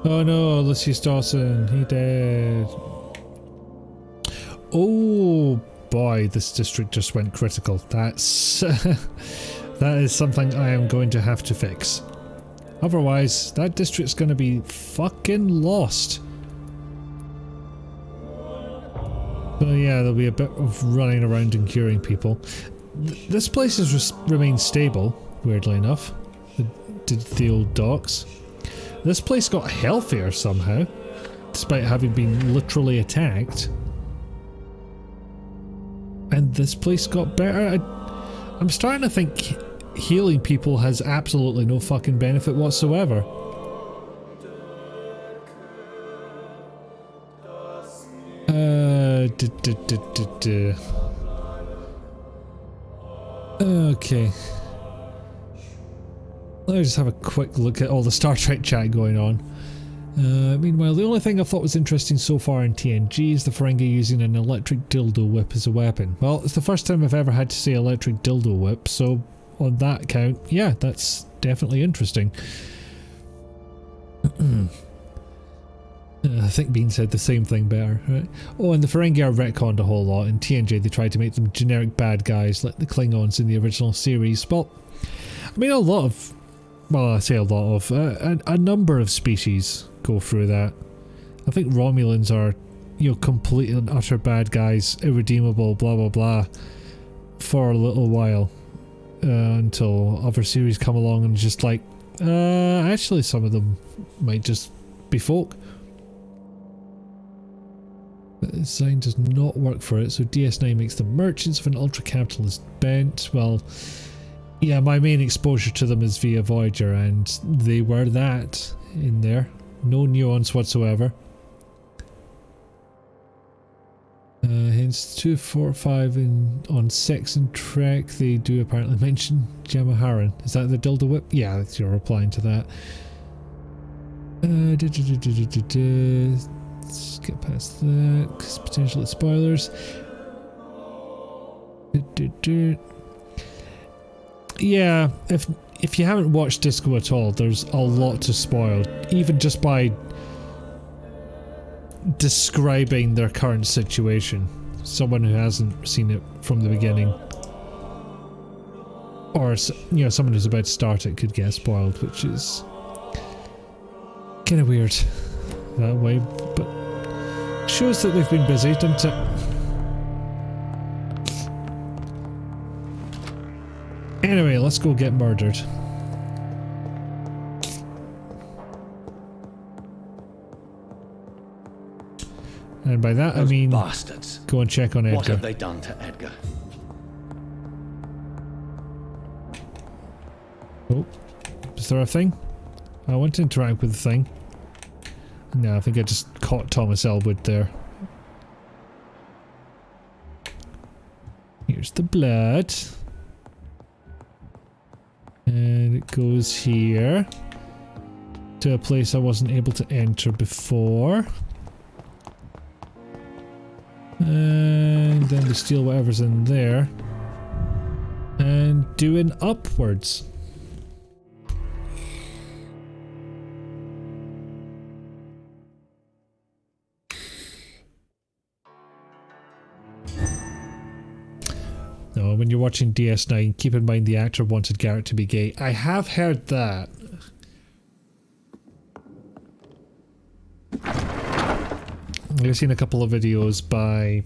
Oh no, Lucius Dawson, he dead. Oh boy, this district just went critical. That's that is something I am going to have to fix. Otherwise, that district's going to be fucking lost. So yeah, there'll be a bit of running around and curing people. This place has remained stable, weirdly enough. The old docks. This place got healthier somehow, despite having been literally attacked. And this place got better. I'm starting to think healing people has absolutely no fucking benefit whatsoever. Okay. Let me just have a quick look at all the Star Trek chat going on. Meanwhile, the only thing I thought was interesting so far in TNG is the Ferengi using an electric dildo whip as a weapon. Well, it's the first time I've ever had to say electric dildo whip, so on that count, yeah, that's definitely interesting. I think Bean said the same thing better, right? Oh, and the Ferengi are retconned a whole lot. In TNG, they tried to make them generic bad guys like the Klingons in the original series. Well, I mean, a lot of well, I say a lot of, a number of species go through that. I think Romulans are, you know, complete and utter bad guys, irredeemable, blah blah blah, for a little while, until other series come along and just like, actually some of them might just be folk. But the design does not work for it, so DS9 makes them merchants of an ultra-capitalist bent. Well, yeah, my main exposure to them is via Voyager, and they were that in there. No nuance whatsoever. Hence 2, 4, 5 on Sex and Trek, they do apparently mention Jamaharan. Is that the dildo whip? Yeah, that's your replying to that. Let's get past that, because potentially spoilers. Yeah, if you haven't watched Disco at all, there's a lot to spoil, even just by describing their current situation. Someone who hasn't seen it from the beginning, or you know, someone who's about to start it could get spoiled, which is kind of weird that way, but shows that they've been busy, doesn't it? Anyway, let's go get murdered. And by that I mean bastards. Go and check on Edgar. What have they done to Edgar? Oh, is there a thing? I want to interact with the thing. No, I think I just caught Thomas Elwood there. Here's the blood. And it goes here. To a place I wasn't able to enter before. And then we steal whatever's in there. And doing upwards. No, when you're watching DS9, keep in mind the actor wanted Garrett to be gay. I have heard that. I've seen a couple of videos by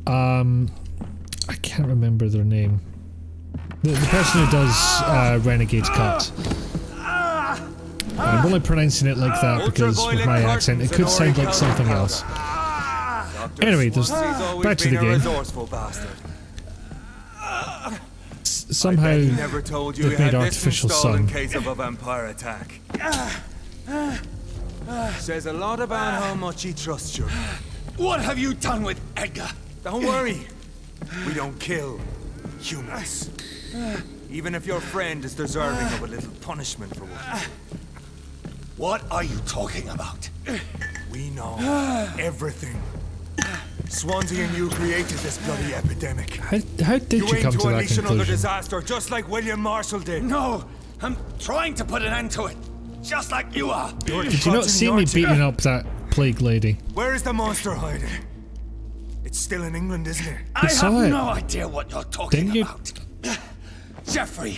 I can't remember their name. The person who does Renegade's Cut. I'm only pronouncing it like that because with my accent it could sound like something else. Anyway, back to the game. Somehow they've made artificial sun. In case of a vampire attack. Says a lot about how much he trusts you. What have you done with Edgar? Don't worry. We don't kill humans. Even if your friend is deserving of a little punishment for what. What are you talking about? We know everything. Swansea and you created this bloody epidemic. How did you come to that unleash another conclusion? disaster, just like William Marshall did. No, I'm trying to put an end to it, just like you are. Did you not see me beating up that plague lady? Where is the monster hiding? It's still in England, isn't it? I have no idea what you're talking about. Jeffrey,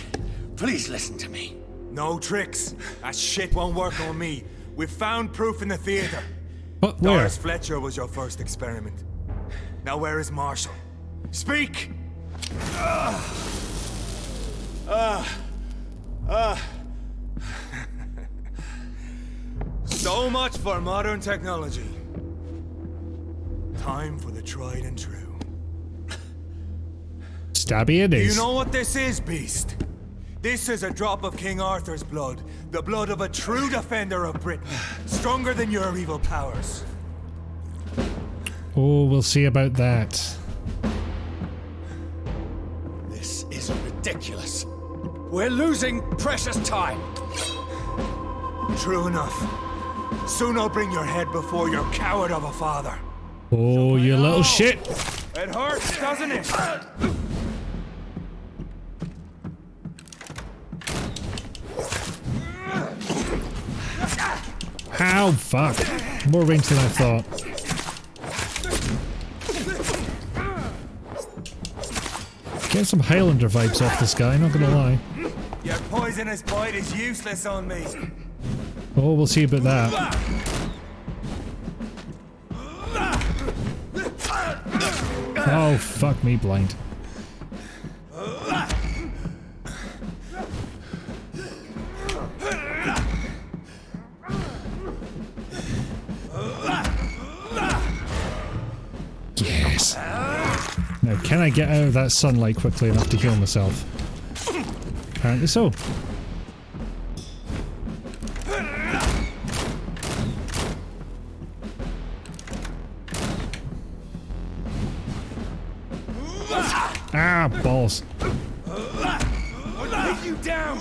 please listen to me. No tricks. That shit won't work on me. We've found proof in the theater. What? Where? Doris Fletcher was your first experiment. Now where is Marshall? Speak! So much for modern technology. Time for the tried and true. Stabby it is. You know what this is, Beast? This is a drop of King Arthur's blood. The blood of a true defender of Britain. Stronger than your evil powers. Oh, we'll see about that. This is ridiculous. We're losing precious time. True enough. Soon I'll bring your head before your coward of a father. Oh, you little shit! It hurts, doesn't it? Ow, fuck. More range than I thought. Get some Highlander vibes off this guy, not gonna lie. Your poisonous bite is useless on me. Oh, we'll see about that. Oh, fuck me blind. Yes. Now, can I get out of that sunlight quickly enough to heal myself? Apparently so. Ah, balls. I'll take you down.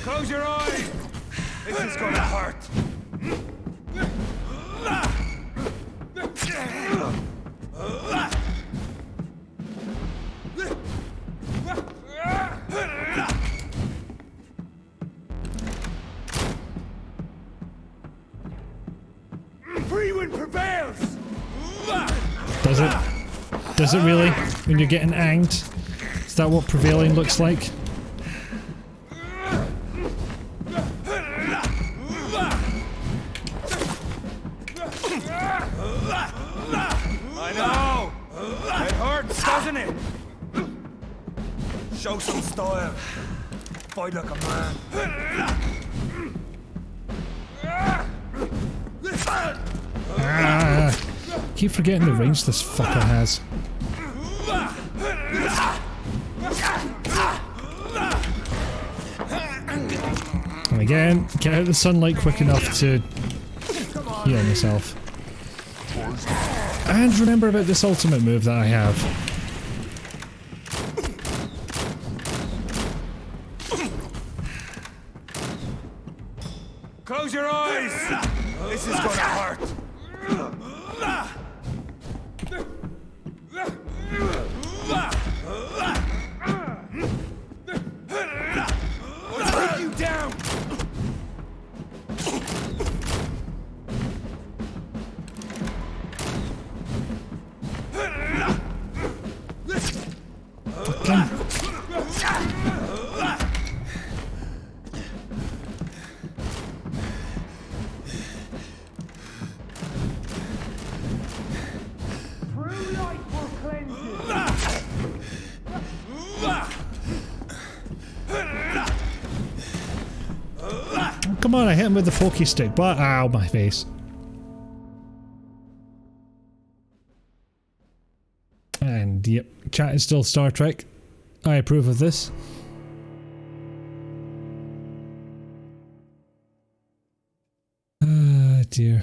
Close your eyes. This is gonna hurt. Free wind prevails. Does it? Does it really? When you're getting anged? Is that what prevailing looks like? I know. It hurts, doesn't it? Show some style. Fight like a man. Ah, keep forgetting the range this fucker has. And again, get out of the sunlight quick enough to heal myself. And remember about this ultimate move that I have. Close your eyes. This is gonna hurt. I'll take you down. Come on, I hit him with the pokey stick, but ow, my face. And yep, chat is still Star Trek. I approve of this. Ah, dear.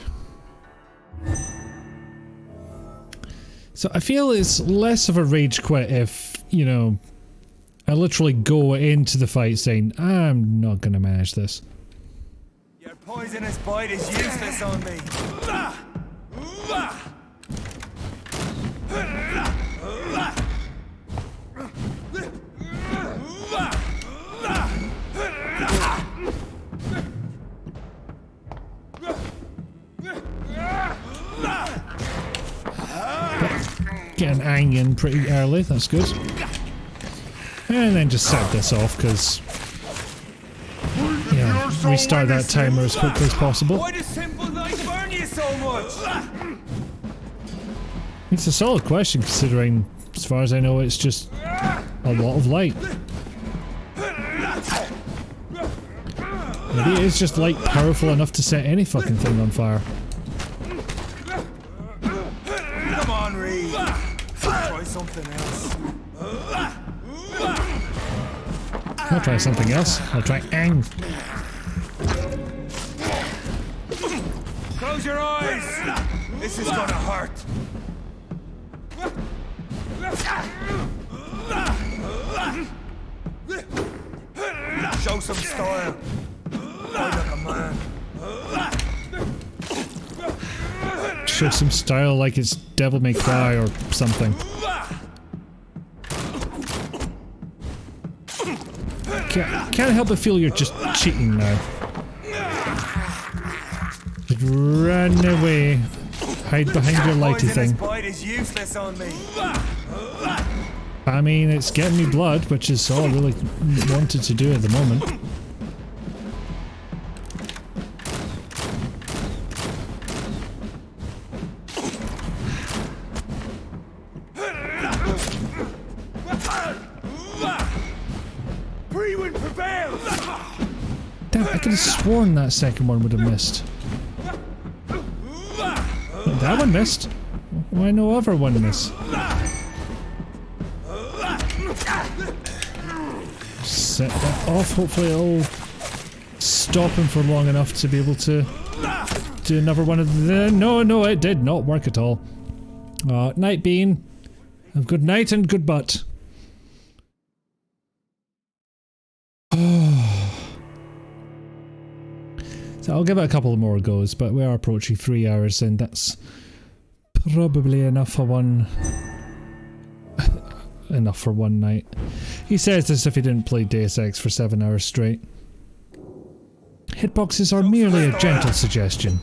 So I feel it's less of a rage quit if, you know, I literally go into the fight saying, I'm not gonna manage this. Your poisonous bite is useless on me. Getting angin pretty early, that's good. And then just set this off, because... yeah, restart that timer as quickly as possible. Why does simple light burn you so much? It's a solid question, considering, as far as I know, it's just a lot of light. Maybe it is just light powerful enough to set any fucking thing on fire. Come on, Reed. Try something else. I'll try something else. I'll try ang. Close your eyes. This is gonna hurt. Show some style. Fight like a man. Show some style like it's Devil May Cry or something. Can't help but feel you're just cheating now. Just run away. Hide behind your lighty thing. Bite is useless on me. I mean, it's getting me blood, which is all I really wanted to do at the moment. Damn, I could have sworn that second one would have missed. That one missed. Why no other one miss? Set that off. Hopefully it'll stop him for long enough to be able to do another one of the... No, it did not work at all. Night Bean. Good night and good butt. So I'll give it a couple of more goes, but we are approaching 3 hours and that's probably enough for one... enough for one night. He says this if he didn't play Deus Ex for 7 hours straight. Hitboxes are merely a gentle suggestion.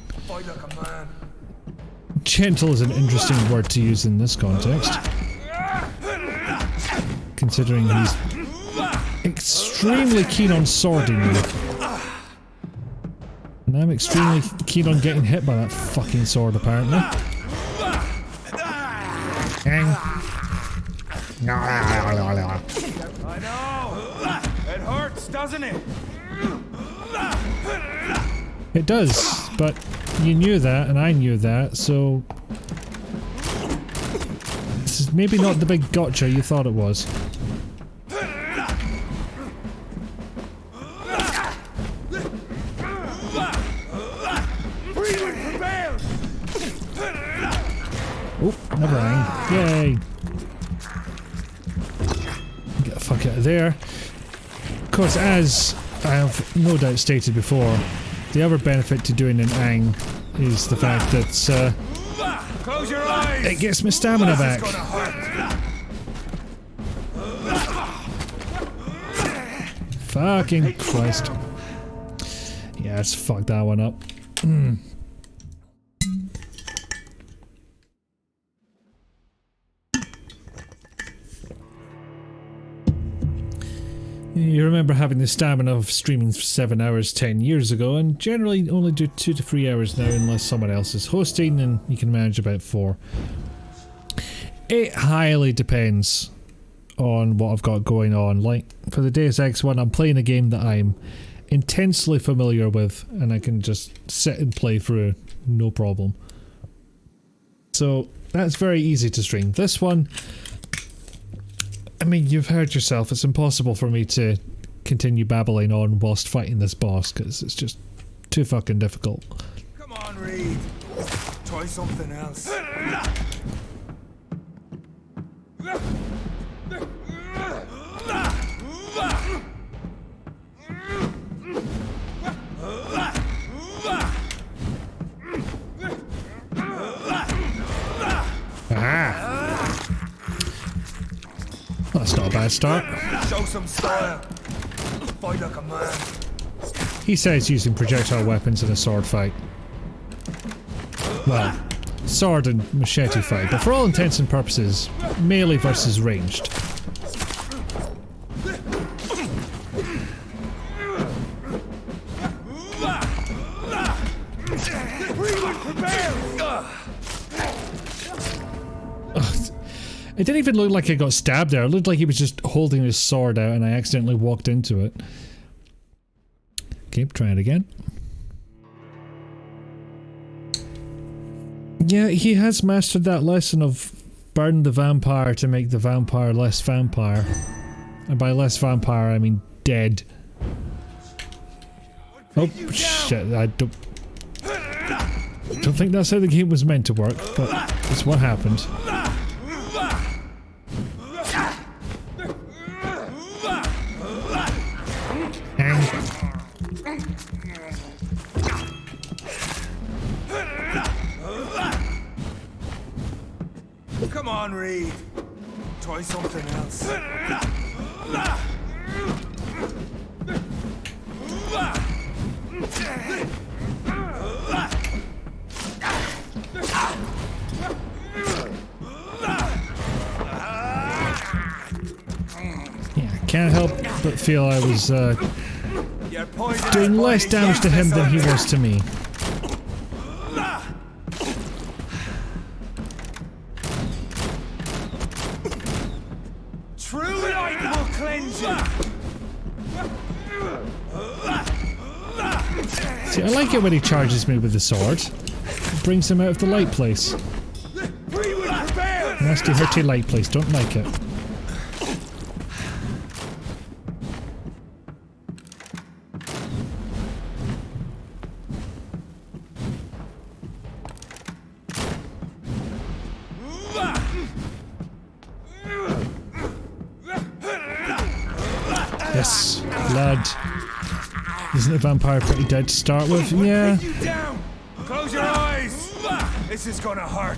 Gentle is an interesting word to use in this context. Considering he's extremely keen on swording me. And I'm extremely keen on getting hit by that fucking sword, apparently. I know! It hurts, doesn't it? It does, but you knew that, and I knew that, so... This is maybe not the big gotcha you thought it was. Oh, never mind. Yay! Get the fuck out of there. Of course, as I have no doubt stated before, the other benefit to doing an Ang is the fact that Close your eyes. It gets my stamina back. Fucking Christ. Yeah, let's fuck that one up. You remember having the stamina of streaming for 7 hours 10 years ago, and generally only do 2 to 3 hours now unless someone else is hosting, and you can manage about 4. It highly depends on what I've got going on. Like, for the Deus Ex one, I'm playing a game that I'm intensely familiar with, and I can just sit and play through, no problem. So, that's very easy to stream. This one... I mean, you've heard yourself, it's impossible for me to continue babbling on whilst fighting this boss, because it's just too fucking difficult. Come on, Reed. Try something else. Ah! That's not a bad start. Show some style. Fight like a man. He says using projectile weapons in a sword fight. Well, sword and machete fight, but for all intents and purposes, melee versus ranged. It didn't even look like he got stabbed there. It looked like he was just holding his sword out and I accidentally walked into it. Okay, try it again. Yeah, he has mastered that lesson of burn the vampire to make the vampire less vampire. And by less vampire, I mean dead. Oh, shit, I don't think that's how the game was meant to work, but it's what happened. Come on, Reed. Try something else. can't help but feel I was doing less damage to him than he was to me. True light will cleanse you. See, I like it when he charges me with the sword. It brings him out of the light place. Nasty, hurty light place. Don't like it. Yes, blood. Isn't the vampire pretty dead to start with? Yeah. Take you down. Close your eyes. This is gonna hurt.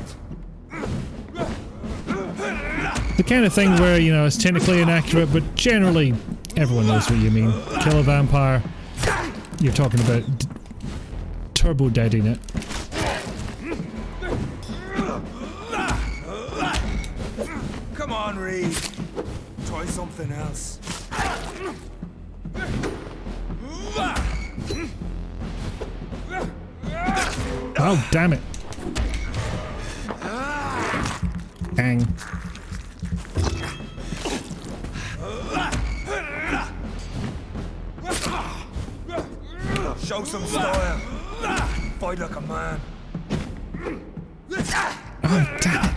The kind of thing where, you know, it's technically inaccurate, but generally everyone knows what you mean. Kill a vampire. You're talking about turbo deading it. Come on, Reed. Try something else. Oh, damn it. Bang. Show some style. Fight like a man. Oh, damn it.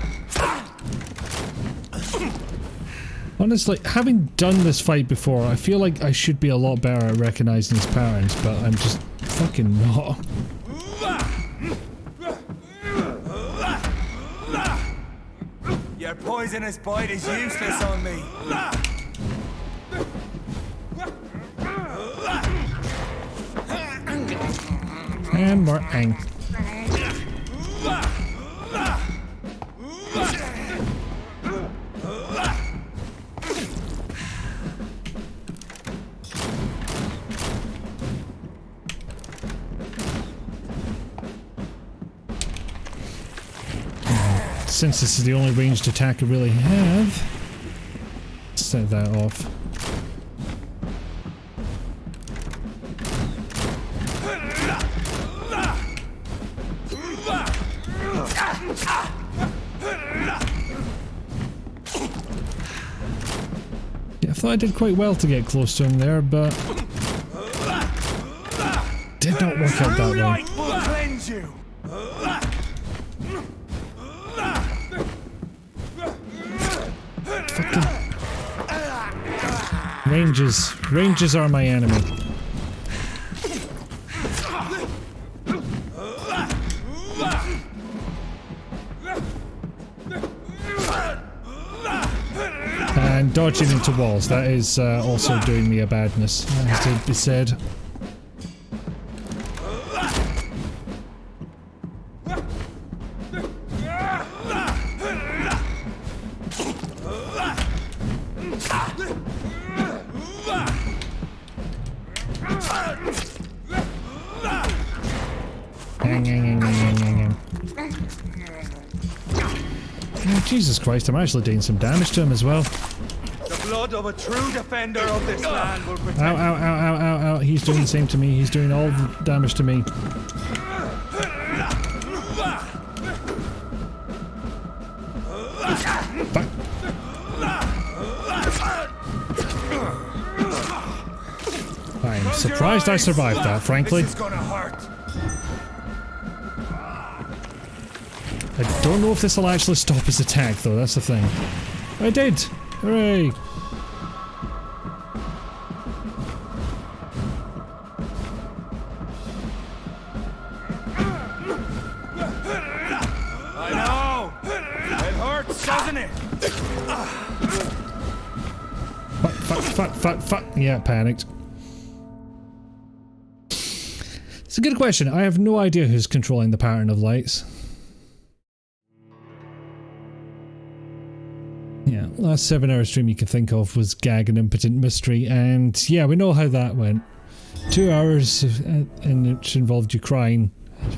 Honestly, having done this fight before, I feel like I should be a lot better at recognizing his patterns, but I'm just fucking not. Your poisonous bite is useless on me. And more ang. Since this is the only ranged attack I really have, set that off. Yeah, I thought I did quite well to get close to him there, but did not work out that way. Will cleanse you. Ranges are my enemy. And dodging into walls, that is also doing me a badness, as to be said. Oh, Jesus Christ, I'm actually doing some damage to him as well. The blood of a true defender of this land will protect. Ow, ow, ow, ow, ow, ow. He's doing the same to me. He's doing all the damage to me. Fuck. I'm surprised I survived that, frankly. This is gonna hurt. I don't know if this will actually stop his attack, though. That's the thing. I did! Hooray! I know! It hurts, doesn't it? Fuck. Yeah, panicked. It's a good question. I have no idea who's controlling the pattern of lights. Yeah, last 7-hour stream you can think of was Gag and Impotent Mystery, and yeah, we know how that went. 2 hours in which involved you crying,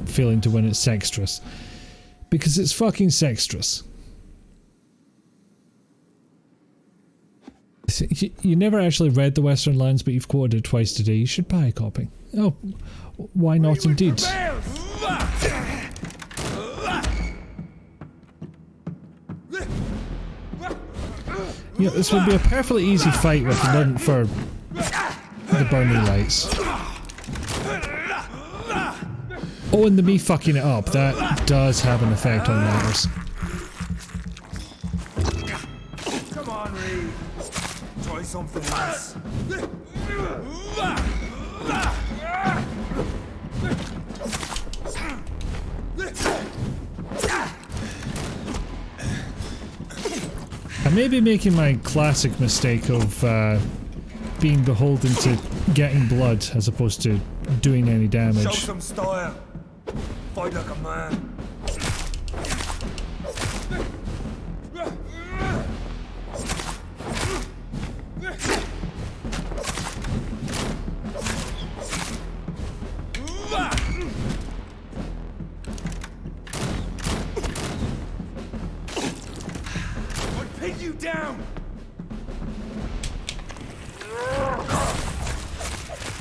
failing to win at Sextress. Because it's fucking Sextress. You never actually read The Western Lands, but you've quoted it twice today. You should buy a copy. Oh, why not indeed? You know, this would be a perfectly easy fight if it wasn't for the burning lights. Oh, and the me fucking it up. That does have an effect on matters. Come on, Reed. Try something else. I may be making my classic mistake of being beholden to getting blood as opposed to doing any damage. Show some style. Fight like a man. You down.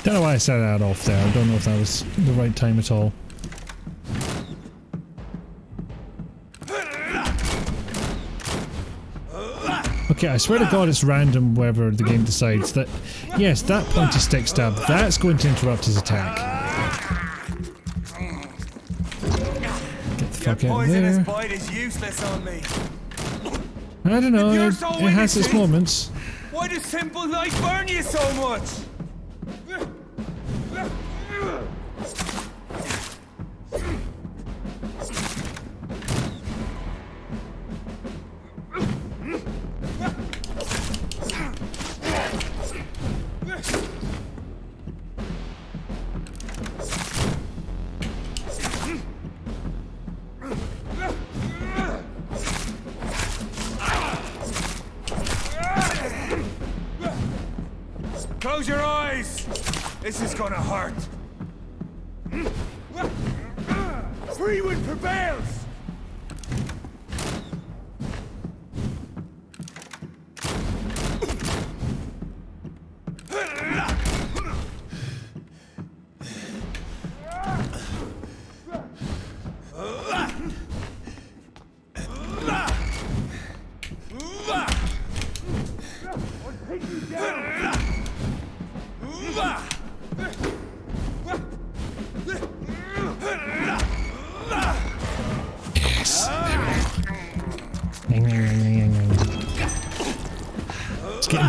Don't know why I set that off there. I don't know if that was the right time at all. Okay, I swear to God it's random whether the game decides that, yes, that pointy stick stab, that's going to interrupt his attack. Get the fuck out of there. Bite is useless on me. I don't know, it has its moments. Why does simple light burn you so much? Close your eyes! This is gonna hurt. Free wind prevails!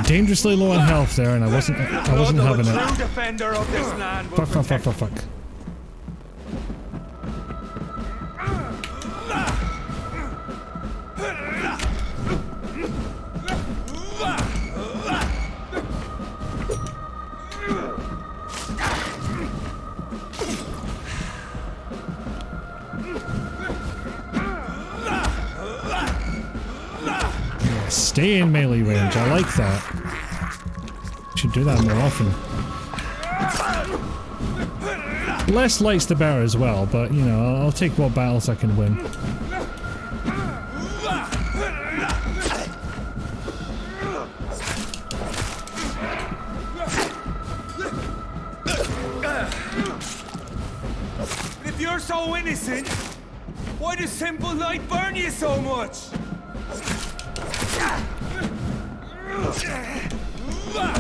Dangerously low on health there, and I wasn't having it. True defender of this land will Fuck. Stay in melee range, I like that. Should do that more often. Less lights the better as well, but you know, I'll take what battles I can win. If you're so innocent, why does simple light burn you so much?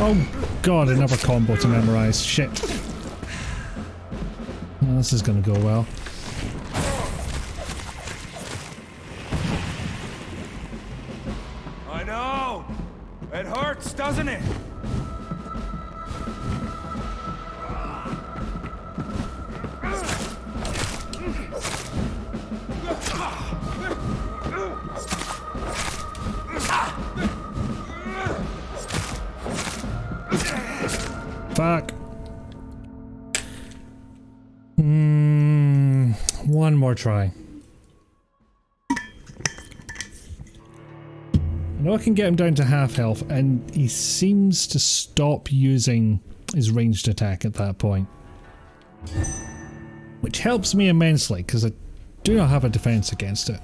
Oh god, another combo to memorize. Shit. Oh, this is gonna go well. I know! It hurts, doesn't it? Fuck. One more try. I know I can get him down to half health, and he seems to stop using his ranged attack at that point. Which helps me immensely, because I do not have a defense against it.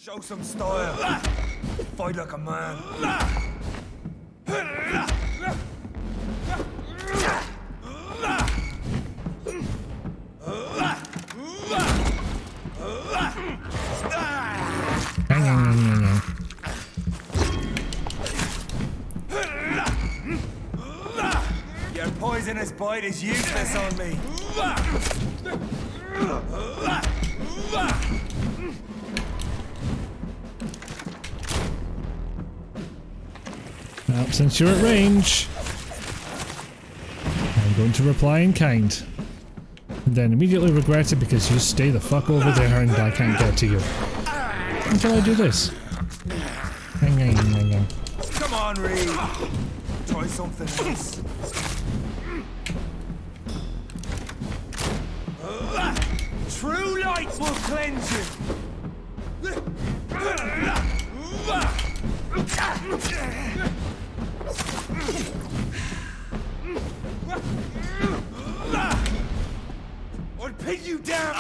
Show some style. Fight like a man. Your poisonous bite is useless on me. Well, since you're at range, I'm going to reply in kind. And then immediately regret it because you stay the fuck over there and I can't get to you. Until I do this. Come on, Reed. Try something else. True light will cleanse you. Or pin you down.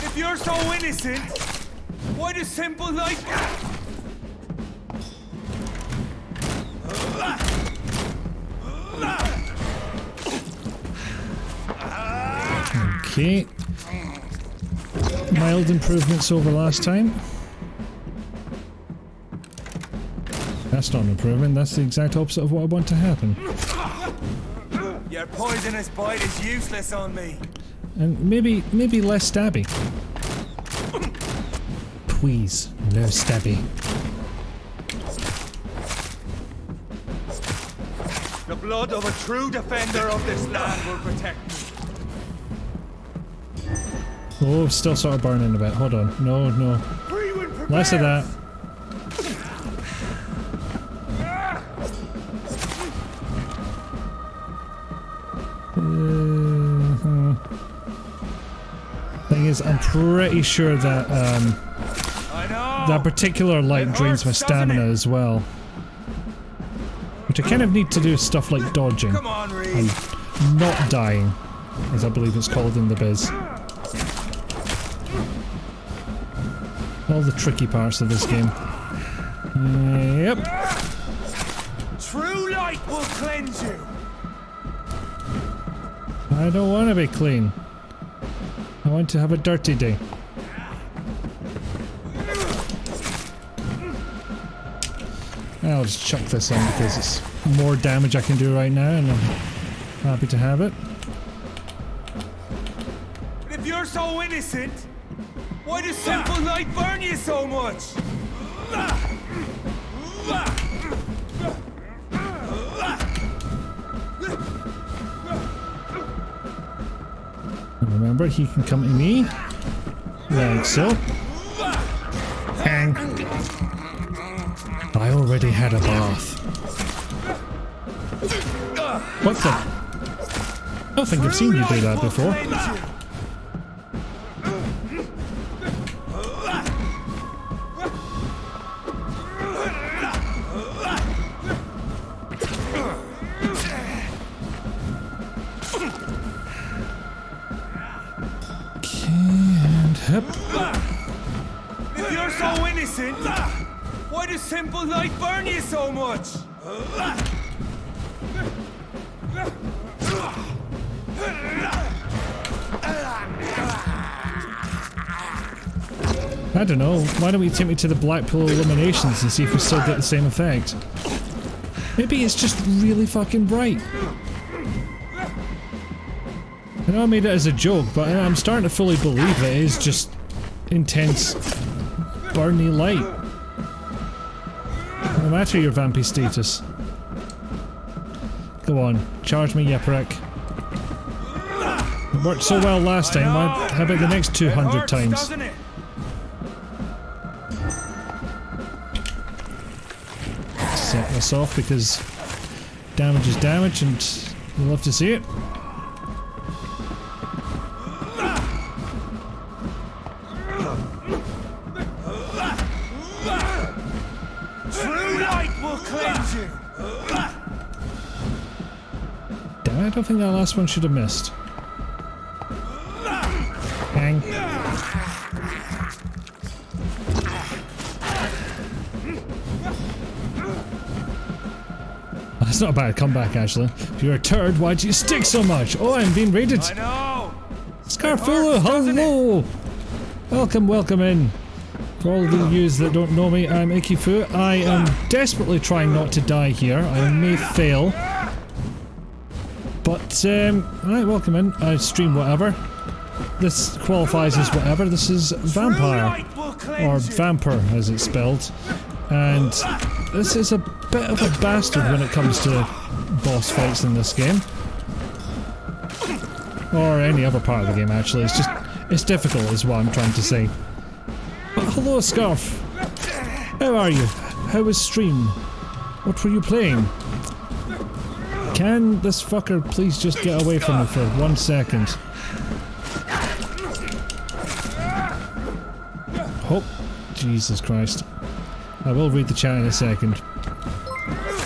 If you're so innocent, why does simple light? Okay. Mild improvements over last time. That's not an improvement, that's the exact opposite of what I want to happen. Your poisonous bite is useless on me. And maybe less stabby. Please, no stabby. The blood of a true defender of this land will protect me. Oh, still sort of burning a bit. Hold on. No. Less of that. Thing is, I'm pretty sure that that particular light drains my stamina as well. Which I kind of need to do stuff like dodging. And not dying, as I believe it's called in the biz. All the tricky parts of this game. Yep. True light will cleanse you. I don't want to be clean. I want to have a dirty day. I'll just chuck this on because it's more damage I can do right now and I'm happy to have it. If you're so innocent, why does simple light burn you so much? Remember, he can come to me. Like so. And I already had a bath. What the? I don't think I've seen you do that before. If you're so innocent, why does simple light burn you so much? I don't know. Why don't we take me to the Blackpool Illuminations and see if we still get the same effect? Maybe it's just really fucking bright. I know I made it as a joke, but I'm starting to fully believe it is just intense, burny light. No matter your vampy status. Go on, charge me, you prick. It worked so well last time, how about the next 200 times? Set this off because damage is damage and you'll love to see it. don't think that last one should have missed. Hang. That's not a bad comeback, actually. If you're a turd, why'd you stick so much? Oh, I'm being raided. I know. Scarfulu, hello! Welcome in. For all of you that don't know me, I'm Ikifu. I am desperately trying not to die here. I may fail. But, alright, welcome in. I stream whatever. This qualifies as whatever. This is Vampyr. Or Vampyr, as it's spelled. And this is a bit of a bastard when it comes to boss fights in this game. Or any other part of the game, actually. It's just, it's difficult is what I'm trying to say. But hello, Scarf. How are you? How was stream? What were you playing? Can this fucker please just get away from me for 1 second? Oh, Jesus Christ. I will read the chat in a second.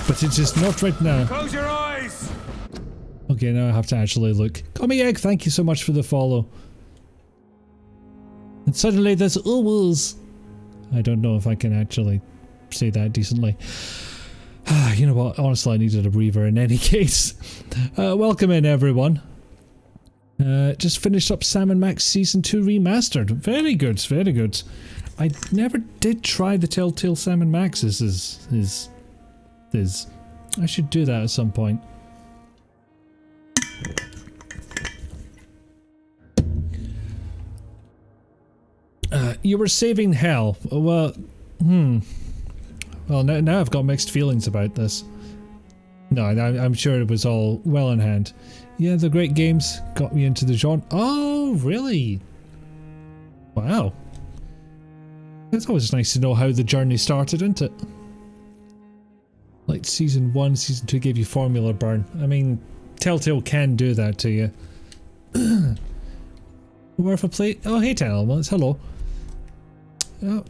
But it's just not right now. Close your eyes! Okay, now I have to actually look. Commie Egg, thank you so much for the follow. And suddenly there's always... I don't know if I can actually say that decently. You know what, honestly I needed a breather in any case. Welcome in everyone. Just finished up Sam & Max Season 2 Remastered. Very good, very good. I never did try the Telltale Sam & Max's. I should do that at some point. You were saving hell. Well, Well, now I've got mixed feelings about this. No, I'm sure it was all well in hand. Yeah, the great games got me into the genre. Oh, really? Wow. It's always nice to know how the journey started, isn't it? Like Season 1, Season 2 gave you formula burn. I mean, Telltale can do that to you. Worth a play? Oh, hey, 10 elements. Hello. Oh,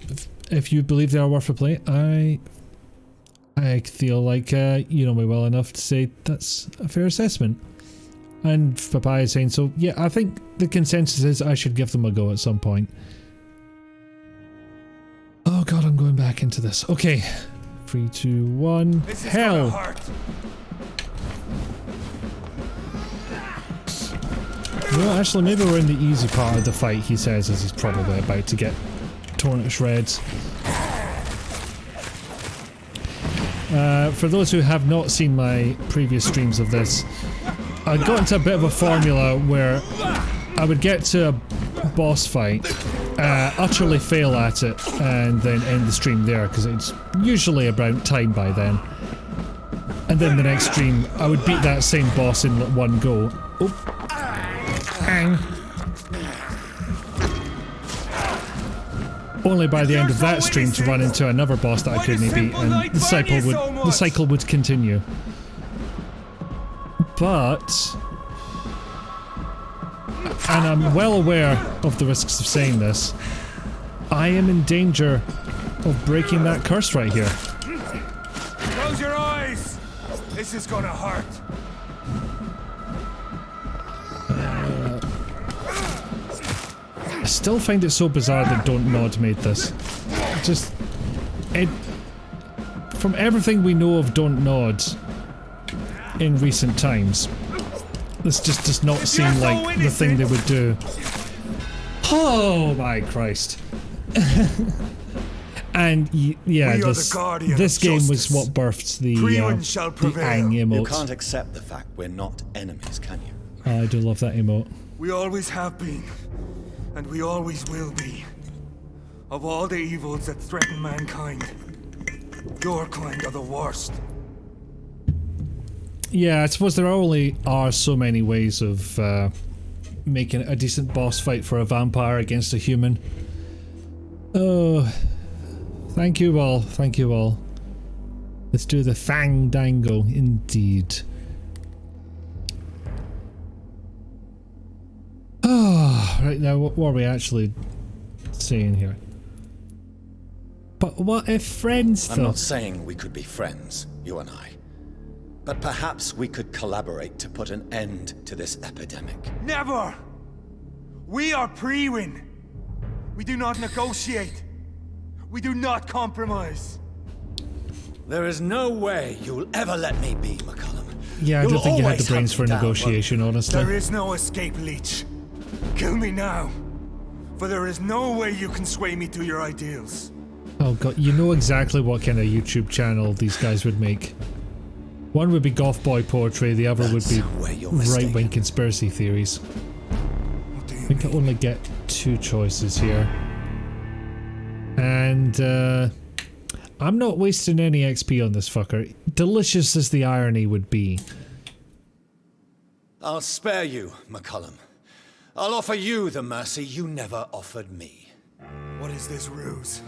if you believe they are worth a play, I feel like you know me well enough to say that's a fair assessment. And Papaya is saying so. Yeah, I think the consensus is I should give them a go at some point. Oh god, I'm going back into this. Okay. 3, 2, 1. Hell! Well, actually, maybe we're in the easy part of the fight, he says, as he's probably about to get torn to shreds. For those who have not seen my previous streams of this, I got into a bit of a formula where I would get to a boss fight, utterly fail at it, and then end the stream there, because it's usually about time by then. And then the next stream, I would beat that same boss in one go. Oh. Hang. Only by the end of that stream to run into another boss that I couldn't beat, and the cycle would continue. But, and I'm well aware of the risks of saying this, I am in danger of breaking that curse right here. Close your eyes! This is gonna hurt. I still find it so bizarre that Don't Nod made this. Just, from everything we know of Don't Nod in recent times, this just does not seem like the thing they would do. Oh my Christ. And yeah, this game was what birthed the Ang emote. You can't accept the fact we're not enemies, can you? I do love that emote. We always have been, and we always will be. Of all the evils that threaten mankind, your kind are the worst. Yeah, I suppose there only are so many ways of making a decent boss fight for a vampire against a human. Oh, thank you all, thank you all. Let's do the Fang Dango, indeed. Oh, right now, what are we actually saying here? But what if friends, though? I'm not saying we could be friends, you and I. But perhaps we could collaborate to put an end to this epidemic. Never! We are Priwen. We do not negotiate. We do not compromise. There is no way you'll ever let me be, McCullum. Yeah, I don't think you had the brains for a down, negotiation, honestly. There is no escape, Leech. Kill me now. For there is no way you can sway me to your ideals. Oh god, you know exactly what kind of YouTube channel these guys would make. One would be goth boy poetry, the other would be right-wing conspiracy theories. I think I only get 2 choices here. And, I'm not wasting any XP on this fucker. Delicious as the irony would be. I'll spare you, McCullum. I'll offer you the mercy you never offered me. What is this ruse?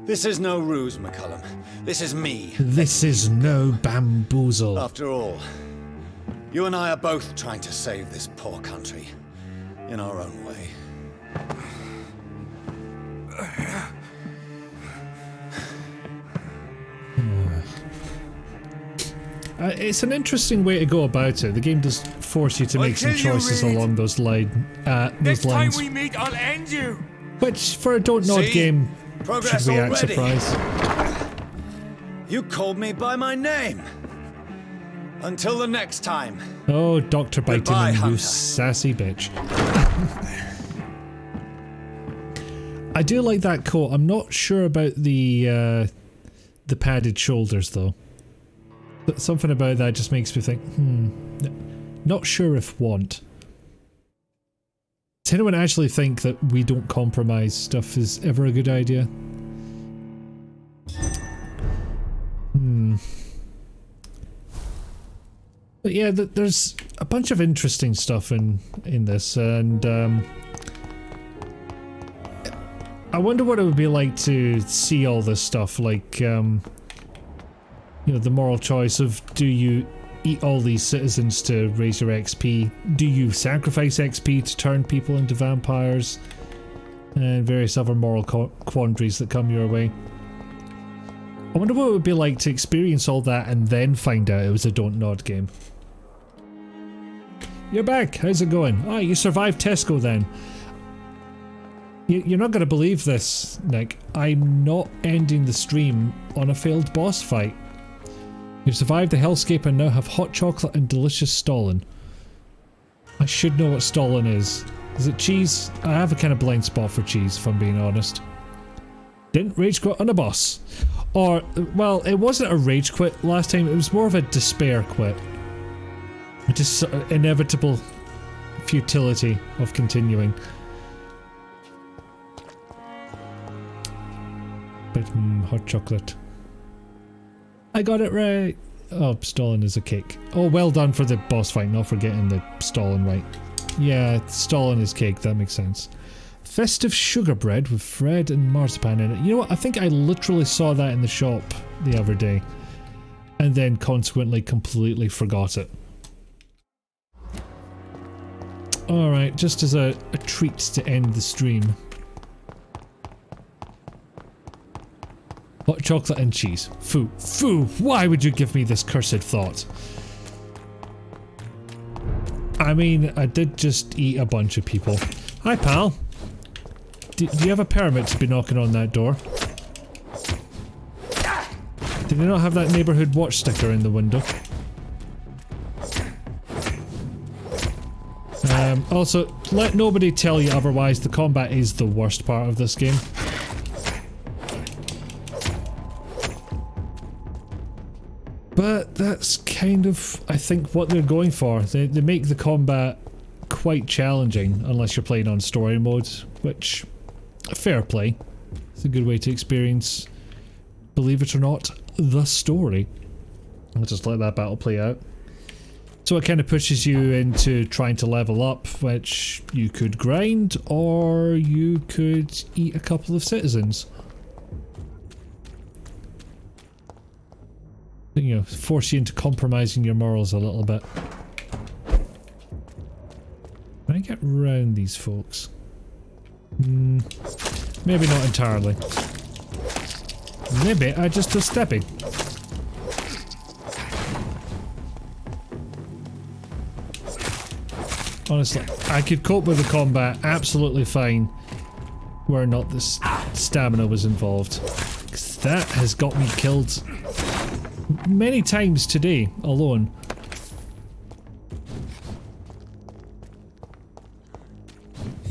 This is no ruse, McCullum. This is me. This is no bamboozle. After all, you and I are both trying to save this poor country in our own way. It's an interesting way to go about it. The game does force you to make some choices along those lines. Next time we meet, I'll end you. Which, for a Don't Nod game, should we act surprised? You called me by my name. Until the next time. Oh, Dr. Biteyman, you sassy bitch. I do like that coat. I'm not sure about the padded shoulders, though. But something about that just makes me think, not sure if want. Does anyone actually think that we don't compromise stuff is ever a good idea? But yeah, there's a bunch of interesting stuff in this, and I wonder what it would be like to see all this stuff, like, you know, the moral choice of, do you eat all these citizens to raise your XP? Do you sacrifice XP to turn people into vampires? And various other moral quandaries that come your way. I wonder what it would be like to experience all that and then find out it was a Don't Nod game. You're back, how's it going? Ah, you survived Tesco then. You're not going to believe this, Nick. I'm not ending the stream on a failed boss fight. You've survived the hellscape and now have hot chocolate and delicious stollen. I should know what stollen is. Is it cheese? I have a kind of blind spot for cheese, if I'm being honest. Didn't rage quit on a boss. Or, well, it wasn't a rage quit last time, it was more of a despair quit. Just sort of inevitable futility of continuing. But, hot chocolate. I got it right! Oh, Stalin is a cake. Oh, well done for the boss fight, not forgetting the Stalin right. Yeah, Stalin is cake, that makes sense. Festive sugar bread with Fred and marzipan in it. You know what, I think I literally saw that in the shop the other day. And then consequently completely forgot it. Alright, just as a treat to end the stream. Hot chocolate and cheese. Foo. Foo! Why would you give me this cursed thought? I mean, I did just eat a bunch of people. Hi, pal. Do you have a permit to be knocking on that door? Did you not have that neighborhood watch sticker in the window? Also, let nobody tell you otherwise, the combat is the worst part of this game. But that's kind of, I think, what they're going for. They make the combat quite challenging, unless you're playing on story mode, which, fair play. It's a good way to experience, believe it or not, the story. I'll just let that battle play out. So it kind of pushes you into trying to level up, which you could grind, or you could eat a couple of citizens. You know, force you into compromising your morals a little bit. Can I get round these folks? Maybe not entirely. Maybe I just was stepping. Honestly, I could cope with the combat absolutely fine were not the stamina was involved. 'Cause that has got me killed many times today alone.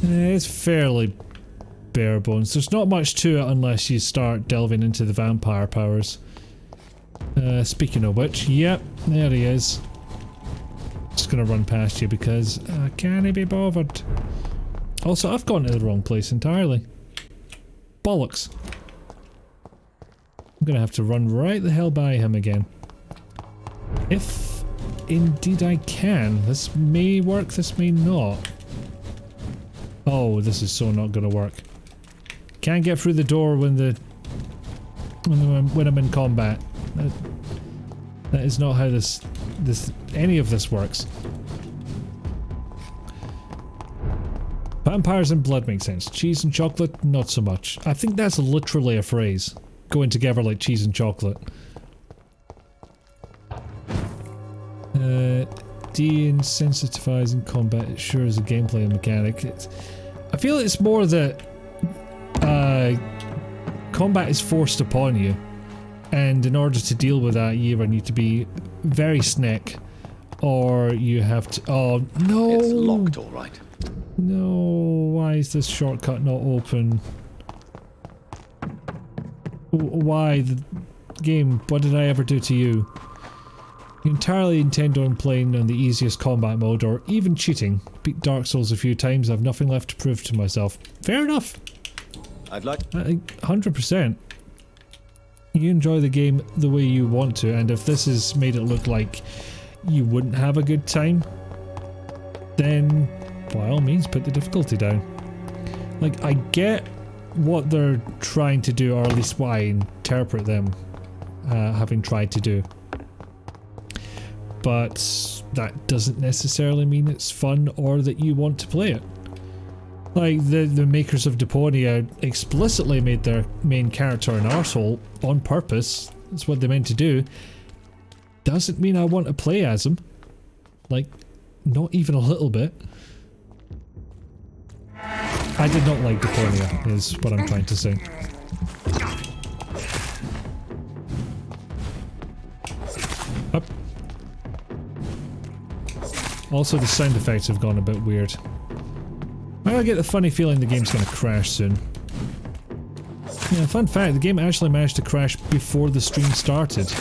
It's fairly bare bones. There's not much to it unless you start delving into the vampire powers. Speaking of which, yep, there he is. Just gonna run past you because I can't be bothered. Also, I've gone to the wrong place entirely. Bollocks. I'm gonna have to run right the hell by him again. If indeed I can. This may work, this may not. Oh, this is so not gonna work. Can't get through the door when I'm in combat. That is not how any of this works. Vampires and blood makes sense. Cheese and chocolate, not so much. I think that's literally a phrase. Going together like cheese and chocolate. De-insensitizing in combat, it sure is a gameplay mechanic. I feel it's more that combat is forced upon you, and in order to deal with that you either need to be very sneak, or you have to— oh no! It's locked, alright. No, why is this shortcut not open? Why the game? What did I ever do to you? You entirely intend on playing on the easiest combat mode, or even cheating. Beat Dark Souls a few times, I've nothing left to prove to myself. Fair enough. I'd like 100%. You enjoy the game the way you want to, and if this has made it look like you wouldn't have a good time, then by all means put the difficulty down. Like, I get what they're trying to do, or at least what I interpret them having tried to do. But that doesn't necessarily mean it's fun or that you want to play it. Like, the makers of Deponia explicitly made their main character an arsehole on purpose. That's what they meant to do. Doesn't mean I want to play as him. Like, not even a little bit. I did not like Deponia, is what I'm trying to say. Up. Also, the sound effects have gone a bit weird. I get the funny feeling the game's gonna crash soon. Yeah, fun fact, the game actually managed to crash before the stream started.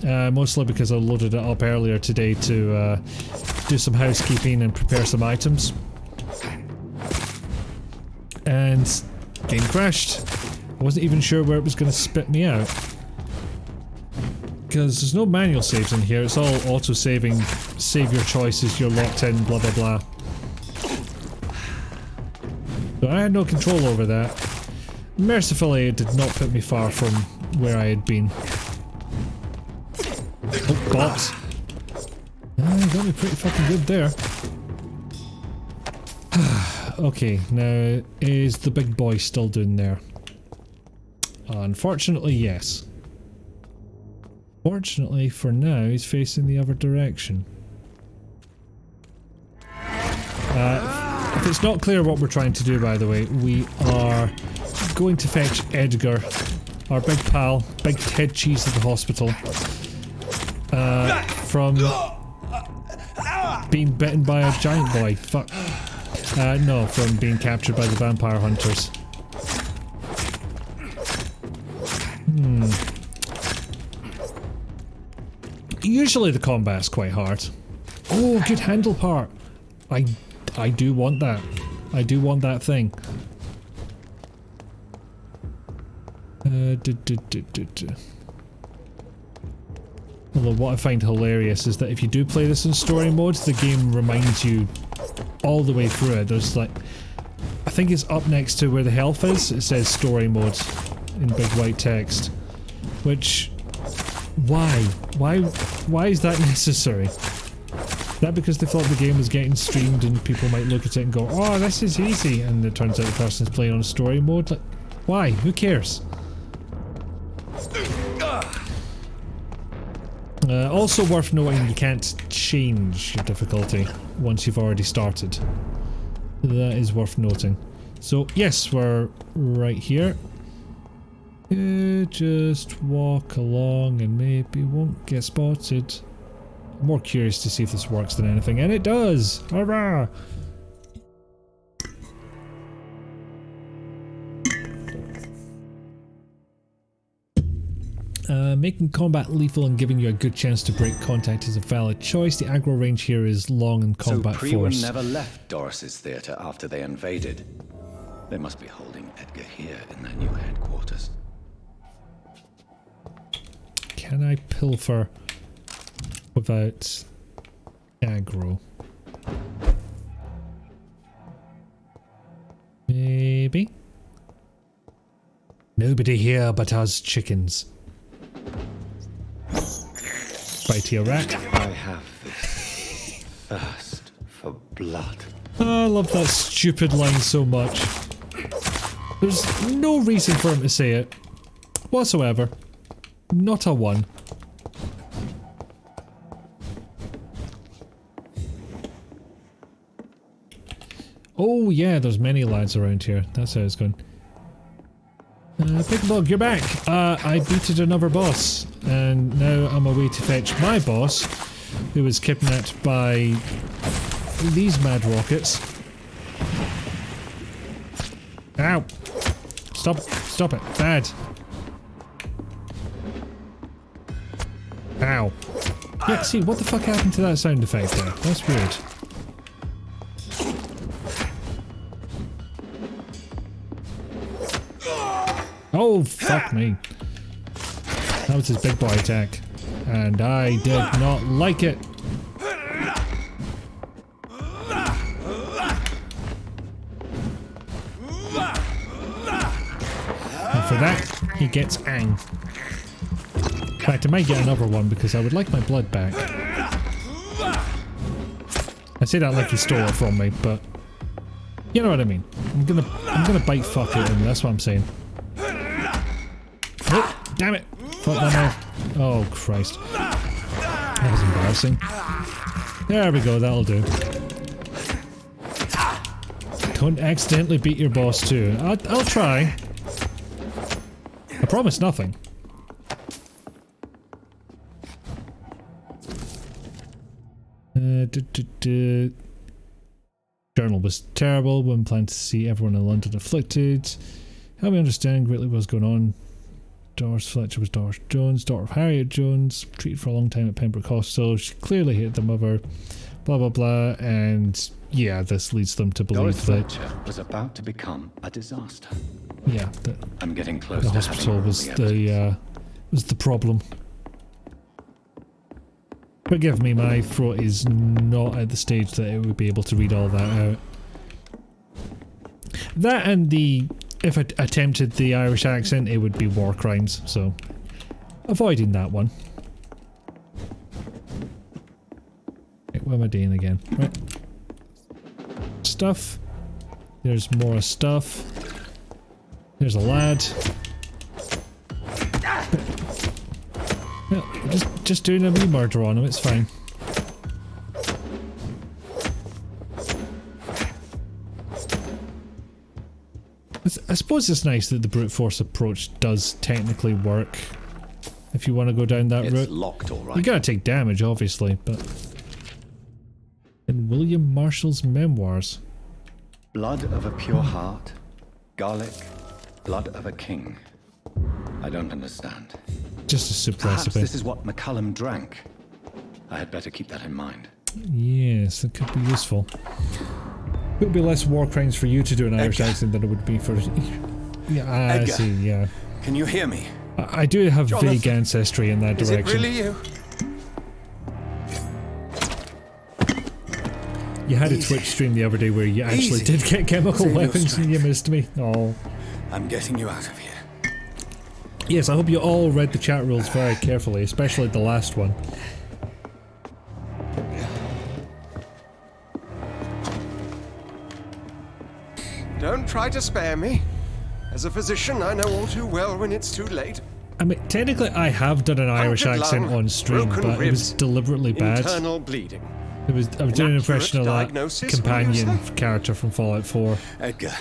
Mostly because I loaded it up earlier today to do some housekeeping and prepare some items. And game crashed. I wasn't even sure where it was going to spit me out. Because there's no manual saves in here, it's all auto-saving, save your choices, you're locked in, blah blah blah. So I had no control over that. Mercifully, it did not put me far from where I had been. Oh, bops. You got me pretty fucking good there. Okay, now, is the big boy still doing there? Unfortunately, yes. Fortunately, for now, he's facing the other direction. If it's not clear what we're trying to do, by the way, we are going to fetch Edgar, our big pal, big head cheese at the hospital, from being bitten by a giant boy. Fuck. No, from being captured by the vampire hunters. Usually the combat's quite hard. Oh, good handle part. I do want that. I do want that thing. Although what I find hilarious is that if you do play this in story mode, the game reminds you all the way through it. There's like, I think it's up next to where the health is, it says story mode in big white text. Which, why? Why is that necessary? Is that because they thought the game was getting streamed and people might look at it and go, oh, this is easy, and it turns out the person's playing on story mode? Like, why? Who cares? Also worth noting, you can't change your difficulty once you've already started. That is worth noting. So, yes, we're right here. Just walk along and maybe won't get spotted. I'm more curious to see if this works than anything, and it does! Hurrah! Making combat lethal and giving you a good chance to break contact is a valid choice. The aggro range here is long and combat so Priwen force. never left Doris's theatre after they invaded. They must be holding Edgar here in their new headquarters. Can I pilfer without aggro? Maybe? Nobody here but us chickens. Bitey rack. I have this thirst for blood. Oh, I love that stupid line so much. There's no reason for him to say it whatsoever. Not a one. Oh yeah, there's many lads around here. That's how it's going. Pickbog, you're back! I beated another boss, and now I'm away to fetch my boss, who was kidnapped by these mad rockets. Ow! Stop it, stop it, bad. Ow. Yeah, see, what the fuck happened to that sound effect there? That's weird. Oh, fuck me. That was his big boy attack. And I did not like it. And for that, he gets ang. In fact, I might get another one because I would like my blood back. I say that like he stole it from me, but you know what I mean. I'm gonna bite fuck it, and that's what I'm saying. Oh, damn it! Fuck that off. Oh, Christ. That was embarrassing. There we go, that'll do. Don't accidentally beat your boss too. I'll try. I promise nothing. Journal was terrible. Women planned to see everyone in London afflicted. Help me understand greatly what was going on. Doris Fletcher was Doris Jones, daughter of Harriet Jones, treated for a long time at Pembroke Hospital. She clearly hated the mother, blah blah blah, and yeah, this leads them to believe Doris that Fletcher was about to become a disaster. Yeah, I'm getting close the to hospital was the problem. Forgive me, my throat is not at the stage that it would be able to read all that out. That and if I attempted the Irish accent, it would be war crimes, so avoiding that one. Right, what am I doing again? Right. Stuff. There's more stuff. There's a lad. No, just doing a wee murder on him, it's fine. I suppose it's nice that the brute force approach does technically work. If you want to go down that route. It's locked, all right. You're gonna take damage, obviously, but... In William Marshall's memoirs. Blood of a pure heart, garlic, blood of a king. I don't understand. Just a soup Perhaps recipe. this is what McCullum drank. I had better keep that in mind. Yes, that could be useful. It would be less war crimes for you to do an Irish accent than it would be for... Yeah, I Edgar, see, yeah. Can you hear me? I do have Jonathan, vague ancestry in that direction. Is it really you? You had a Twitch stream the other day where you actually did get chemical weapons and you missed me. Oh. I'm getting you out of here. Yes, I hope you all read the chat rules very carefully, especially the last one. Don't try to spare me. As a physician, I know all too well when it's too late. I mean, technically I have done an Irish accent on stream, but it was deliberately bad. Internal bleeding. I was doing an impression of that companion character from Fallout 4. Edgar,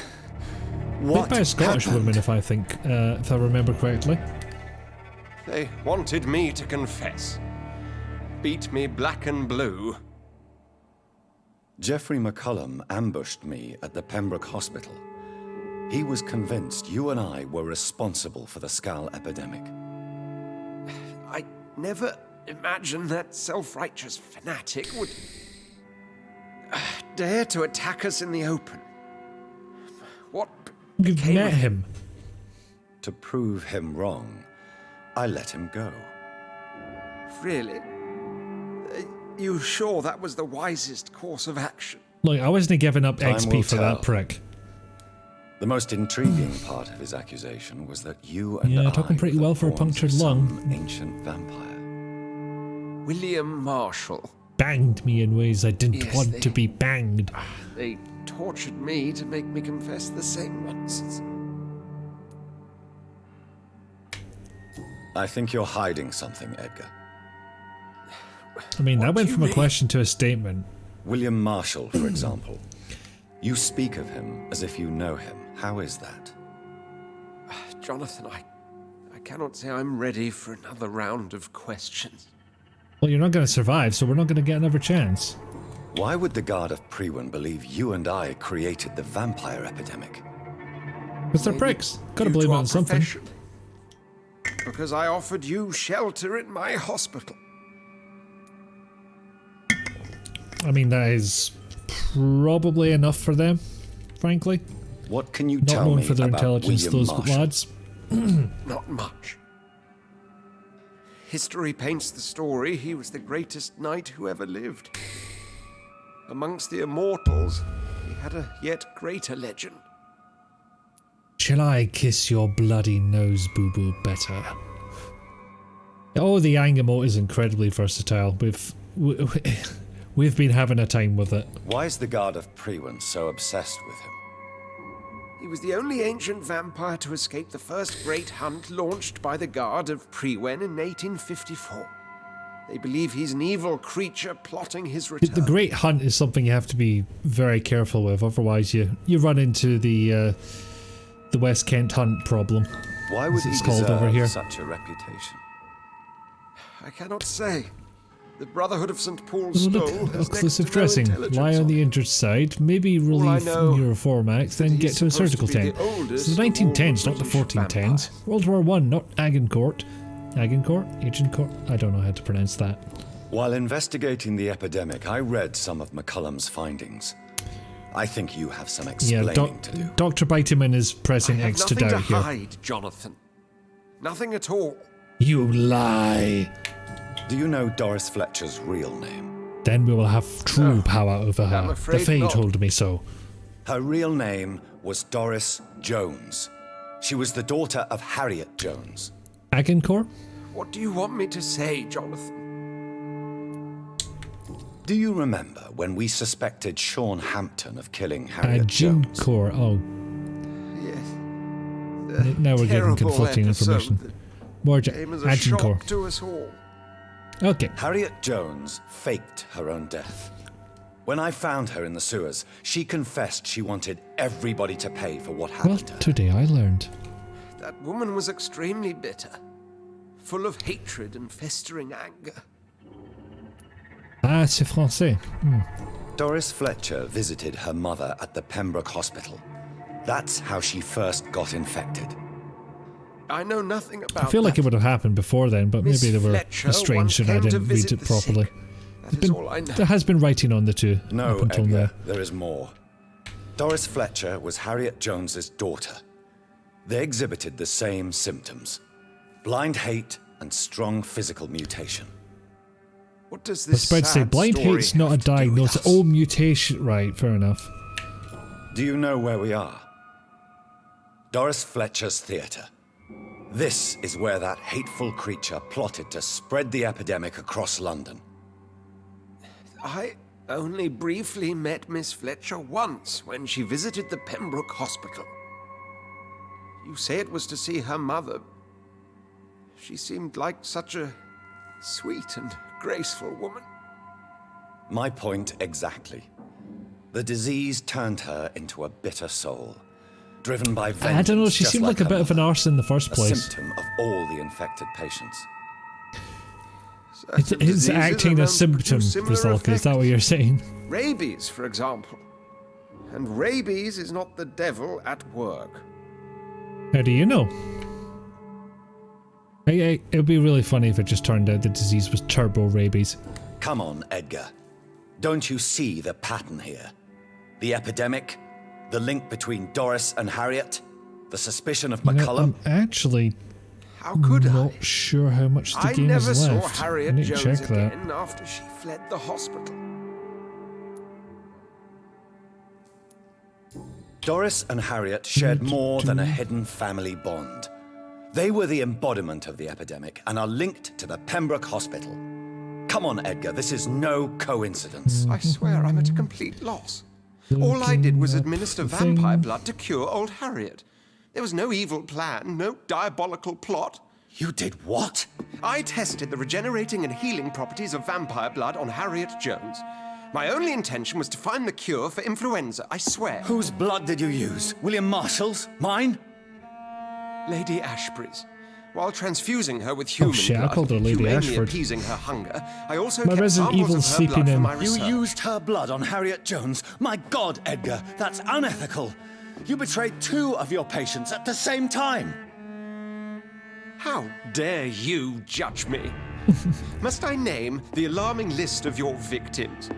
Played by a Scottish woman, if I remember correctly. They wanted me to confess. Beat me black and blue. Geoffrey McCullum ambushed me at the Pembroke Hospital. He was convinced you and I were responsible for the Skal epidemic. I never imagined that self-righteous fanatic would dare to attack us in the open. What You've met him. To prove him wrong, I let him go. Really? You sure that was the wisest course of action? Look, I wasn't giving up Time will XP for tell. that prick. The most intriguing part of his accusation was that you and I talking pretty were well for a pawns punctured of lung. some ancient vampire. William Marshall. Banged me in ways I didn't Yes, want to be banged. They tortured me to make me confess the same nonsense. I think you're hiding something, Edgar. I mean, that went from a question to a statement. William Marshall, for example. You speak of him as if you know him. How is that? Jonathan, I cannot say I'm ready for another round of questions. Well, you're not going to survive, so we're not going to get another chance. Why would the Guard of Prewin believe you and I created the vampire epidemic? Because they're pricks. Gotta blame it on something. Because I offered you shelter in my hospital. I mean, that is probably enough for them, frankly. What can you Not tell known me for their about intelligence, William those Marshall? lads. Not much. History paints the story he was the greatest knight who ever lived. Amongst the immortals, he had a yet greater legend. Shall I kiss your bloody nose, boo-boo, better? Oh, the Angamot is incredibly versatile. We've been having a time with it. Why is the Guard of Prewin so obsessed with him? He was the only ancient vampire to escape the first great hunt launched by the Guard of Prewin in 1854. They believe he's an evil creature plotting his return. The Great Hunt is something you have to be very careful with, otherwise you run into the West Kent Hunt problem. Why would as he it's called over deserve here. such a reputation? I cannot say. The Brotherhood of St. Paul's Look, Stole has exclusive next to no dressing. intelligence Lie on the injured side, maybe relieve know neuroformax, then he's get to a supposed surgical to be tent. the This is oldest the of all the 1910s, not the British 1410s. World War I, not Agincourt. Agincourt? Agincourt? I don't know how to pronounce that. While investigating the epidemic, I read some of McCullum's findings. I think you have some explaining to do. Dr. Biteyman is pressing I have X to nothing doubt to here. hide, Jonathan. Nothing at all. You lie. Do you know Doris Fletcher's real name? Then we will have true power over her. The afraid Fae not. told me so. Her real name was Doris Jones. She was the daughter of Harriet Jones. Agincourt? What do you want me to say, Jonathan? Do you remember when we suspected Sean Hampton of killing Harriet Jones? Agincourt, oh. Yes. Now we're getting terrible conflicting episode information. that More came as a Agincourt. shock to us all. Okay. Harriet Jones faked her own death. When I found her in the sewers, she confessed she wanted everybody to pay for what Well, happened to her. today I learned. That woman was extremely bitter, full of hatred and festering anger. Ah, c'est français. Hmm. Doris Fletcher visited her mother at the Pembroke Hospital. That's how she first got infected. I know nothing about I feel like it would have happened before then, but Miss maybe they were Fletcher estranged and I once came to didn't read visit it the properly. That is all I know. There has been writing on the two No, up until Edgar, now. there is more. Doris Fletcher was Harriet Jones's daughter. They exhibited the same symptoms. Blind hate and strong physical mutation. What does I was this about to say, sad blind story hate's not a have to do with diagnosis. us? Oh, mutation. Right, fair enough. Do you know where we are? Doris Fletcher's theatre. This is where that hateful creature plotted to spread the epidemic across London. I only briefly met Miss Fletcher once when she visited the Pembroke Hospital. You say it was to see her mother. She seemed like such a sweet and graceful woman. My point exactly. The disease turned her into a bitter soul, driven by vengeance. I don't know, she just seemed like a bit of an arse in the first a place. symptom of all the infected patients. It's acting a symptom, Brazilka, is that what you're saying? Rabies, for example. And rabies is not the devil at work. How do you know? It would be really funny if it just turned out the disease was turbo rabies. Come on, Edgar. Don't you see the pattern here? The epidemic, the link between Doris and Harriet, the suspicion of McCullum. I'm actually How could not sure how much the game never is saw left. I Harriet need to Jones check that. again after she fled the hospital. Doris and Harriet shared more than a hidden family bond. They were the embodiment of the epidemic and are linked to the Pembroke Hospital. Come on, Edgar, this is no coincidence. I swear I'm at a complete loss. All I did was administer vampire blood to cure old Harriet. There was no evil plan, no diabolical plot. You did what? I tested the regenerating and healing properties of vampire blood on Harriet Jones. My only intention was to find the cure for influenza, I swear. Whose blood did you use? William Marshall's? Mine? Lady Ashbury's. While transfusing her with human shit, I blood, called her Lady humanely Ashford. appeasing her hunger, I also My kept Resident samples Evil's of her sleeping blood for in. my You research. used her blood on Harriet Jones? My God, Edgar, that's unethical. You betrayed 2 of your patients at the same time. How dare you judge me? Must I name the alarming list of your victims?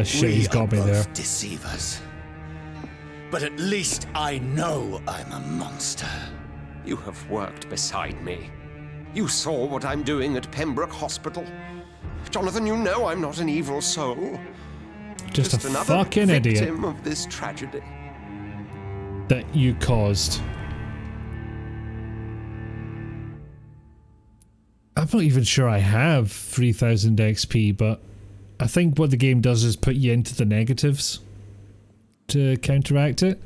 Shit, he's got me there. Deceivers. But at least I know I'm a monster. You have worked beside me. You saw what I'm doing at Pembroke Hospital. Jonathan, you know I'm not an evil soul. Just a another fucking idiot victim of this tragedy. that you caused. I'm not even sure I have 3000 XP, but I think what the game does is put you into the negatives to counteract it.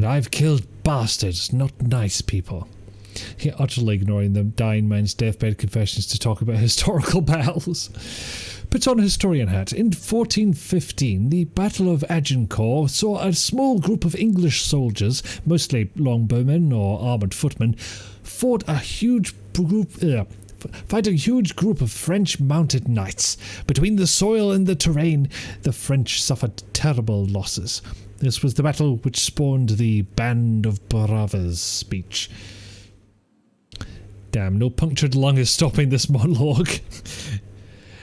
I've killed bastards, not nice people. He utterly ignoring the dying man's deathbed confessions to talk about historical battles. Puts on a historian hat. In 1415, the Battle of Agincourt saw a small group of English soldiers, mostly longbowmen or armoured footmen, fight a huge group of French mounted knights. Between the soil and the terrain, the French suffered terrible losses. This was the battle which spawned the Band of Brothers speech. Damn, no punctured lung is stopping this monologue.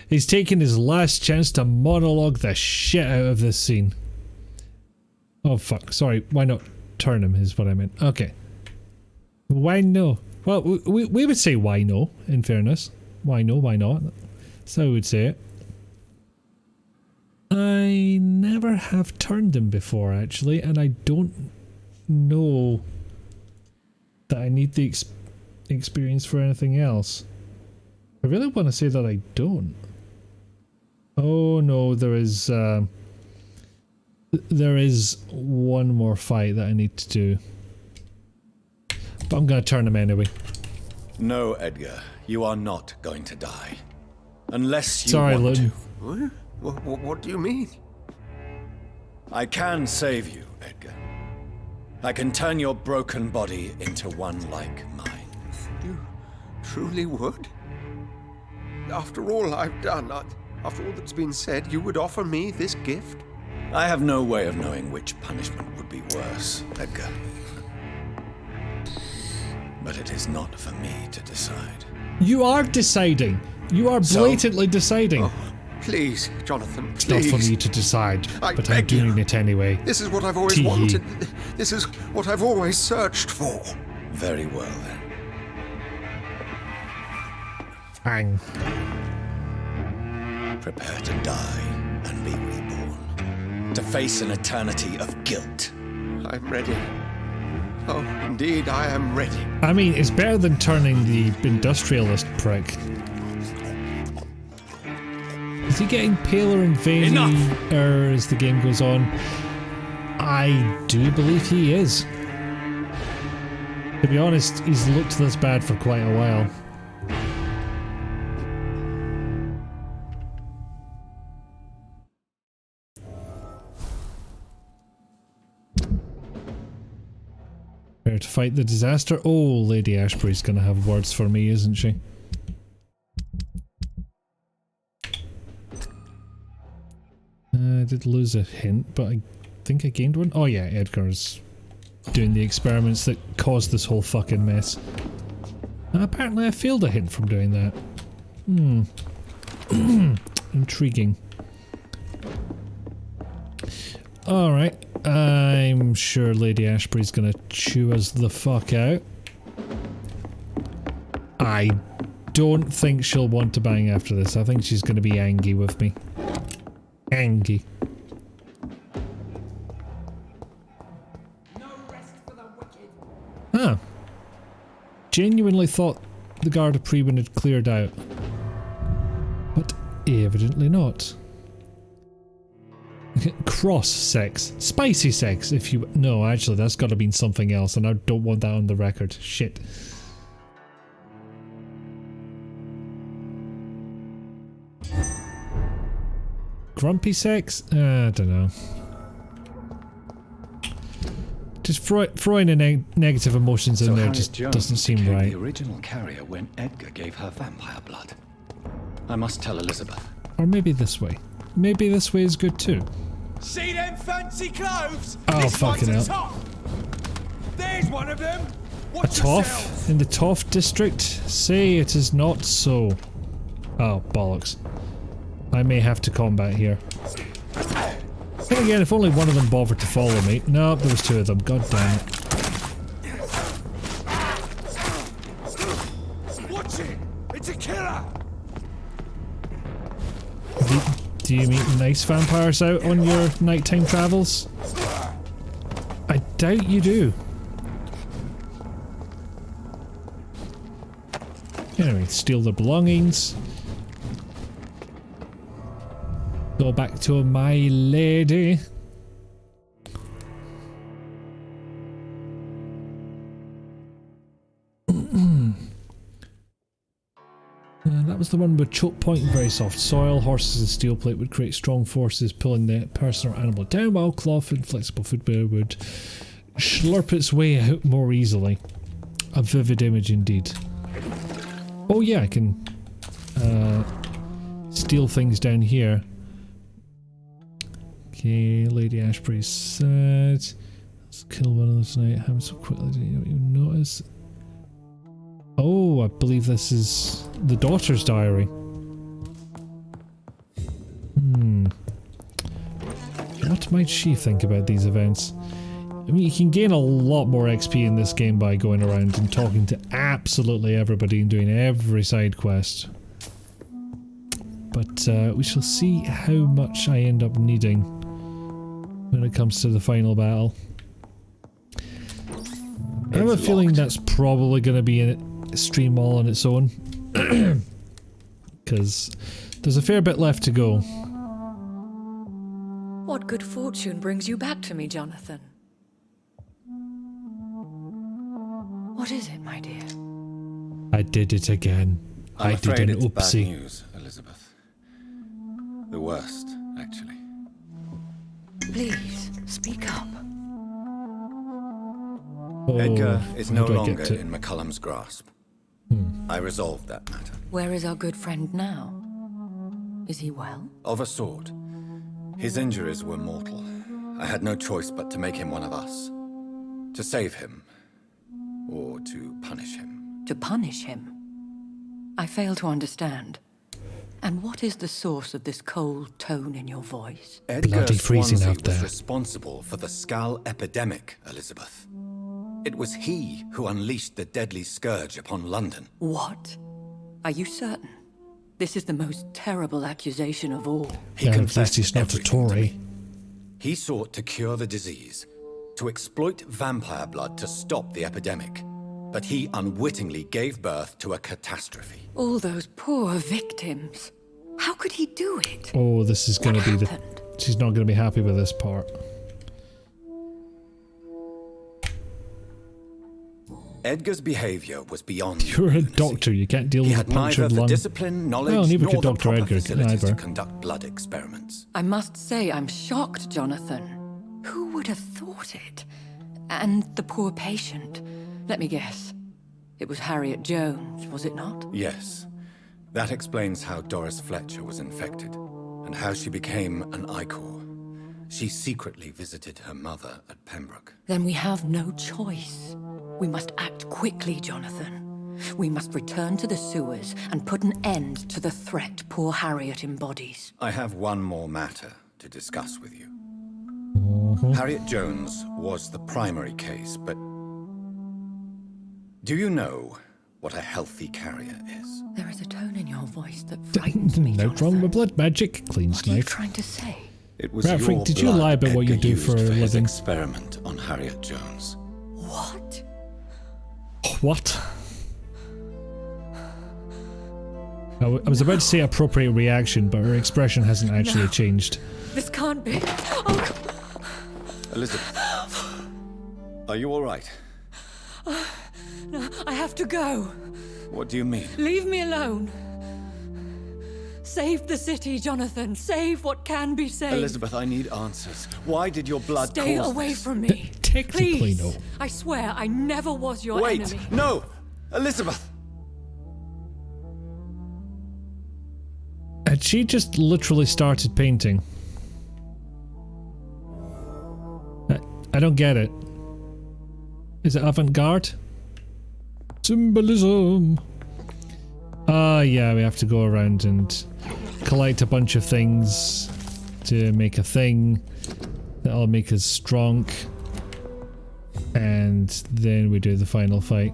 He's taking his last chance to monologue the shit out of this scene. Oh fuck, sorry, why not turn him is what I meant. Okay. Why no? Well, we would say why no, in fairness. Why no, why not? That's how I would say it. I never have turned him before, actually, and I don't know that I need the experience for anything else. I really want to say that I don't. Oh no, there is one more fight that I need to do. But I'm going to turn him anyway. No, Edgar, you are not going to die. Unless you Sorry, want Lynn. to. What do you mean? I can save you, Edgar. I can turn your broken body into one like mine. You truly would? After all I've done, after all that's been said, you would offer me this gift? I have no way of knowing which punishment would be worse, Edgar. But it is not for me to decide. You are deciding. You are blatantly deciding. Oh, please, Jonathan, It's please. not for me to decide, but I'm beg you. doing it anyway. This is what I've always Tee. wanted. This is what I've always searched for. Very well, then. Bang. Prepare to die and be reborn. To face an eternity of guilt. I'm ready. Oh, indeed, I am ready. I mean, it's better than turning the industrialist prick. Is he getting paler and veinier as the game goes on? I do believe he is. To be honest, he's looked this bad for quite a while. Prepare to fight the disaster. Oh, Lady Ashbury's gonna have words for me, isn't she? I did lose a hint, but I think I gained one. Oh yeah, Edgar's doing the experiments that caused this whole fucking mess. And apparently I failed a hint from doing that. Intriguing. Alright, I'm sure Lady Ashbury's gonna chew us the fuck out. I don't think she'll want to bang after this. I think she's gonna be angry with me. Angry. Ah. Genuinely thought the Guard of Prewen had cleared out. But evidently not. Cross sex. Spicy sex, if you... No, actually, that's gotta mean something else, and I don't want that on the record. Shit. Grumpy sex? I don't know. Just throwing in negative emotions in there just doesn't seem right. The original carrier when Edgar gave her vampire blood. I must tell Elizabeth. Or maybe this way. Maybe this way is good too. See them fancy clothes? Oh, This fucking one's a hell. top. There's one of them. A Watch Toff? yourselves. In the Toff district? Say it is not so. Oh, bollocks. I may have to combat here. Then again, if only one of them bothered to follow me. No, there was two of them. God damn it. Watch it. It's a killer. Do you meet nice vampires out on your nighttime travels? I doubt you do. Anyway, steal their belongings. Go back to my lady. That was the one with choke point and very soft soil. Horses and steel plate would create strong forces, pulling the person or animal down, while cloth and flexible footwear would slurp its way out more easily. A vivid image indeed. Oh yeah, I can steal things down here. Okay, Lady Ashbury's said. Let's kill one of those tonight. Happened so quickly, didn't even notice. Oh, I believe this is the daughter's diary. What might she think about these events? I mean, you can gain a lot more XP in this game by going around and talking to absolutely everybody and doing every side quest. But we shall see how much I end up needing when it comes to the final battle. I have a feeling that's probably going to be a stream all on its own. Because there's a fair bit left to go. What good fortune brings you back to me, Jonathan? What is it, my dear? I did it again. I did an it's bad oopsie. news, Elizabeth. The worst, actually. Please, speak up. Oh, Edgar is no how do I longer get to- in McCullum's grasp. I resolved that matter. Where is our good friend now? Is he well? Of a sort. His injuries were mortal. I had no choice but to make him one of us. To save him. Or to punish him. To punish him? I fail to understand. And what is the source of this cold tone in your voice? Edgar Bloody freezing Swansea out there. was responsible for the Skull epidemic, Elizabeth. It was he who unleashed the deadly scourge upon London. What? Are you certain? This is the most terrible accusation of all. He At confessed least he's not a everything to Tory. me. He sought to cure the disease, to exploit vampire blood to stop the epidemic. But he unwittingly gave birth to a catastrophe. All those poor victims. How could he do it? Oh, this is going to be the... She's not going to be happy with this part. Edgar's behavior was beyond. You're a doctor. You can't deal He with a had neither punctured the lung. discipline, knowledge, Well, neither nor could the Dr. proper Edgar facilities either. to conduct blood experiments. I must say I'm shocked, Jonathan. Who would have thought it? And the poor patient. Let me guess. It was Harriet Jones, was it not? Yes. That explains how Doris Fletcher was infected, and how she became an Icor. She secretly visited her mother at Pembroke. Then we have no choice. We must act quickly, Jonathan. We must return to the sewers and put an end to the threat poor Harriet embodies. I have one more matter to discuss with you. Harriet Jones was the primary case, but do you know what a healthy carrier is? There is a tone in your voice that frightens me, No wrong with blood magic. Clean What are you knife. trying to say? It was Rat Freak, your did you blood lie about what you Edgar do used for a his living? experiment on Harriet Jones. What? What? I was about to say appropriate reaction, but her expression hasn't actually changed. This can't be. Oh, Elizabeth, are you all right? no, I have to go. What do you mean? Leave me alone. Save the city, Jonathan. Save what can be saved. Elizabeth, I need answers. Why did your blood Stay cause away this? from me. Technically, Please. no. I swear I never was your Wait! enemy. No! Elizabeth! Had she just literally started painting? I don't get it. Is it avant-garde? Symbolism! Ah, yeah, we have to go around and collect a bunch of things to make a thing that'll make us strong. And then we do the final fight.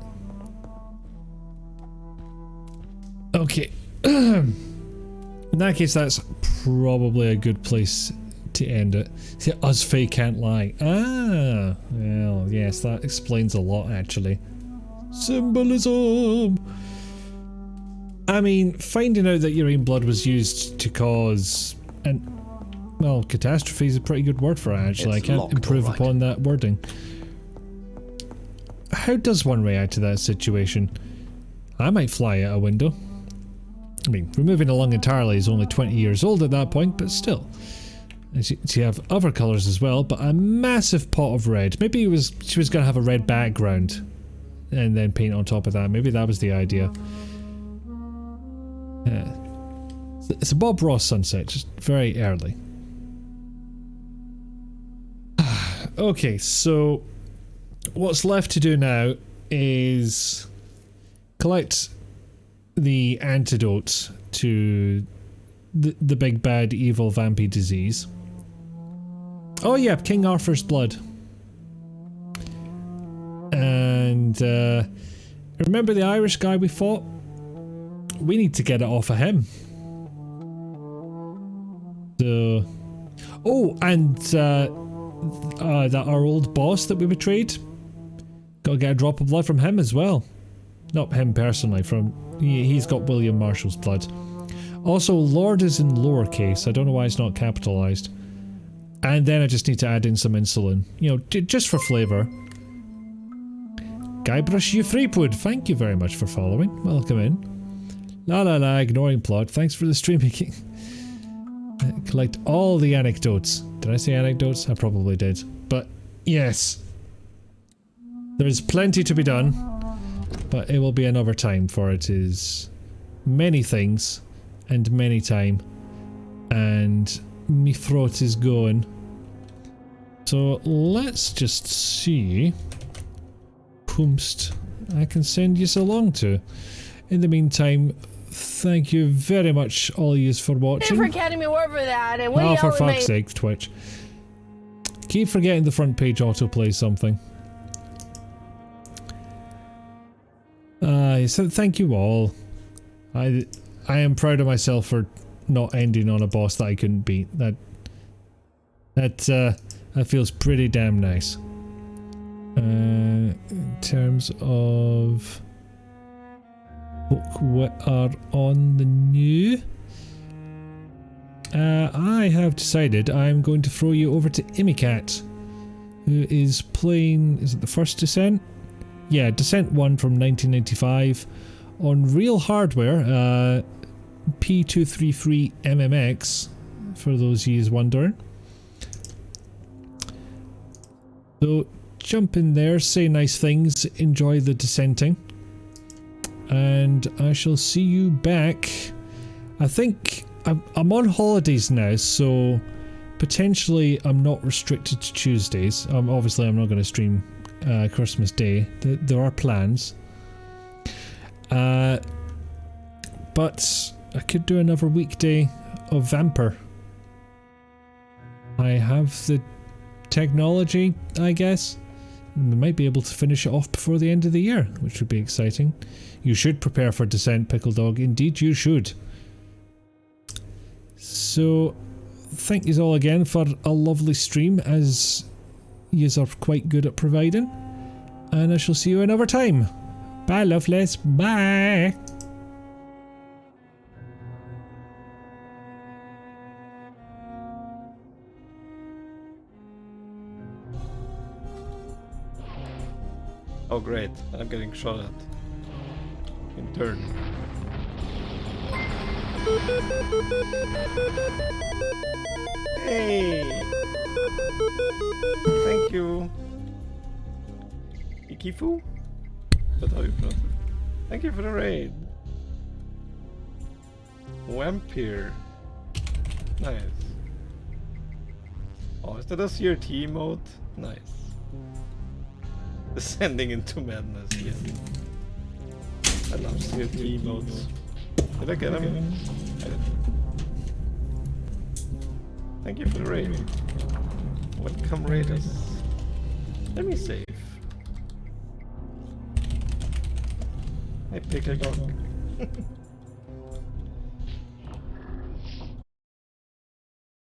Okay. In that case, that's probably a good place to end it. See, us Fae can't lie. Ah, well, yes, that explains a lot, actually. Symbolism! I mean, finding out that your own blood was used to cause well, catastrophe is a pretty good word for it, actually. It's I can't locked, improve all right. upon that wording. How does one react to that situation? I might fly out a window. I mean, removing a lung entirely is only 20 years old at that point, but still. And she have other colours as well, but a massive pot of red. Maybe she was going to have a red background and then paint on top of that. Maybe that was the idea. Yeah. It's a Bob Ross sunset, just very early. Okay, so what's left to do now is collect the antidote to the big bad evil vampy disease. Oh yeah, King Arthur's blood. And remember the Irish guy we fought? We need to get it off of him. So, oh, and that our old boss that we betrayed. Gotta get a drop of blood from him as well. Not him personally, he's got William Marshall's blood. Also, Lord is in lowercase. I don't know why it's not capitalized. And then I just need to add in some insulin. You know, just for flavour. Guybrush Threepwood, thank you very much for following. Welcome in. La la la, ignoring plot. Thanks for the stream making. Collect all the anecdotes. Did I say anecdotes? I probably did. But yes. There is plenty to be done. But it will be another time, for it is many things and many time. And me throat is going. So let's just see whomst I can send you along to. In the meantime, thank you very much, all yous, for watching. Thank you for getting me word for that. And Oh, for fuck's sake, Twitch. Keep forgetting the front page autoplay something. So thank you all. I am proud of myself for not ending on a boss that I couldn't beat. That feels pretty damn nice. In terms of what are on the new, I have decided I'm going to throw you over to Imicat, who is playing, is it the First Descent? yeah, Descent 1 from 1995 on real hardware, P233 MMX, for those of you wondering. So jump in there, say nice things, enjoy the dissenting, and I shall see you back. I think I'm on holidays now, so potentially I'm not restricted to Tuesdays. Obviously I'm not going to stream Christmas Day. There are plans. But I could do another weekday of Vampyr. I have the technology, I guess. We might be able to finish it off before the end of the year, which would be exciting. You should prepare for Descent, Pickle Dog. Indeed you should. So, thank you all again for a lovely stream, as yous are quite good at providing. And I shall see you another time. Bye, lovelies. Bye. Oh great, I'm getting shot at. In turn. Hey! Thank you! Ikifu? That's how you pronounce it. Thank you for the raid! Vampyr. Nice. Oh, is that a CRT mode? Nice. Descending into madness, yes. I love CRT modes. Did I get him? I did. Thank you for the raid. Welcome raiders. Let me save. Hey, pickle dog.